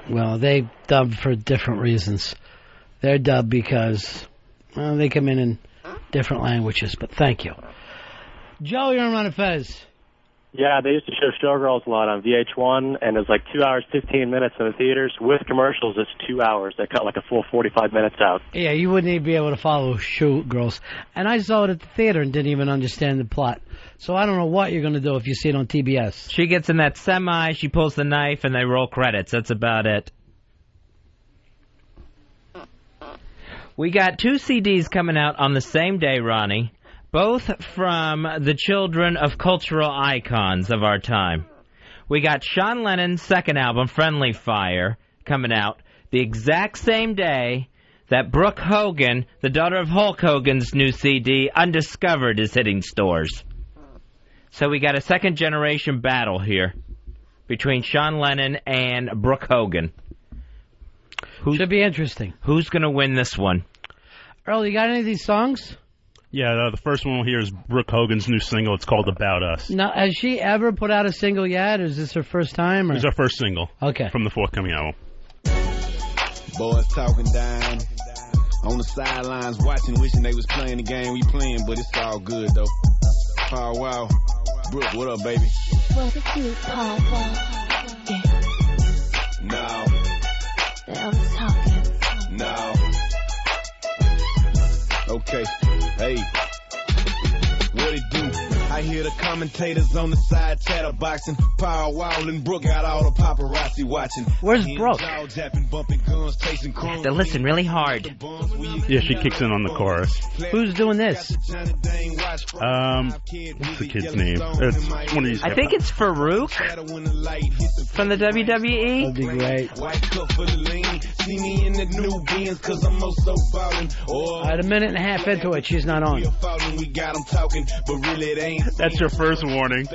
Well, they dubbed for different reasons. They're dubbed because they come in different languages, but thank you. Joe, you're on Ron and Fez. Yeah, they used to show Showgirls a lot on VH1, and it was like 2 hours, 15 minutes in the theaters. With commercials, it's 2 hours. They cut like a full 45 minutes out. Yeah, you wouldn't even be able to follow Showgirls. And I saw it at the theater and didn't even understand the plot. So I don't know what you're going to do if you see it on TBS. She gets in that semi, she pulls the knife, and they roll credits. That's about it. We got 2 CDs coming out on the same day, Ronnie. Both from the children of cultural icons of our time. We got Sean Lennon's second album, Friendly Fire, coming out the exact same day that Brooke Hogan, the daughter of Hulk Hogan's new CD, Undiscovered, is hitting stores. So we got a second-generation battle here between Sean Lennon and Brooke Hogan. Should be interesting. Who's going to win this one? Earl, you got any of these songs? Yeah, the first one we'll hear is Brooke Hogan's new single. It's called About Us. Now, has she ever put out a single yet, or is this her first time? Or? It's our first single. Okay. From the forthcoming album. Boys talking down on the sidelines, watching, wishing they was playing the game we playing, but it's all good, though. Oh, wow. Brooke, what up, baby? What if you, Paul? Yeah. No. That was talking. No. Okay, hey, what it do? I hear the commentators on the side chatterboxing, power wildin', Brooke got all the paparazzi watching. Where's Brooke? To listen really hard. Yeah, she kicks in on the chorus. Who's doing this? What's the kid's name? It's one of these. I think it's Farouk from the WWE. That'd be great. All right, a minute and a half into it, she's not on. That's your first warning.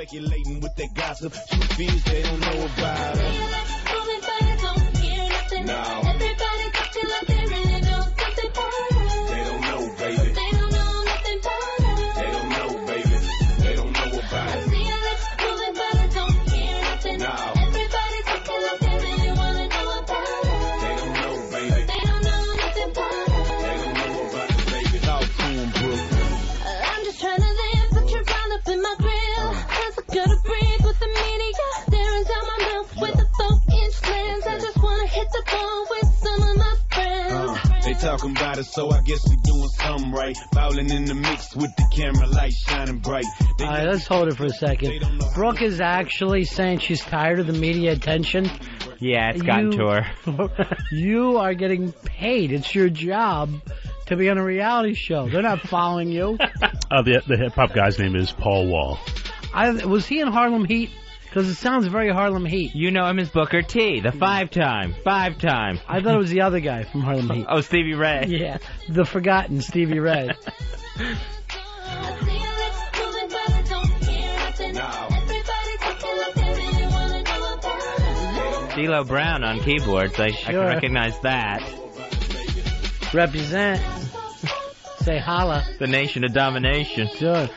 No. Talking about it, so I guess we doing something right. Fouling in the mix with the camera light shining bright. All right, let's hold it for a second. Brooke is actually saying she's tired of the media attention. Yeah, it's gotten to her. You are getting paid. It's your job to be on a reality show. They're not following you. The hip-hop guy's name is Paul Wall. Was he in Harlem Heat? Because it sounds very Harlem Heat. You know him as Booker T, the five-time. I thought it was the other guy from Harlem Heat. Oh, Stevie Ray. Yeah, the forgotten Stevie Ray. D-Lo Brown on keyboards. I can recognize that. Represent. Say holla. The nation of domination. Sure.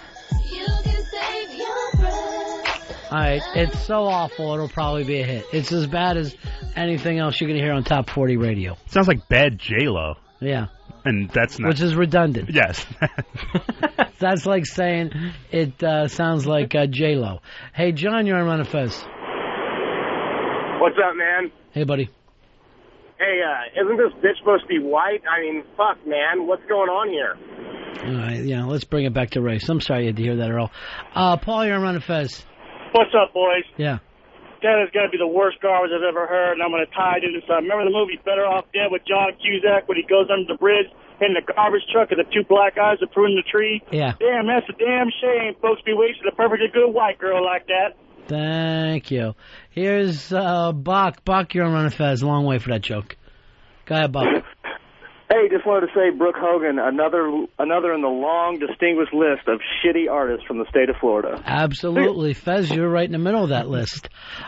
Alright, it's so awful it'll probably be a hit. It's as bad as anything else you're going to hear on Top 40 radio. Sounds like bad J-Lo. Yeah. And that's not... Which is redundant. Yes. That's like saying it sounds like J-Lo. Hey, John, you're on Ron and Fez. What's up, man? Hey, buddy. Hey, isn't this bitch supposed to be white? I mean, fuck, man. What's going on here? All right, yeah, let's bring it back to race. I'm sorry you had to hear that, Earl. Paul, you're on Ron and Fez. What's up, boys? Yeah. That is going to be the worst garbage I've ever heard, and I'm going to tie it into something. Remember the movie Better Off Dead with John Cusack when he goes under the bridge in the garbage truck and the two black guys are pruning the tree? Yeah. Damn, that's a damn shame. Folks be wasting a perfectly good white girl like that. Thank you. Here's Buck. Buck, you're on Ron and Fez. Long way for that joke. Go ahead, Buck. Hey, just wanted to say Brooke Hogan, another in the long, distinguished list of shitty artists from the state of Florida. Absolutely. Fez, you're right in the middle of that list.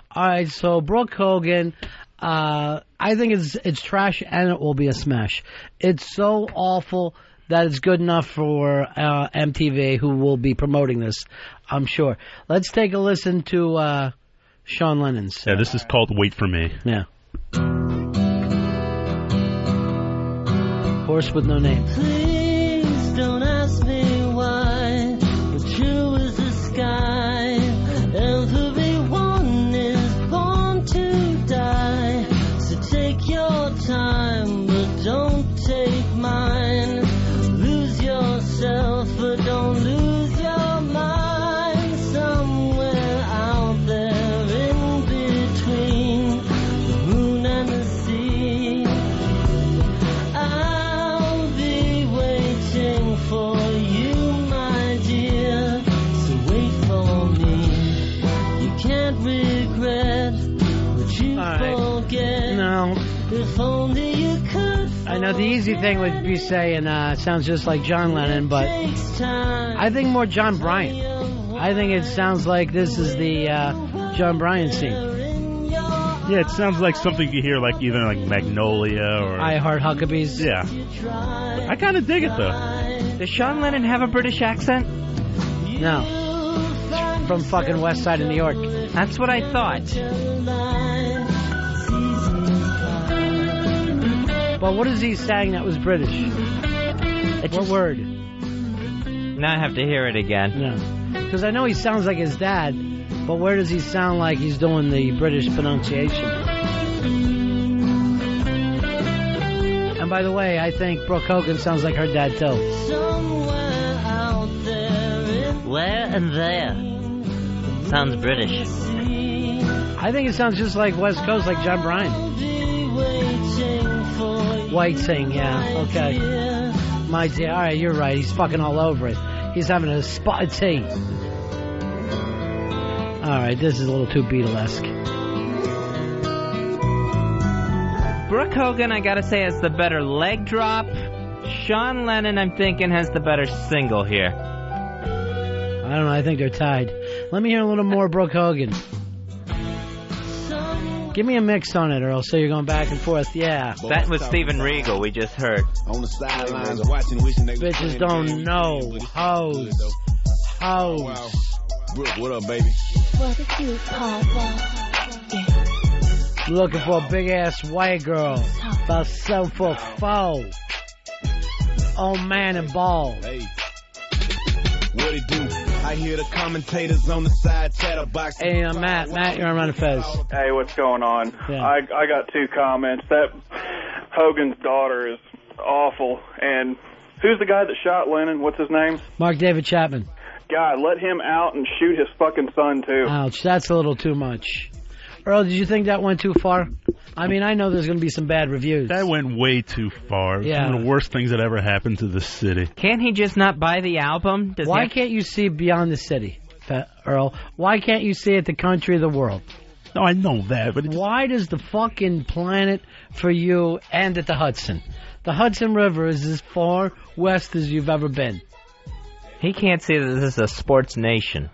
All right, so Brooke Hogan, I think it's trash and it will be a smash. It's so awful that it's good enough for MTV, who will be promoting this, I'm sure. Let's take a listen to Sean Lennon's. Yeah, this is called Wait For Me. Yeah. Horse with no name. Please don't ask me why, but true as the sky. Everyone is born to die, so take your time, but don't take mine. Lose yourself, but don't lose your mind. Somewhere out there in between the moon and the sea, for you, my dear, so wait for me. You can't regret what you forget. No. If only you could. I know the easy thing would be saying sounds just like John Lennon, but I think more John Bryan. I think it sounds like this is the John Bryan scene. Yeah, it sounds like something you hear like either like Magnolia or I Heart Huckabees. Yeah. I kind of dig it though. Does Sean Lennon have a British accent? No. From fucking West Side of New York. That's what I thought. But what is he saying that was British? What word? Now I have to hear it again. No. Because I know he sounds like his dad, but where does he sound like he's doing the British pronunciation? And by the way, I think Brooke Hogan sounds like her dad too. Where and there. Sounds British. I think it sounds just like West Coast, like John Bryan. Waiting, yeah, okay. My dear, alright, you're right, he's fucking all over it. He's having a spotted tea. Alright, this is a little too Beatlesque. Brooke Hogan, I gotta say, has the better leg drop. Sean Lennon, I'm thinking, has the better single here. I don't know, I think they're tied. Let me hear a little more Brooke Hogan. Give me a mix on it, Earl, so you're going back and forth. Yeah. That was Steven Regal we just heard. On the sidelines watching, wishing they bitches don't know. Hoes. Hoes. Brooke, what up, baby? What a cute papa. Looking for a big-ass white girl. About 7'4". Old man and bald. Hey. What it do? I hear the commentators on the side chatterbox. Hey, Matt, you're on Ron and Fez. Hey, what's going on? Yeah. I got 2 comments. That Hogan's daughter is awful. And who's the guy that shot Lennon? What's his name? Mark David Chapman. God, let him out and shoot his fucking son, too. Ouch, that's a little too much. Earl, did you think that went too far? I mean, I know there's going to be some bad reviews. That went way too far. Yeah. One of the worst things that ever happened to the city. Can't he just not buy the album? Why can't you see beyond the city, Earl? Why can't you see at the country of the world? No, I know that, but why does the fucking planet for you end at the Hudson? The Hudson River is as far west as you've ever been. He can't see that this is a sports nation.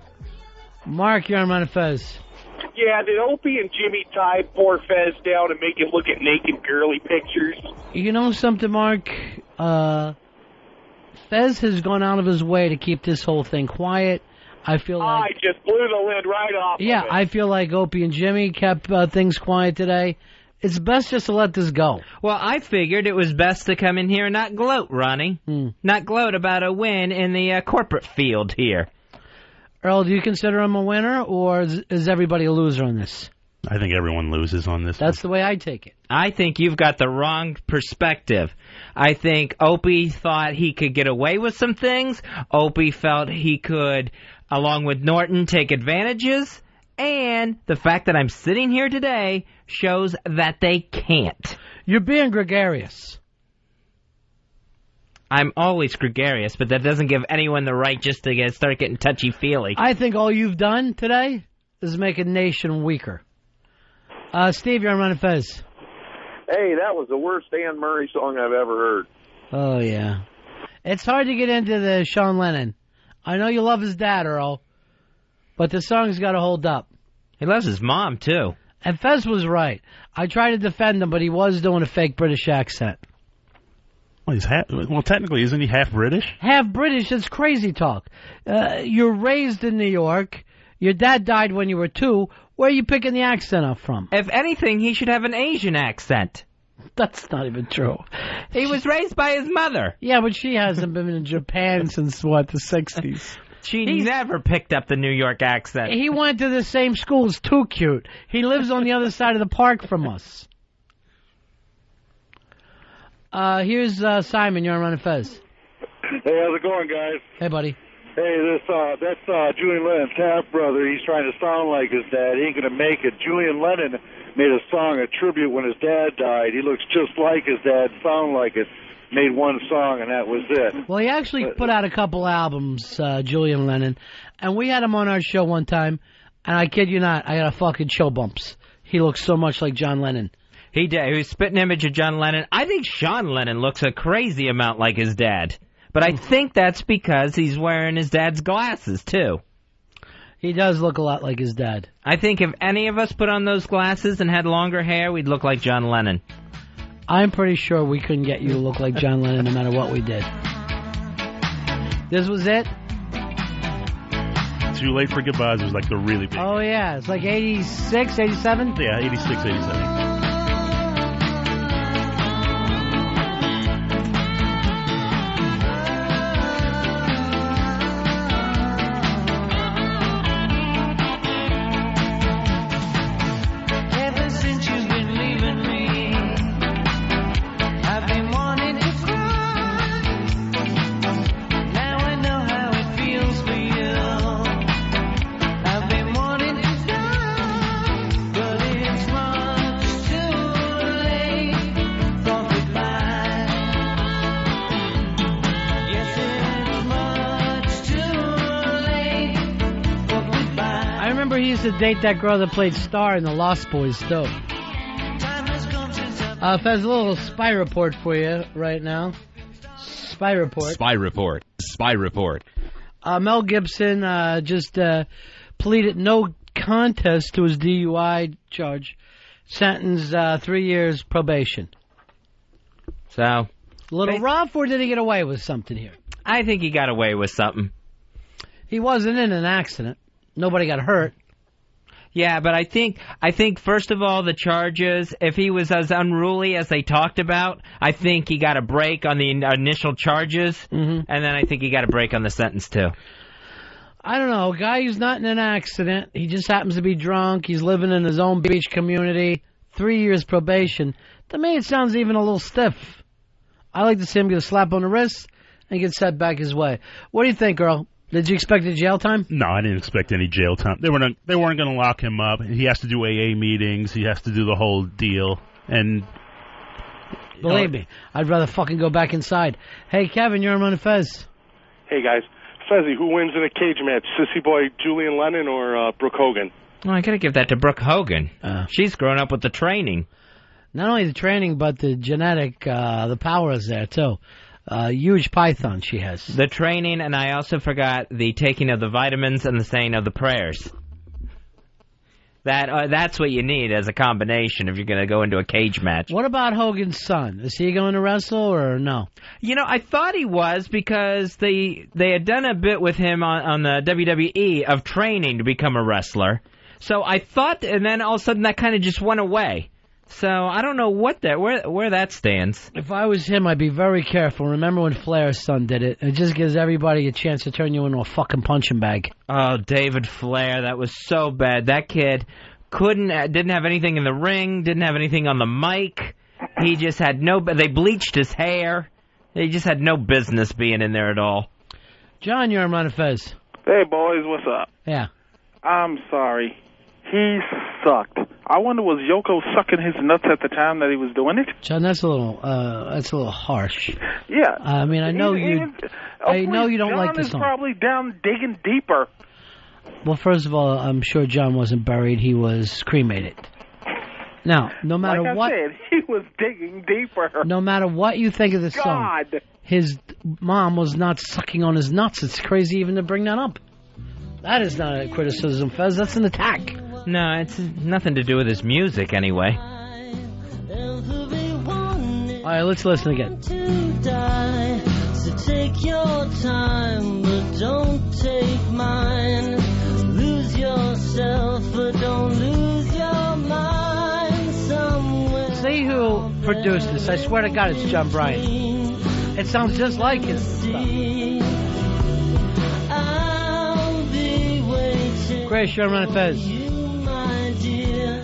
Mark, you're on Ron and Fez. Yeah, did Opie and Jimmy tie poor Fez down and make him look at naked girly pictures? You know something, Mark? Fez has gone out of his way to keep this whole thing quiet. I feel like... I just blew the lid right off Yeah, of it. I feel like Opie and Jimmy kept things quiet today. It's best just to let this go. Well, I figured it was best to come in here and not gloat, Ronnie. Not gloat about a win in the corporate field here. Earl, do you consider him a winner, or is everybody a loser on this? I think everyone loses on this. That's the way I take it. I think you've got the wrong perspective. I think Opie thought he could get away with some things. Opie felt he could, along with Norton, take advantages. And the fact that I'm sitting here today shows that they can't. You're being gregarious. I'm always gregarious, but that doesn't give anyone the right just to start getting touchy-feely. I think all you've done today is make a nation weaker. Steve, you're on Ron and Fez. Hey, that was the worst Anne Murray song I've ever heard. Oh, yeah. It's hard to get into the Sean Lennon. I know you love his dad, Earl, but the song's got to hold up. He loves his mom, too. And Fez was right. I tried to defend him, but he was doing a fake British accent. Well, well, technically, isn't he half British? Half British, that's crazy talk. You're raised in New York. Your dad died when you were 2. Where are you picking the accent up from? If anything, he should have an Asian accent. That's not even true. He was raised by his mother. Yeah, but she hasn't been in Japan since, the 60s? She never picked up the New York accent. He went to the same school as Too Cute. He lives on the other side of the park from us. Here's Simon. You're on Ron and Fez. Hey, how's it going, guys? Hey, buddy. Hey, that's Julian Lennon's half-brother. He's trying to sound like his dad. He ain't going to make it. Julian Lennon made a song, a tribute, when his dad died. He looks just like his dad, sound like it. Made one song, and that was it. Well, he actually put out a couple albums, Julian Lennon, and we had him on our show one time, and I kid you not, I got a fucking chill bumps. He looks so much like John Lennon. He did. He was spitting image of John Lennon. I think Sean Lennon looks a crazy amount like his dad. But I think that's because he's wearing his dad's glasses, too. He does look a lot like his dad. I think if any of us put on those glasses and had longer hair, we'd look like John Lennon. I'm pretty sure we couldn't get you to look like John Lennon no matter what we did. This was it? Too Late for Goodbyes was like the really big. Oh, yeah. It's like 86, 87? Yeah, 86, 87. To date that girl that played Star in the Lost Boys, too. Fez, a little spy report for you right now. Spy report. Spy report. Spy report. Mel Gibson just pleaded no contest to his DUI charge. Sentenced 3 years probation. So, a little rough, or did he get away with something here? I think he got away with something. He wasn't in an accident. Nobody got hurt. Yeah, but I think first of all, the charges, if he was as unruly as they talked about, I think he got a break on the initial charges, and then I think he got a break on the sentence, too. I don't know. A guy who's not in an accident, he just happens to be drunk, he's living in his own beach community, 3 years probation. To me, it sounds even a little stiff. I like to see him get a slap on the wrist and get set back his way. What do you think, girl? Did you expect a jail time? No, I didn't expect any jail time. They weren't going to lock him up. He has to do AA meetings. He has to do the whole deal. And believe me, I'd rather fucking go back inside. Hey, Kevin, you're on Ron and Fez. Hey, guys. Fezzy, who wins in a cage match? Sissy boy Julian Lennon or Brooke Hogan? Oh, I got to give that to Brooke Hogan. She's grown up with the training. Not only the training, but the genetic, the power is there, too. Huge python she has. The training, and I also forgot the taking of the vitamins and the saying of the prayers. That's what you need as a combination if you're going to go into a cage match. What about Hogan's son? Is he going to wrestle or no? You know, I thought he was because they had done a bit with him on the WWE of training to become a wrestler. So I thought, and then all of a sudden that kind of just went away. So I don't know where that stands. If I was him, I'd be very careful. Remember when Flair's son did it? It just gives everybody a chance to turn you into a fucking punching bag. Oh, David Flair, that was so bad. That kid didn't have anything in the ring, didn't have anything on the mic. He just had they bleached his hair. He just had no business being in there at all. John, you're on Ron and Fez. Hey, boys, what's up? Yeah. I'm sorry. He sucked. I wonder, was Yoko sucking his nuts at the time that he was doing it? John, that's a little harsh. Yeah. I mean, I know you don't like the song. John is probably down digging deeper. Well, first of all, I'm sure John wasn't buried. He was cremated. Now, no matter what... Like I said, he was digging deeper. No matter what you think of the song, his mom was not sucking on his nuts. It's crazy even to bring that up. That is not a criticism, Fez. That's an attack. No, it's nothing to do with his music, anyway. All right, let's listen again. So take your time, but don't take mine. Lose yourself, but don't lose your mind somewhere. See who produced this. I swear to God, it's John Bryan. It sounds just like his stuff. Grace, you're on Ron and Fez.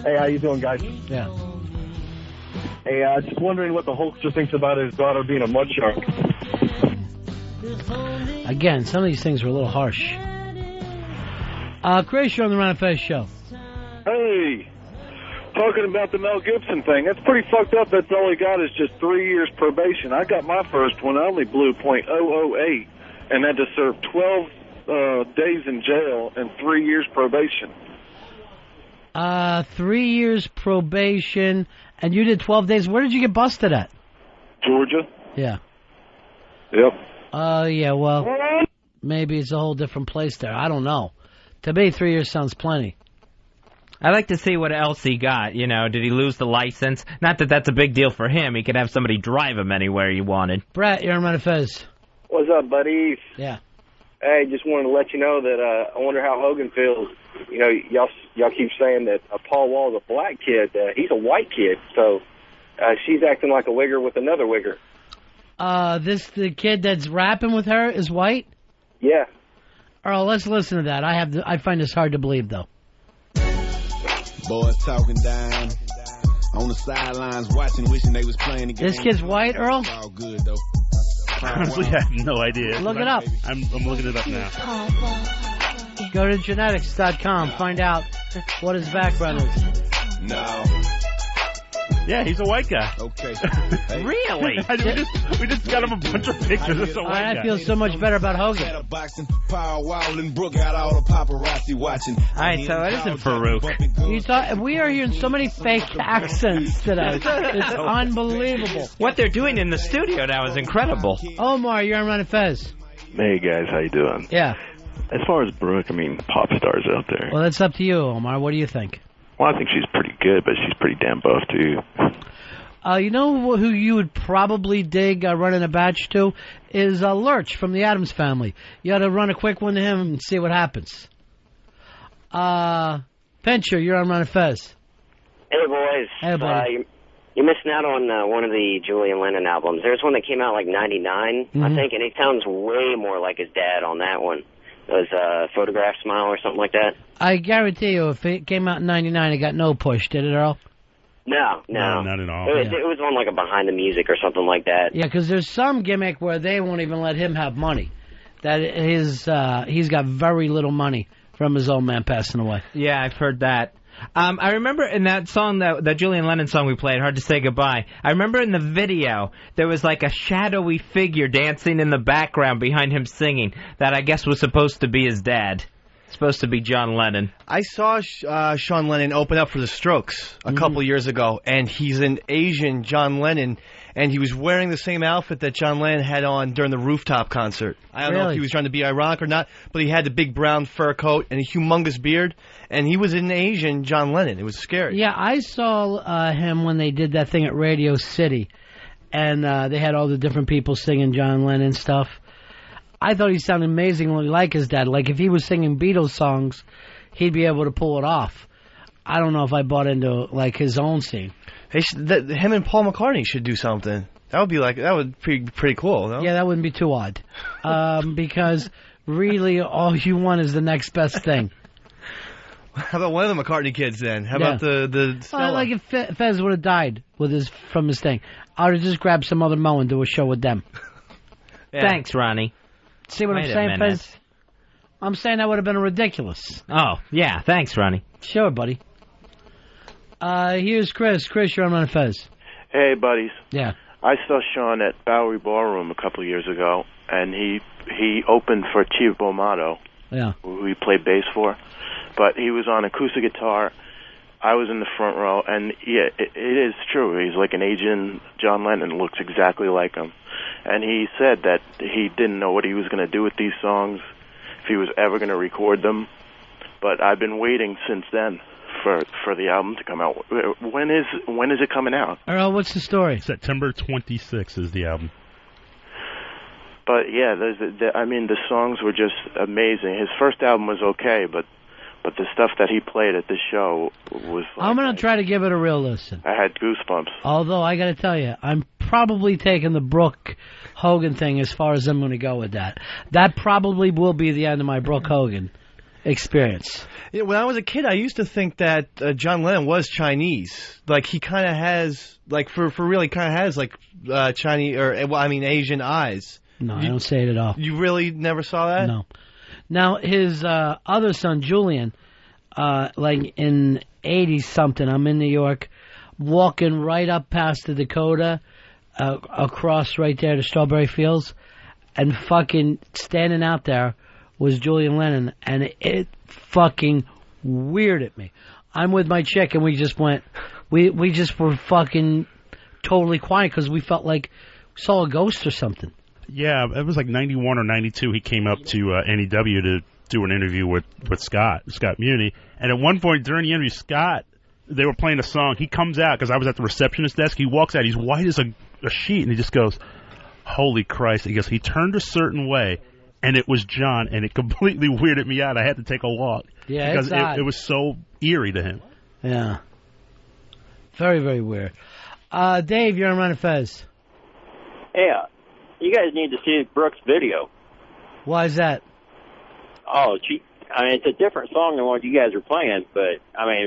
Hey, how you doing, guys? Yeah. Hey, just wondering what the Hulkster thinks about his daughter being a mud shark. Again, some of these things are a little harsh. Grace, you're on the Ron and Fez show. Hey, talking about the Mel Gibson thing, that's pretty fucked up. That's all he got is just 3 years probation. I got my first one. I only blew .008 and had to serve 12 days in jail and 3 years probation. 3 years probation, and you did 12 days. Where did you get busted at? Georgia. Yeah. Yep. Yeah, well, maybe it's a whole different place there. I don't know. To me, 3 years sounds plenty. I'd like to see what else he got. You know, did he lose the license? Not that that's a big deal for him. He could have somebody drive him anywhere he wanted. Brett, you're on Ron and Fez. What's up, buddies? Yeah. Hey, just wanted to let you know that I wonder how Hogan feels. You know, y'all keep saying that Paul Wall's a black kid. He's a white kid, so she's acting like a wigger with another wigger. The kid that's rapping with her is white? Yeah. Earl, let's listen to that. I find this hard to believe, though. Boys talking down on the sidelines, watching, wishing they was playing the game. This kid's white, Earl? It's all good, though. Honestly, I have no idea. Look it up. I'm looking it up now. Go to genetics.com. Find out what his background is. No. Yeah, he's a white guy. Okay. Really? we just got him a bunch of pictures. It's a white guy. I feel so much better about Hogan. All right, so it isn't Farouk. We are hearing so many fake accents today. It's unbelievable. What they're doing in the studio now is incredible. Omar, you're on Ron and Fez. Hey, guys, how you doing? Yeah. As far as Brooke, I mean, pop stars out there. Well, that's up to you, Omar. What do you think? Well, I think she's pretty good, but she's pretty damn buff, too. You know who you would probably dig running a batch to? Is Lurch from the Addams Family. You ought to run a quick one to him and see what happens. Pincher, you're on Ron and Fez. Hey, boys. Hey, buddy. You're missing out on one of the Julian Lennon albums. There's one that came out like 99, I think, and he sounds way more like his dad on that one. It was Photograph Smile or something like that. I guarantee you, if it came out in 99, it got no push, did it, Earl? No, not at all. It was on like a Behind the Music or something like that. Yeah, because there's some gimmick where they won't even let him have money. That he's got very little money from his old man passing away. Yeah, I've heard that. I remember in that song, that Julian Lennon song we played, Hard to Say Goodbye, I remember in the video, there was like a shadowy figure dancing in the background behind him singing that I guess was supposed to be his dad. Supposed to be John Lennon. I saw Sean Lennon open up for the Strokes a couple years ago, and he's an Asian John Lennon, and he was wearing the same outfit that John Lennon had on during the rooftop concert. I don't know if he was trying to be ironic or not, but he had the big brown fur coat and a humongous beard, and he was an Asian John Lennon. It was scary. Yeah, I saw him when they did that thing at Radio City, and they had all the different people singing John Lennon stuff. I thought he sounded amazingly like his dad. Like, if he was singing Beatles songs, he'd be able to pull it off. I don't know if I bought into, like, his own scene. Him and Paul McCartney should do something. That would be pretty cool, no? Yeah, that wouldn't be too odd. Because, really, all you want is the next best thing. How about one of the McCartney kids, then? How about the Stella? Like if Fez would have died from his thing, I would have just grabbed some other Mo and do a show with them. Yeah. Thanks, Ronnie. See what I'm saying, Fez? I'm saying that would have been ridiculous. Oh, yeah. Thanks, Ronnie. Sure, buddy. Here's Chris. Chris, you're on Ron and Fez. Hey, buddies. Yeah. I saw Sean at Bowery Ballroom a couple of years ago, and he opened for Chief Bomato, who he played bass for. But he was on acoustic guitar. I was in the front row, and yeah, it is true. He's like an Asian John Lennon, looks exactly like him. And he said that he didn't know what he was going to do with these songs, if he was ever going to record them. But I've been waiting since then for the album to come out. When is it coming out? Earl, what's the story? September 26th is the album. But yeah, the songs were just amazing. His first album was okay, but the stuff that he played at this show was like, I'm going to try to give it a real listen. I had goosebumps. Although, I got to tell you, I'm probably taking the Brooke Hogan thing as far as I'm going to go with that. That probably will be the end of my Brooke Hogan experience. Yeah, when I was a kid, I used to think that John Lennon was Chinese. Like, he kind of has, like, for real, he kind of has, like, Chinese, Asian eyes. No, I don't say it at all. You really never saw that? No. Now, his other son, Julian, like in 80-something, I'm in New York, walking right up past the Dakota, across right there to Strawberry Fields, and fucking standing out there was Julian Lennon, and it fucking weirded me. I'm with my chick, and we just went, we just were fucking totally quiet because we felt like we saw a ghost or something. Yeah, it was like 91 or 92. He came up to NEW to do an interview with Scott Muni. And at one point during the interview, they were playing a song. He comes out, because I was at the receptionist desk. He walks out. He's white as a sheet, and he just goes, holy Christ. He goes, he turned a certain way, and it was John, and it completely weirded me out. I had to take a walk. Yeah, because it's odd. it was so eerie to him. Yeah. Very, very weird. Dave, you're on Ron and Fez. Yeah, you guys need to see Brooke's video. Why is that? Oh, it's a different song than what you guys are playing, but,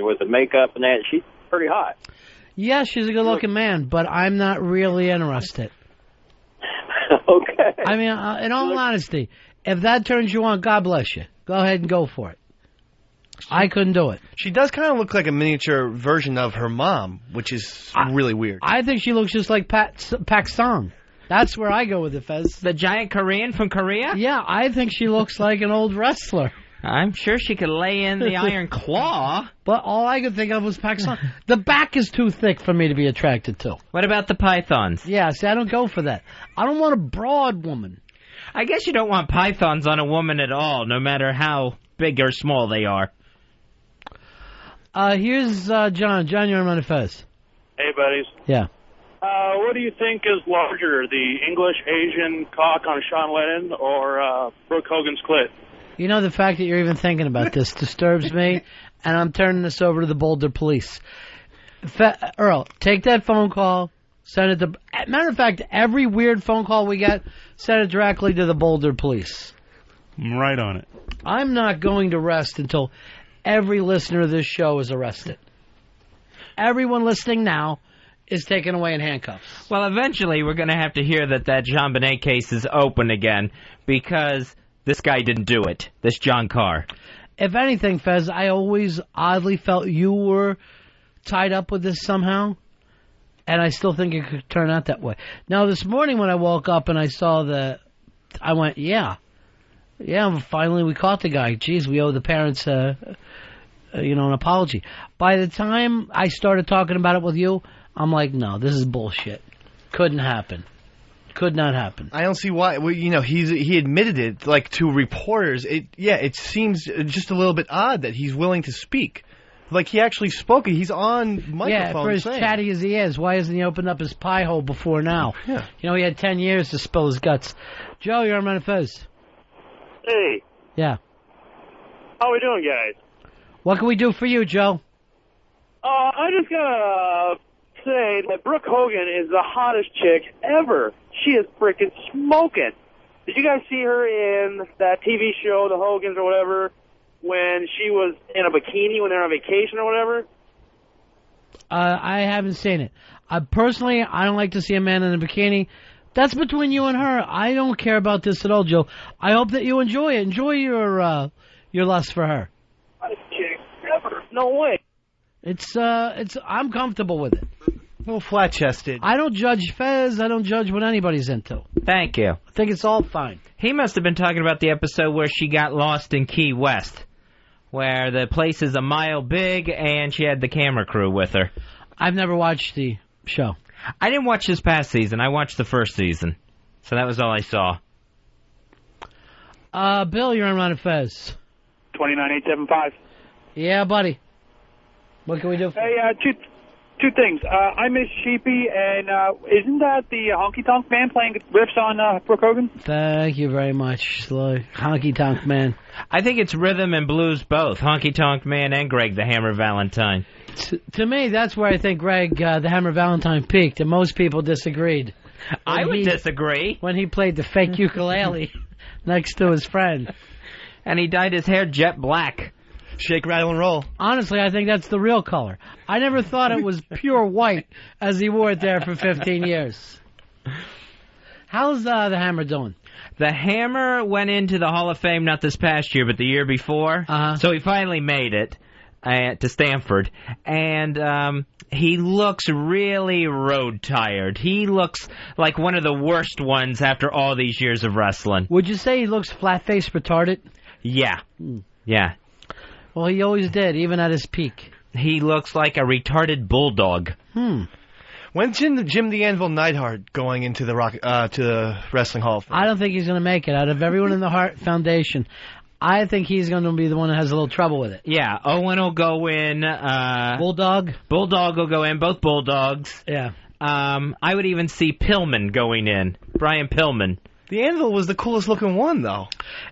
with the makeup and that, she's pretty hot. Yeah, she's a good-looking man, but I'm not really interested. Okay. In all honesty, if that turns you on, God bless you. Go ahead and go for it. I couldn't do it. She does kind of look like a miniature version of her mom, which is really weird. I think she looks just like Pak Song. That's where I go with it, Fez. The giant Korean from Korea? Yeah, I think she looks like an old wrestler. I'm sure she could lay in the iron claw. But all I could think of was Pak Song. The back is too thick for me to be attracted to. What about the pythons? Yeah, see, I don't go for that. I don't want a broad woman. I guess you don't want pythons on a woman at all, no matter how big or small they are. Here's John. John, you're on Ron and Fez. Hey, buddies. Yeah. What do you think is larger, the English-Asian cock on Sean Lennon or Brooke Hogan's clit? You know, the fact that you're even thinking about this disturbs me, and I'm turning this over to the Boulder police. Earl, take that phone call, send it to... Matter of fact, every weird phone call we get, send it directly to the Boulder police. I'm right on it. I'm not going to rest until every listener of this show is arrested. Everyone listening now is taken away in handcuffs. Well, eventually we're going to have to hear that Jean Bonnet case is open again, because this guy didn't do it, this John Carr. If anything, Fez, I always oddly felt you were tied up with this somehow, and I still think it could turn out that way. Now, this morning when I woke up and I saw I went, yeah, finally we caught the guy. Jeez, we owe the parents, an apology. By the time I started talking about it with you, I'm like, no, this is bullshit. Couldn't happen. Could not happen. I don't see why. Well, he admitted it, like, to reporters. It seems just a little bit odd that he's willing to speak. Like, he actually spoke. He's on microphone. Yeah, for as chatty as he is, why hasn't he opened up his pie hole before now? Yeah. He had 10 years to spill his guts. Joe, you're on Ron and Fez. Hey. Yeah. How we doing, guys? What can we do for you, Joe? I just gotta say that Brooke Hogan is the hottest chick ever. She is freaking smoking. Did you guys see her in that TV show, The Hogans or whatever, when she was in a bikini when they were on vacation or whatever? I haven't seen it. Personally, I don't like to see a man in a bikini. That's between you and her. I don't care about this at all, Joe. I hope that you enjoy it. Enjoy your lust for her. Hottest chick ever. No way. I'm comfortable with it. A little flat-chested. I don't judge Fez. I don't judge what anybody's into. Thank you. I think it's all fine. He must have been talking about the episode where she got lost in Key West, where the place is a mile big and she had the camera crew with her. I've never watched the show. I didn't watch this past season. I watched the first season. So that was all I saw. Bill, you're on Ron and Fez. 29875. Yeah, buddy. What can we do for you? Hey, two things. I miss Sheepy, and isn't that the Honky Tonk Man playing riffs on Brooke Hogan? Thank you very much, Honky Tonk Man. I think it's rhythm and blues both, Honky Tonk Man and Greg the Hammer Valentine. To me, that's where I think Greg the Hammer Valentine peaked, and most people disagreed. I would disagree. When he played the fake ukulele next to his friend. And he dyed his hair jet black. Shake, rattle, and roll. Honestly, I think that's the real color. I never thought it was pure white as he wore it there for 15 years. How's the Hammer doing? The Hammer went into the Hall of Fame not this past year, but the year before. So he finally made it to Stanford. And he looks really road-tired. He looks like one of the worst ones after all these years of wrestling. Would you say he looks flat-faced retarded? Yeah. Yeah. Well, he always did, even at his peak. He looks like a retarded bulldog. When's Jim the Anvil Neidhart going into the Wrestling Hall of Fame? I don't think he's going to make it. Out of everyone in the Hart Foundation, I think he's going to be the one that has a little trouble with it. Yeah, Owen will go in. Bulldog will go in, both Bulldogs. Yeah. I would even see Pillman going in. Brian Pillman. The Anvil was the coolest looking one, though.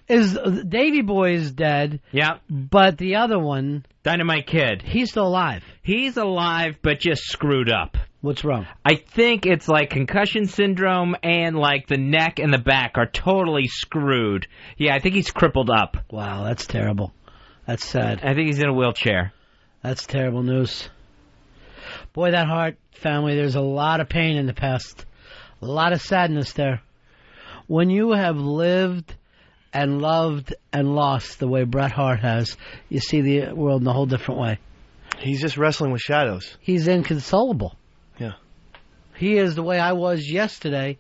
Is Davy Boy is dead? Yeah. But the other one, Dynamite Kid, he's still alive. He's alive, but just screwed up. What's wrong? I think it's like concussion syndrome and like the neck and the back are totally screwed. Yeah, I think he's crippled up. Wow, that's terrible. That's sad. I think he's in a wheelchair. That's terrible news. Boy, that Hart family, there's a lot of pain in the past. A lot of sadness there. When you have lived and loved and lost the way Bret Hart has, you see the world in a whole different way. He's just wrestling with shadows. He's inconsolable. Yeah. He is the way I was yesterday,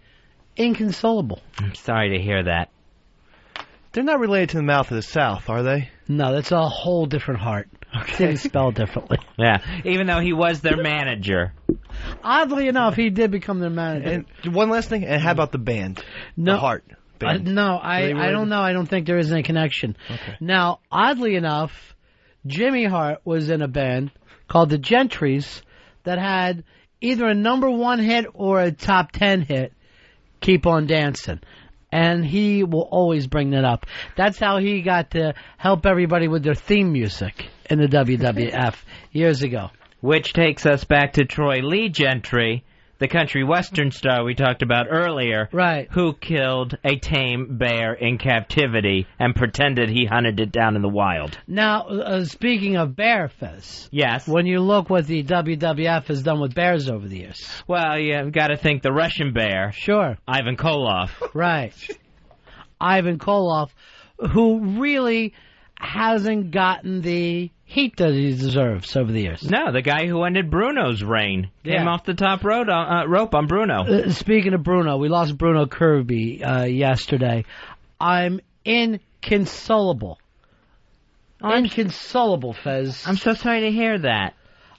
inconsolable. I'm sorry to hear that. They're not related to the Mouth of the South, are they? No, that's a whole different Hart. Okay. Didn't spell differently. Yeah, even though he was their manager. Oddly enough, he did become their manager. And one last thing, and how about the band? No, the Hart band. No, I don't know. I don't think there is any connection. Okay. Now, oddly enough, Jimmy Hart was in a band called the Gentrys that had either a #1 hit or a top 10 hit, Keep on Dancing. And he will always bring that up. That's how he got to help everybody with their theme music in the WWF years ago. Which takes us back to Troy Lee Gentry, the country western star we talked about earlier, right? Who killed a tame bear in captivity and pretended he hunted it down in the wild. Now, speaking of bear, Fez. Yes. When you look what the WWF has done with bears over the years. Well, you've got to think the Russian bear. Sure. Ivan Koloff. Right. Ivan Koloff, who really hasn't gotten the heat that he deserves over the years. No, the guy who ended Bruno's reign came off the top rope on Bruno. Speaking of Bruno, we lost Bruno Kirby yesterday. I'm inconsolable. Inconsolable, Fez. I'm so sorry to hear that.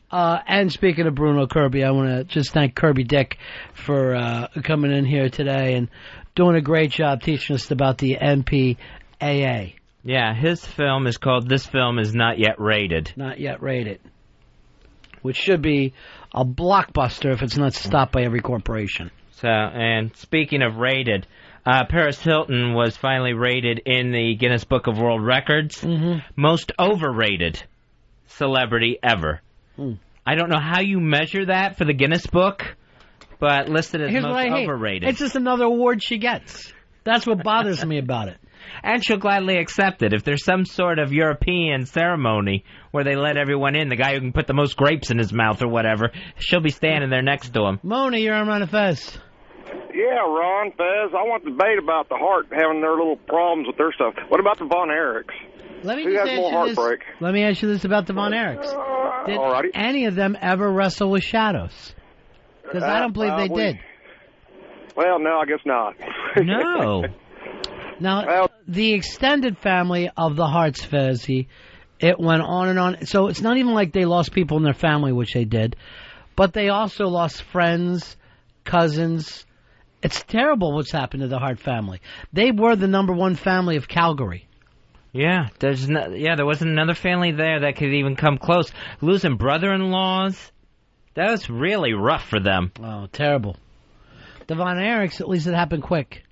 And speaking of Bruno Kirby, I want to just thank Kirby Dick for coming in here today and doing a great job teaching us about the MPAA. Yeah, his film is called This Film Is Not Yet Rated. Not Yet Rated. Which should be a blockbuster if it's not stopped by every corporation. So, and speaking of rated, Paris Hilton was finally rated in the Guinness Book of World Records. Mm-hmm. Most overrated celebrity ever. I don't know how you measure that for the Guinness Book, but listed as Here's most what I hate. overrated. It's just another award she gets. That's what bothers me about it. And she'll gladly accept it. If there's some sort of European ceremony where they let everyone in, the guy who can put the most grapes in his mouth or whatever, she'll be standing there next to him. Mona, you're on Ron and Fez. Yeah, Ron, Fez, I want to debate about the Hart having their little problems with their stuff. What about the Von Erichs? Who has more heartbreak? Let me ask you this about the Von Erichs. Did alrighty. any of them ever wrestle with shadows? Because I don't believe they did. Well, no, I guess not. No. Now, the extended family of the Harts, Fezzy, it went on and on. So it's not even like they lost people in their family, which they did, but they also lost friends, cousins. It's terrible what's happened to the Hart family. They were the #1 family of Calgary. Yeah, there wasn't another family there that could even come close. Losing brother-in-laws, that was really rough for them. Oh, terrible. The Von Erichs, at least it happened quick.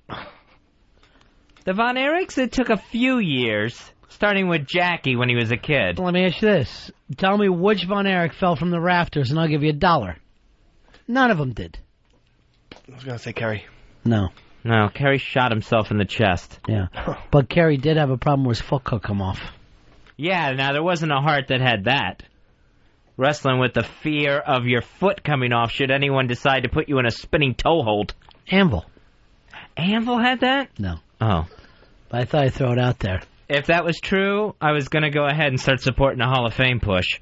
The Von Erichs, it took a few years, starting with Jackie when he was a kid. Let me ask you this. Tell me which Von Erich fell from the rafters, and I'll give you $1. None of them did. I was going to say Kerry. No. No, Kerry shot himself in the chest. Yeah. But Kerry did have a problem where his foot could come off. Yeah, now there wasn't a Hart that had that. Wrestling with the fear of your foot coming off should anyone decide to put you in a spinning toe hold. Anvil. Anvil had that? No. Oh. But I thought I'd throw it out there. If that was true, I was going to go ahead and start supporting a Hall of Fame push.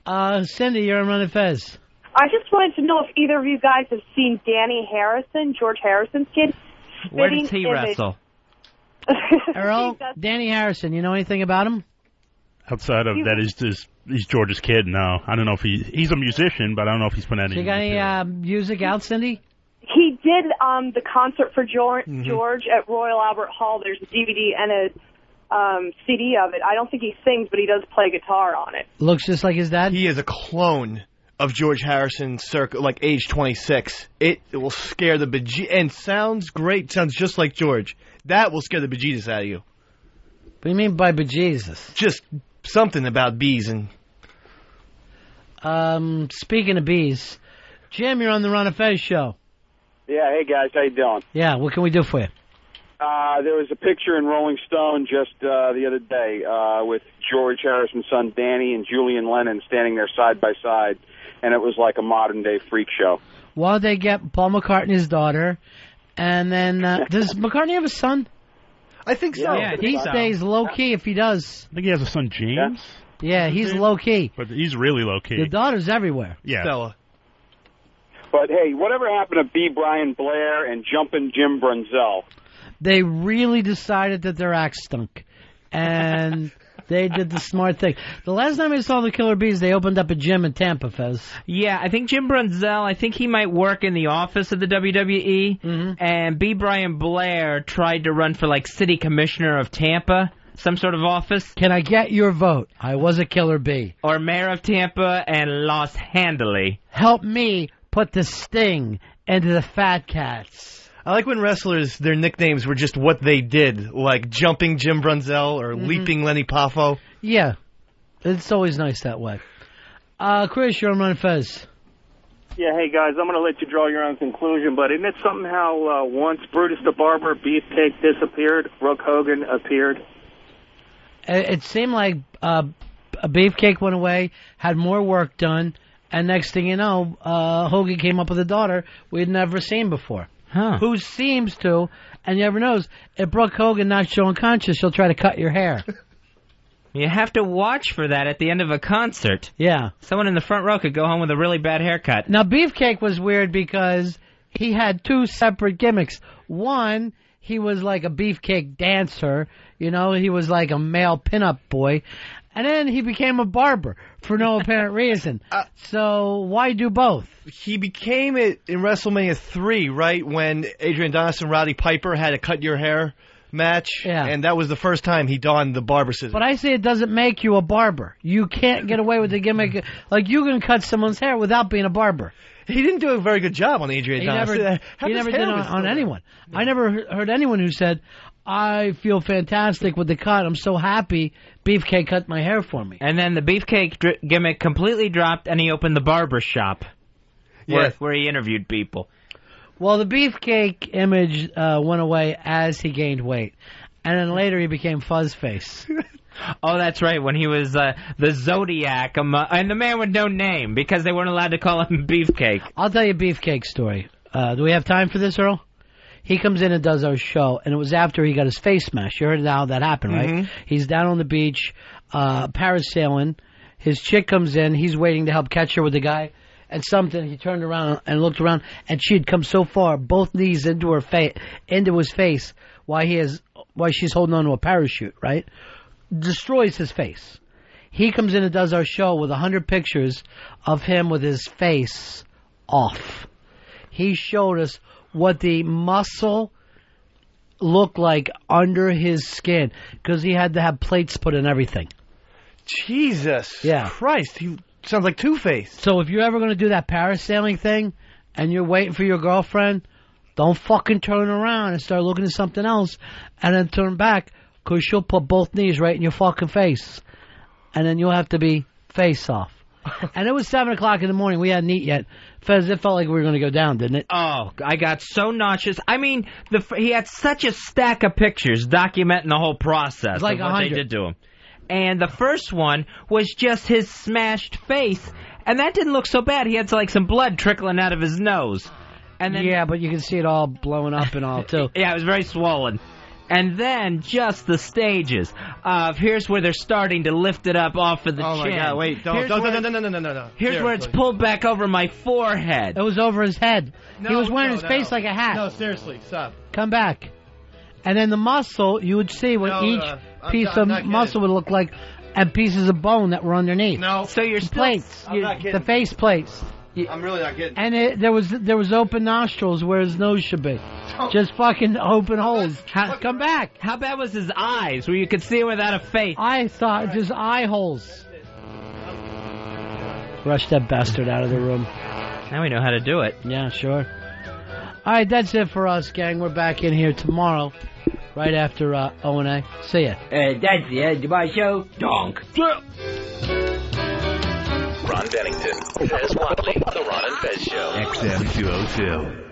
Cindy, you're on Ron and Fez. I just wanted to know if either of you guys have seen Danny Harrison, George Harrison's kid. Where does he wrestle? Earl, Danny Harrison, you know anything about him? Outside of that, he's George's kid. No, I don't know if he's a musician, but I don't know if he's put any. So you got any music out, Cindy? He did the concert for George at Royal Albert Hall. There's a DVD and a CD of it. I don't think he sings, but he does play guitar on it. Looks just like his dad? He is a clone of George Harrison circa like age 26. It will scare the and sounds great. Sounds just like George. That will scare the bejesus out of you. What do you mean by bejesus? Just something about bees and. Speaking of bees, Jim, you're on the Ron and Fez show. Yeah, hey guys, how you doing? Yeah, what can we do for you? There was a picture in Rolling Stone just the other day with George Harrison's son Danny and Julian Lennon standing there side by side, and it was like a modern-day freak show. Well, they get Paul McCartney's daughter, and then does McCartney have a son? I think so. Yeah, he stays low-key if he does. I think he has a son, James. Yeah, he's low-key. But he's really low-key. The daughter's everywhere. Yeah. Stella. But, hey, whatever happened to B. Brian Blair and Jumpin' Jim Brunzell? They really decided that their act stunk, and they did the smart thing. The last time I saw the Killer Bees, they opened up a gym in Tampa, Fez. Yeah, I think Jim Brunzell, I think he might work in the office of the WWE, and B. Brian Blair tried to run for, like, city commissioner of Tampa, some sort of office. Can I get your vote? I was a Killer Bee. Or mayor of Tampa and lost handily. Help me put the sting into the Fat Cats. I like when wrestlers, their nicknames were just what they did, like Jumping Jim Brunzell or Leaping Lenny Poffo. Yeah, it's always nice that way. Chris, you're on Ron and Fez. Yeah, hey guys, I'm going to let you draw your own conclusion, but isn't it something how once Brutus the Barber, Beefcake disappeared, Brooke Hogan appeared? It seemed like a Beefcake went away, had more work done, and next thing you know, Hogan came up with a daughter we'd never seen before. Who seems to, and you never knows, if Brooke Hogan knocks you unconscious, she'll try to cut your hair. You have to watch for that at the end of a concert. Yeah. Someone in the front row could go home with a really bad haircut. Now, Beefcake was weird because he had two separate gimmicks. One, he was like a beefcake dancer. You know, he was like a male pinup boy. And then he became a barber for no apparent reason. So why do both? He became it in WrestleMania 3, right, when Adrian Adonis and Roddy Piper had a cut your hair match. Yeah. And that was the first time he donned the barber scissors. But I say it doesn't make you a barber. You can't get away with the gimmick. Like, you can cut someone's hair without being a barber. He didn't do a very good job on Adrian Adonis. He never did on anyone. I never heard anyone who said, I feel fantastic with the cut. I'm so happy Beefcake cut my hair for me. And then the Beefcake gimmick completely dropped, and he opened the barber shop where he interviewed people. Well, the Beefcake image went away as he gained weight. And then later he became Fuzzface. Oh, that's right, when he was the Zodiac, and the man with no name, because they weren't allowed to call him Beefcake. I'll tell you a Beefcake story. Do we have time for this, Earl? He comes in and does our show, and it was after he got his face smashed. You heard how that happened, right? He's down on the beach, parasailing. His chick comes in. He's waiting to help catch her with the guy. And he turned around and looked around, and she had come so far, both knees into his face, while she's holding on to a parachute, right? Destroys his face. He comes in and does our show with 100 pictures of him with his face off. He showed us what the muscle looked like under his skin, because he had to have plates put in everything. Jesus Yeah. Christ, he sounds like Two-Face. So if you're ever going to do that parasailing thing, and you're waiting for your girlfriend, don't fucking turn around and start looking at something else, and then turn back, because she'll put both knees right in your fucking face. And then you'll have to be face off. And it was 7 o'clock in the morning. We hadn't eaten yet. Fez, it felt like we were going to go down, didn't it? Oh, I got so nauseous. I mean, he had such a stack of pictures documenting the whole process like of what 100. they did to him. And the first one was just his smashed face, and that didn't look so bad. He had like some blood trickling out of his nose. And then, yeah, but you can see it all blowing up and all, too. Yeah, it was very swollen. And then just the stages of here's where they're starting to lift it up off of the chin. Oh, my God, wait. No. Here's where it's pulled back over my forehead. It was over his head. He was wearing his face like a hat. No, seriously, stop. Come back. And then the muscle, you would see what each piece of muscle would look like, and pieces of bone that were underneath. No. So you're still... plates. I'm not kidding. The face plates. I'm really not kidding. And there was open nostrils where his nose should be. Just fucking open holes. Come back. How bad was his eyes, where you could see him without a face? I thought just eye holes. Rush that bastard out of the room. Now we know how to do it. Yeah, sure. All right, that's it for us, gang. We're back in here tomorrow, right after O&A. See ya. That's the end of my show. Donk. Ron Bennington, Fez Watley, The Ron and Fez Show. XM 202.